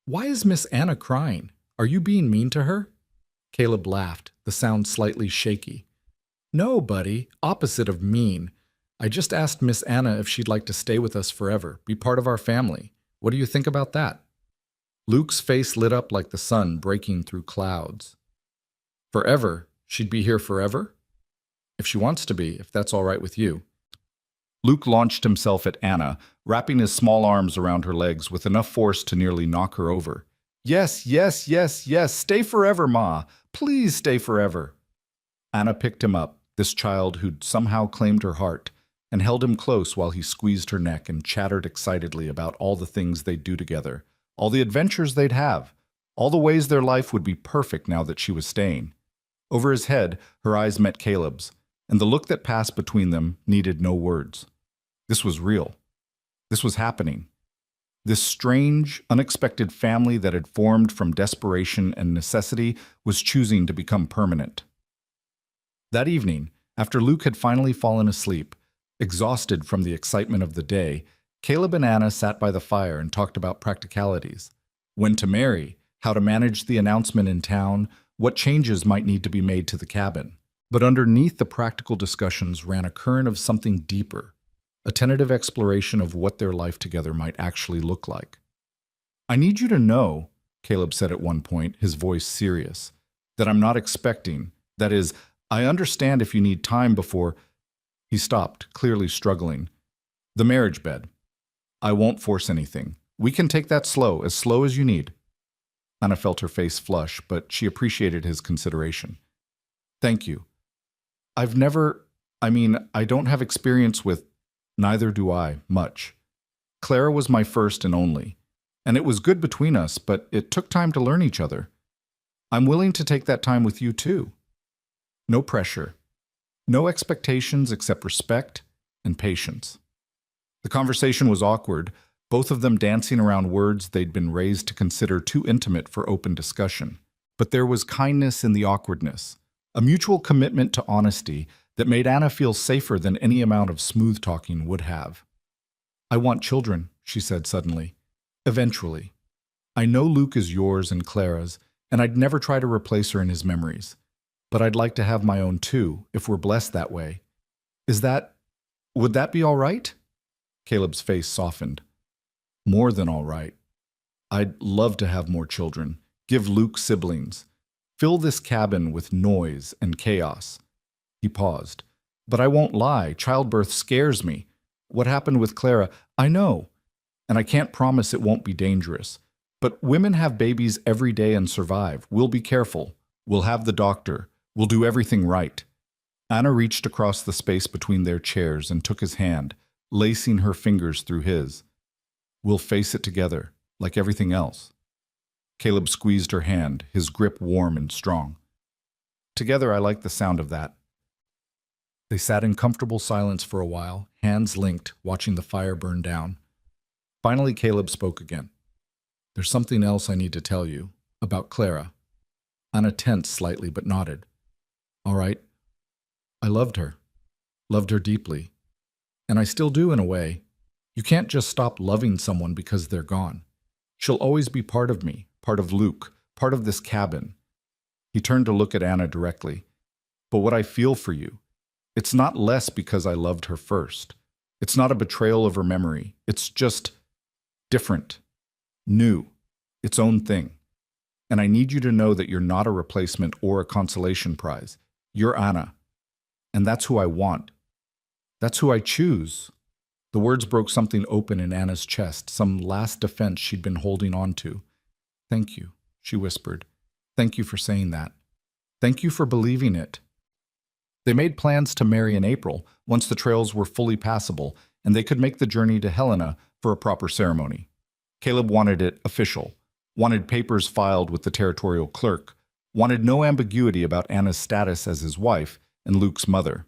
Why is Miss Anna crying? Are you being mean to her? Caleb laughed, the sound slightly shaky. No, buddy, opposite of mean. I just asked Miss Anna if she'd like to stay with us forever, be part of our family. What do you think about that? Luke's face lit up like the sun breaking through clouds. Forever? She'd be here forever? If she wants to be, if that's all right with you. Luke launched himself at Anna, wrapping his small arms around her legs with enough force to nearly knock her over. Yes, yes, yes, yes, stay forever, Ma. Please stay forever. Anna picked him up, this child who'd somehow claimed her heart, and held him close while he squeezed her neck and chattered excitedly about all the things they'd do together, all the adventures they'd have, all the ways their life would be perfect now that she was staying. Over his head, her eyes met Caleb's, and the look that passed between them needed no words. This was real. This was happening. This strange, unexpected family that had formed from desperation and necessity was choosing to become permanent. That evening, after Luke had finally fallen asleep, exhausted from the excitement of the day, Caleb and Anna sat by the fire and talked about practicalities. When to marry, how to manage the announcement in town, what changes might need to be made to the cabin. But underneath the practical discussions ran a current of something deeper, a tentative exploration of what their life together might actually look like. I need you to know, Caleb said at one point, his voice serious, that I'm not expecting, that is, I understand if you need time before. He stopped, clearly struggling. The marriage bed. I won't force anything. We can take that slow as you need. Anna felt her face flush, but she appreciated his consideration. Thank you. I don't have experience with. Neither do I, much. Clara was my first and only, and it was good between us, but it took time to learn each other. I'm willing to take that time with you too. No pressure. No expectations except respect and patience. The conversation was awkward, both of them dancing around words they'd been raised to consider too intimate for open discussion. But there was kindness in the awkwardness, a mutual commitment to honesty that made Anna feel safer than any amount of smooth talking would have. I want children, she said suddenly. Eventually. I know Luke is yours and Clara's, and I'd never try to replace her in his memories. But I'd like to have my own too, if we're blessed that way. Would that be all right? Caleb's face softened. More than all right. I'd love to have more children, give Luke siblings, fill this cabin with noise and chaos. He paused. But I won't lie, childbirth scares me. What happened with Clara, I know. And I can't promise it won't be dangerous. But women have babies every day and survive. We'll be careful. We'll have the doctor. We'll do everything right. Anna reached across the space between their chairs and took his hand, lacing her fingers through his. We'll face it together, like everything else. Caleb squeezed her hand, his grip warm and strong. Together, I like the sound of that. They sat in comfortable silence for a while, hands linked, watching the fire burn down. Finally, Caleb spoke again. There's something else I need to tell you, about Clara. Anna tensed slightly but nodded. All right. I loved her deeply. And I still do in a way. You can't just stop loving someone because they're gone. She'll always be part of me, part of Luke, part of this cabin. He turned to look at Anna directly. But what I feel for you, it's not less because I loved her first. It's not a betrayal of her memory. It's just different, new, its own thing. And I need you to know that you're not a replacement or a consolation prize. You're Anna. And that's who I want. That's who I choose. The words broke something open in Anna's chest, some last defense she'd been holding on to. Thank you, she whispered. Thank you for saying that. Thank you for believing it. They made plans to marry in April, once the trails were fully passable, and they could make the journey to Helena for a proper ceremony. Caleb wanted it official, wanted papers filed with the territorial clerk, wanted no ambiguity about Anna's status as his wife and Luke's mother.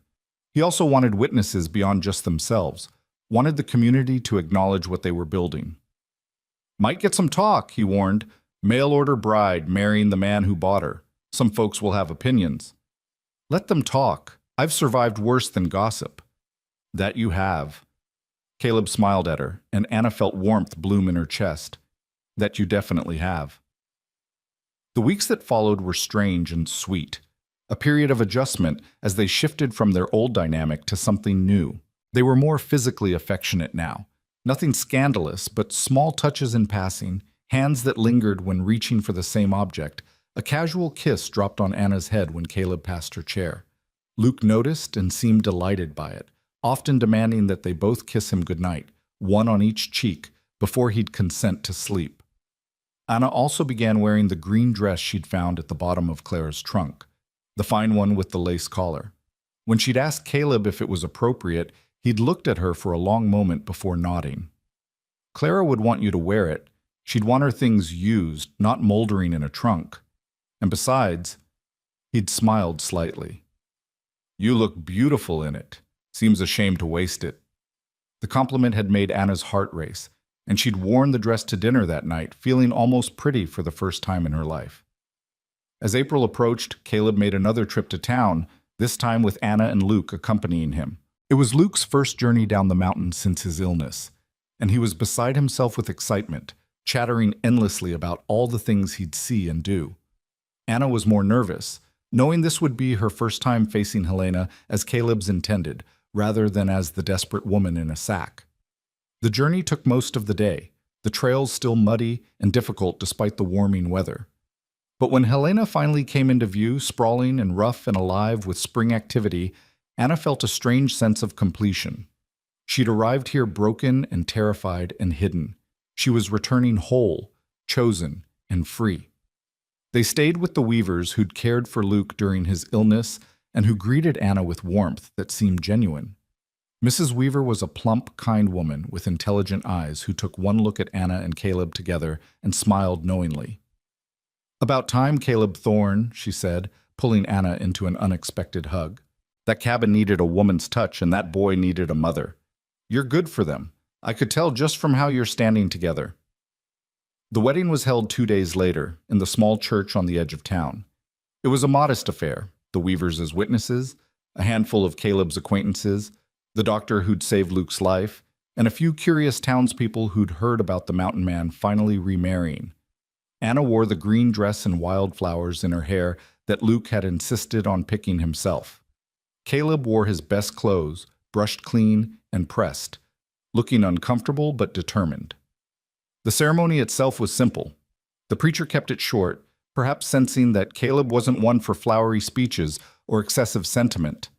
He also wanted witnesses beyond just themselves, wanted the community to acknowledge what they were building. "Might get some talk," he warned. "Mail-order bride marrying the man who bought her. Some folks will have opinions." "Let them talk. I've survived worse than gossip." "That you have." Caleb smiled at her, and Anna felt warmth bloom in her chest. "That you definitely have." The weeks that followed were strange and sweet, a period of adjustment as they shifted from their old dynamic to something new. They were more physically affectionate now. Nothing scandalous, but small touches in passing, hands that lingered when reaching for the same object. A casual kiss dropped on Anna's head when Caleb passed her chair. Luke noticed and seemed delighted by it, often demanding that they both kiss him goodnight, one on each cheek, before he'd consent to sleep. Anna also began wearing the green dress she'd found at the bottom of Clara's trunk, the fine one with the lace collar. When she'd asked Caleb if it was appropriate, he'd looked at her for a long moment before nodding. "Clara would want you to wear it. She'd want her things used, not moldering in a trunk. And besides," he'd smiled slightly, "you look beautiful in it. Seems a shame to waste it." The compliment had made Anna's heart race, and she'd worn the dress to dinner that night, feeling almost pretty for the first time in her life. As April approached, Caleb made another trip to town, this time with Anna and Luke accompanying him. It was Luke's first journey down the mountain since his illness, and he was beside himself with excitement, chattering endlessly about all the things he'd see and do. Anna was more nervous, knowing this would be her first time facing Helena as Caleb's intended, rather than as the desperate woman in a sack. The journey took most of the day, the trails still muddy and difficult despite the warming weather. But when Helena finally came into view, sprawling and rough and alive with spring activity, Anna felt a strange sense of completion. She'd arrived here broken and terrified and hidden. She was returning whole, chosen, and free. They stayed with the Weavers who'd cared for Luke during his illness and who greeted Anna with warmth that seemed genuine. Mrs. Weaver was a plump, kind woman with intelligent eyes who took one look at Anna and Caleb together and smiled knowingly. "About time, Caleb Thorne," she said, pulling Anna into an unexpected hug. "That cabin needed a woman's touch, and that boy needed a mother. You're good for them. I could tell just from how you're standing together." The wedding was held 2 days later, in the small church on the edge of town. It was a modest affair, the Weavers as witnesses, a handful of Caleb's acquaintances, the doctor who'd saved Luke's life, and a few curious townspeople who'd heard about the mountain man finally remarrying. Anna wore the green dress and wildflowers in her hair that Luke had insisted on picking himself. Caleb wore his best clothes, brushed clean and pressed, looking uncomfortable but determined. The ceremony itself was simple. The preacher kept it short, perhaps sensing that Caleb wasn't one for flowery speeches or excessive sentiment.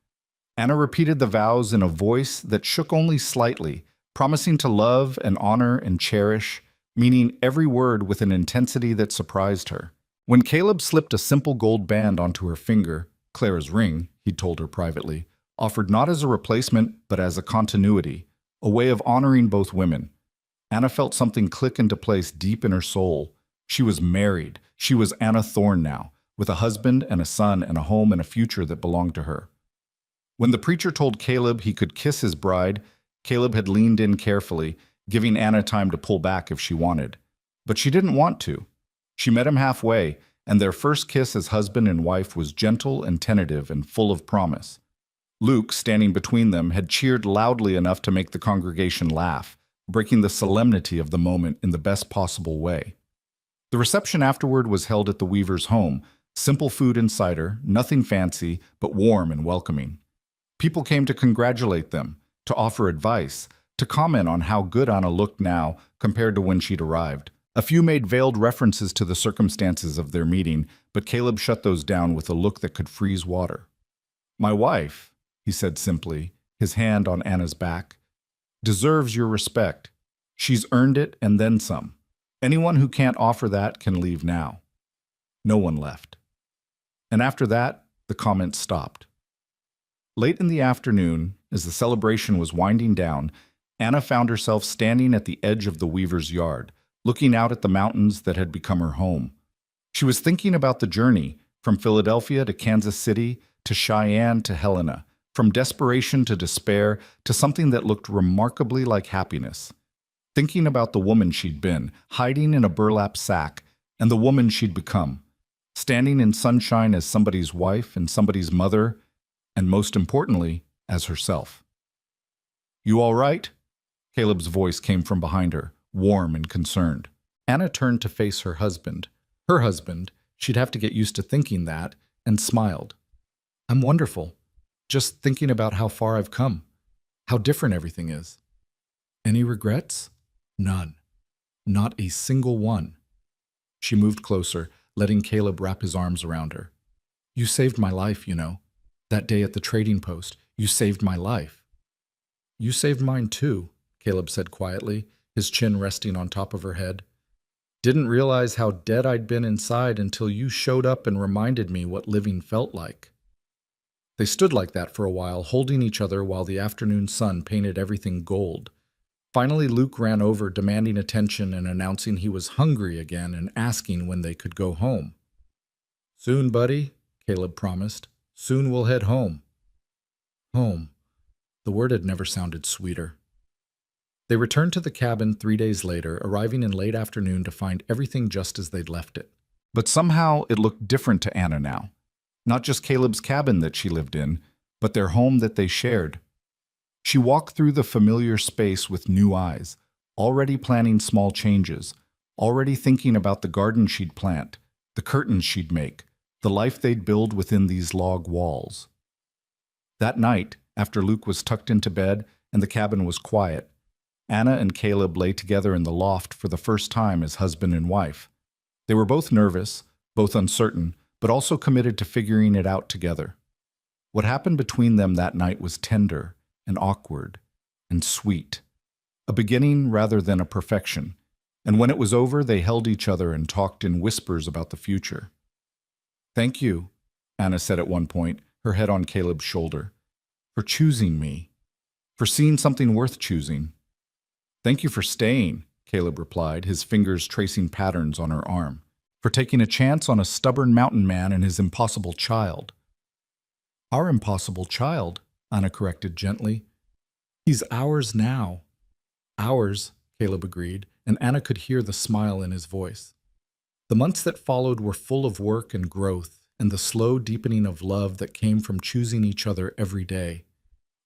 Anna repeated the vows in a voice that shook only slightly, promising to love and honor and cherish, meaning every word with an intensity that surprised her. When Caleb slipped a simple gold band onto her finger, Clara's ring, he'd told her privately, offered not as a replacement but as a continuity, a way of honoring both women. Anna felt something click into place deep in her soul. She was married. She was Anna Thorne now, with a husband and a son and a home and a future that belonged to her. When the preacher told Caleb he could kiss his bride, Caleb had leaned in carefully, giving Anna time to pull back if she wanted. But she didn't want to. She met him halfway, and their first kiss as husband and wife was gentle and tentative and full of promise. Luke, standing between them, had cheered loudly enough to make the congregation laugh, breaking the solemnity of the moment in the best possible way. The reception afterward was held at the Weavers' home, simple food and cider, nothing fancy, but warm and welcoming. People came to congratulate them, to offer advice, to comment on how good Anna looked now compared to when she'd arrived. A few made veiled references to the circumstances of their meeting, but Caleb shut those down with a look that could freeze water. "My wife," he said simply, his hand on Anna's back, "deserves your respect. She's earned it and then some. Anyone who can't offer that can leave now." No one left. And after that, the comments stopped. Late in the afternoon, as the celebration was winding down, Anna found herself standing at the edge of the Weaver's yard, looking out at the mountains that had become her home. She was thinking about the journey, From Philadelphia to Kansas City to Cheyenne to Helena, from desperation to despair to something that looked remarkably like happiness. Thinking about the woman she'd been, hiding in a burlap sack, and the woman she'd become, standing in sunshine as somebody's wife and somebody's mother, and most importantly, as herself. "You all right?" Caleb's voice came from behind her, warm and concerned. Anna turned to face her husband. Her husband, she'd have to get used to thinking that, and smiled. "I'm wonderful. Just thinking about how far I've come, how different everything is." "Any regrets?" "None. Not a single one." She moved closer, letting Caleb wrap his arms around her. "You saved my life, you know. That day at the trading post, you saved my life." "You saved mine too," Caleb said quietly, his chin resting on top of her head. "Didn't realize how dead I'd been inside until you showed up and reminded me what living felt like." They stood like that for a while, holding each other while the afternoon sun painted everything gold. Finally, Luke ran over, demanding attention and announcing he was hungry again and asking when they could go home. "Soon, buddy," Caleb promised. "Soon we'll head home." Home. The word had never sounded sweeter. They returned to the cabin 3 days later, arriving in late afternoon to find everything just as they'd left it. But somehow it looked different to Anna now. Not just Caleb's cabin that she lived in, but their home that they shared. She walked through the familiar space with new eyes, already planning small changes, already thinking about the garden she'd plant, the curtains she'd make, the life they'd build within these log walls. That night, after Luke was tucked into bed and the cabin was quiet, Anna and Caleb lay together in the loft for the first time as husband and wife. They were both nervous, both uncertain, but also committed to figuring it out together. What happened between them that night was tender and awkward and sweet, a beginning rather than a perfection, and when it was over, they held each other and talked in whispers about the future. "Thank you," Anna said at one point, her head on Caleb's shoulder, "for choosing me, for seeing something worth choosing." "Thank you for staying," Caleb replied, his fingers tracing patterns on her arm, "for taking a chance on a stubborn mountain man and his impossible child." "Our impossible child," Anna corrected gently. "He's ours now." "Ours," Caleb agreed, and Anna could hear the smile in his voice. The months that followed were full of work and growth, and the slow deepening of love that came from choosing each other every day.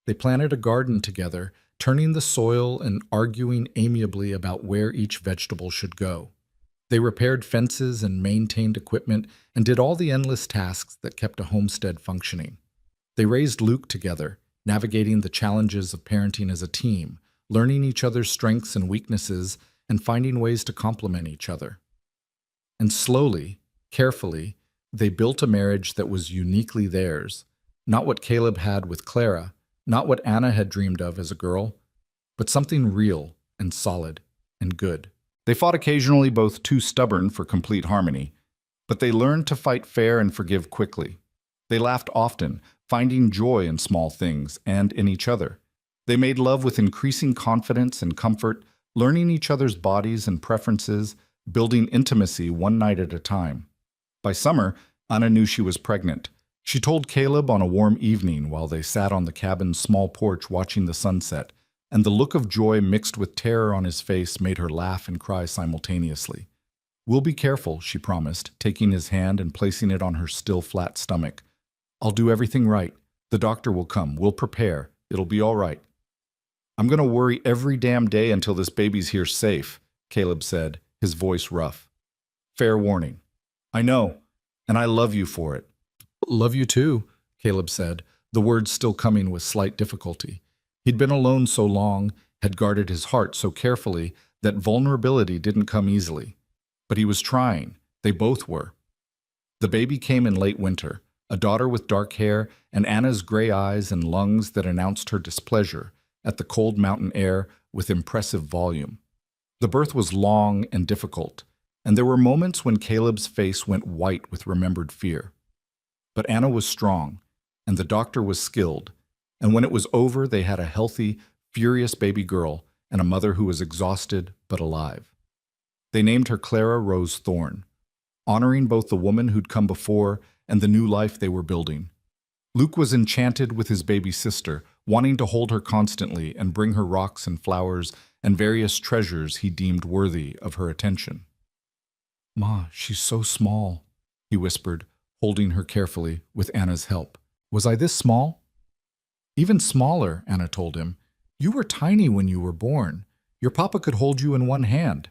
They planted a garden together, turning the soil and arguing amiably about where each vegetable should go. They repaired fences and maintained equipment and did all the endless tasks that kept a homestead functioning. They raised Luke together, navigating the challenges of parenting as a team, learning each other's strengths and weaknesses, and finding ways to complement each other. And slowly, carefully, they built a marriage that was uniquely theirs, not what Caleb had with Clara, not what Anna had dreamed of as a girl, but something real and solid and good. They fought occasionally, both too stubborn for complete harmony, but they learned to fight fair and forgive quickly. They laughed often, finding joy in small things and in each other. They made love with increasing confidence and comfort, learning each other's bodies and preferences, building intimacy one night at a time. By summer, Anna knew she was pregnant. She told Caleb on a warm evening while they sat on the cabin's small porch watching the sunset, and the look of joy mixed with terror on his face made her laugh and cry simultaneously. "We'll be careful," she promised, taking his hand and placing it on her still flat stomach. "I'll do everything right. The doctor will come. We'll prepare. It'll be all right." "I'm going to worry every damn day until this baby's here safe," Caleb said, his voice rough. "Fair warning. I know, and I love you for it." "Love you too," Caleb said, the words still coming with slight difficulty. He'd been alone so long, had guarded his heart so carefully, that vulnerability didn't come easily. But he was trying. They both were. The baby came in late winter, a daughter with dark hair and Anna's gray eyes and lungs that announced her displeasure at the cold mountain air with impressive volume. The birth was long and difficult, and there were moments when Caleb's face went white with remembered fear. But Anna was strong, and the doctor was skilled, and when it was over, they had a healthy, furious baby girl and a mother who was exhausted but alive. They named her Clara Rose Thorne, honoring both the woman who'd come before and the new life they were building. Luke was enchanted with his baby sister, wanting to hold her constantly and bring her rocks and flowers and various treasures he deemed worthy of her attention. "Ma, she's so small," he whispered, holding her carefully with Anna's help. "Was I this small?" "Even smaller," Anna told him. "You were tiny when you were born. Your papa could hold you in one hand."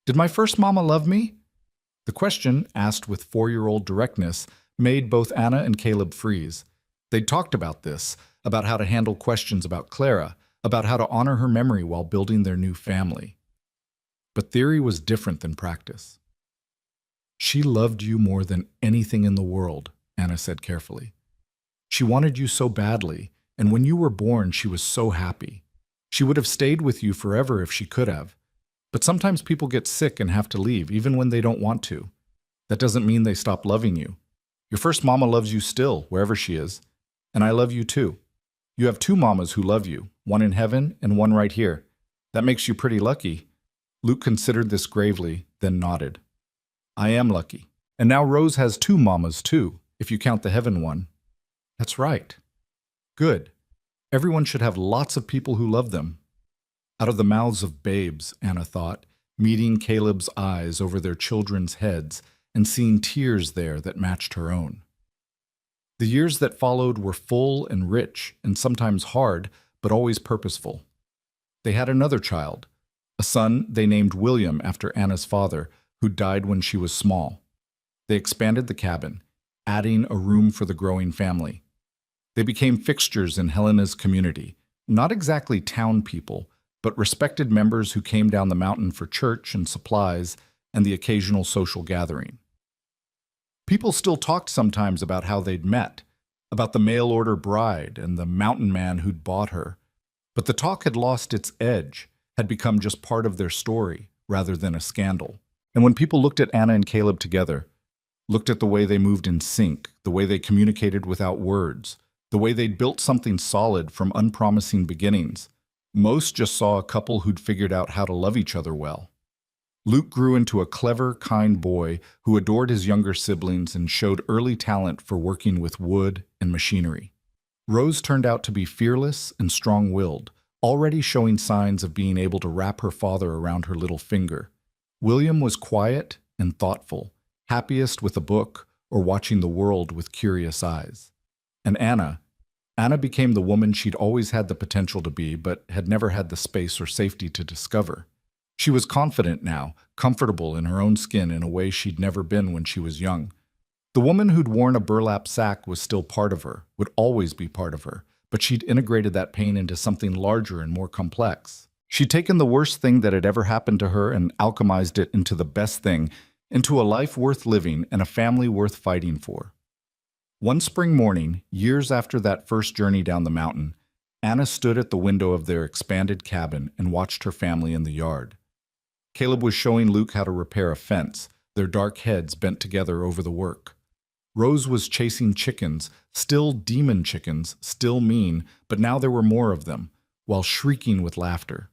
"Did my first mama love me?" The question, asked with 4-year-old directness, made both Anna and Caleb freeze. They'd talked about this, about how to handle questions about Clara, about how to honor her memory while building their new family. But theory was different than practice. "She loved you more than anything in the world," Anna said carefully. "She wanted you so badly, and when you were born, she was so happy. She would have stayed with you forever if she could have. But sometimes people get sick and have to leave, even when they don't want to. That doesn't mean they stop loving you. Your first mama loves you still, wherever she is. And I love you too. You have 2 mamas who love you, one in heaven and one right here. That makes you pretty lucky." Luke considered this gravely, then nodded. "I am lucky. And now Rose has 2 mamas too, if you count the heaven one." "That's right." "Good. Everyone should have lots of people who love them." Out of the mouths of babes, Anna thought, meeting Caleb's eyes over their children's heads and seeing tears there that matched her own. The years that followed were full and rich and sometimes hard, but always purposeful. They had another child, a son they named William after Anna's father, who died when she was small. They expanded the cabin, adding a room for the growing family. They became fixtures in Helena's community, not exactly town people, but respected members who came down the mountain for church and supplies and the occasional social gathering. People still talked sometimes about how they'd met, about the mail-order bride and the mountain man who'd bought her, but the talk had lost its edge, had become just part of their story rather than a scandal. And when people looked at Anna and Caleb together, looked at the way they moved in sync, the way they communicated without words, the way they'd built something solid from unpromising beginnings, most just saw a couple who'd figured out how to love each other well. Luke grew into a clever, kind boy who adored his younger siblings and showed early talent for working with wood and machinery. Rose turned out to be fearless and strong-willed, already showing signs of being able to wrap her father around her little finger. William was quiet and thoughtful, happiest with a book or watching the world with curious eyes. And Anna became the woman she'd always had the potential to be, but had never had the space or safety to discover. She was confident now, comfortable in her own skin in a way she'd never been when she was young. The woman who'd worn a burlap sack was still part of her, would always be part of her, but she'd integrated that pain into something larger and more complex. She'd taken the worst thing that had ever happened to her and alchemized it into the best thing, into a life worth living and a family worth fighting for. One spring morning, years after that first journey down the mountain, Anna stood at the window of their expanded cabin and watched her family in the yard. Caleb was showing Luke how to repair a fence, their dark heads bent together over the work. Rose was chasing chickens, still demon chickens, still mean, but now there were more of them, while shrieking with laughter.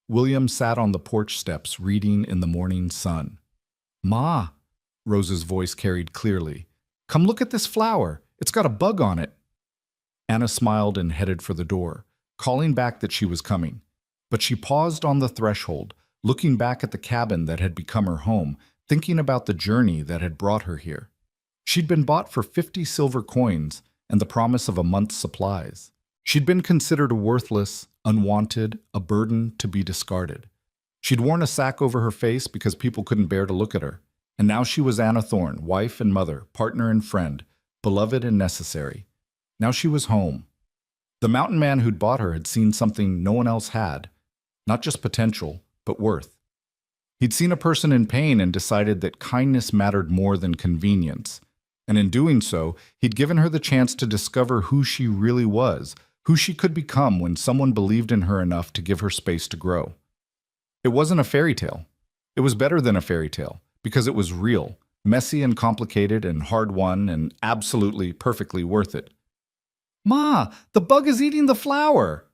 William sat on the porch steps reading in the morning sun. "Ma," Rose's voice carried clearly, "come look at this flower. It's got a bug on it." Anna smiled and headed for the door, calling back that she was coming. But she paused on the threshold, looking back at the cabin that had become her home, thinking about the journey that had brought her here. She'd been bought for 50 silver coins and the promise of a month's supplies. She'd been considered worthless, unwanted, a burden to be discarded. She'd worn a sack over her face because people couldn't bear to look at her. And now she was Anna Thorne, wife and mother, partner and friend, beloved and necessary. Now she was home. The mountain man who'd bought her had seen something no one else had, not just potential, but worth. He'd seen a person in pain and decided that kindness mattered more than convenience. And in doing so, he'd given her the chance to discover who she really was, who she could become when someone believed in her enough to give her space to grow. It wasn't a fairy tale. It was better than a fairy tale, because it was real, messy and complicated and hard-won and absolutely, perfectly worth it. "Ma, the bug is eating the flower!"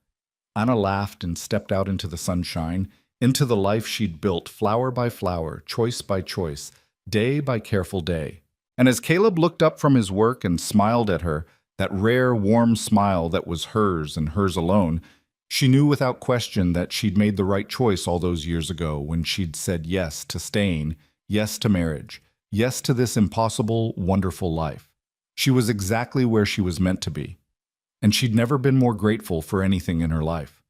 Anna laughed and stepped out into the sunshine, into the life she'd built flower by flower, choice by choice, day by careful day. And as Caleb looked up from his work and smiled at her, that rare, warm smile that was hers and hers alone, she knew without question that she'd made the right choice all those years ago when she'd said yes to staying, yes to marriage, yes to this impossible, wonderful life. She was exactly where she was meant to be, and she'd never been more grateful for anything in her life.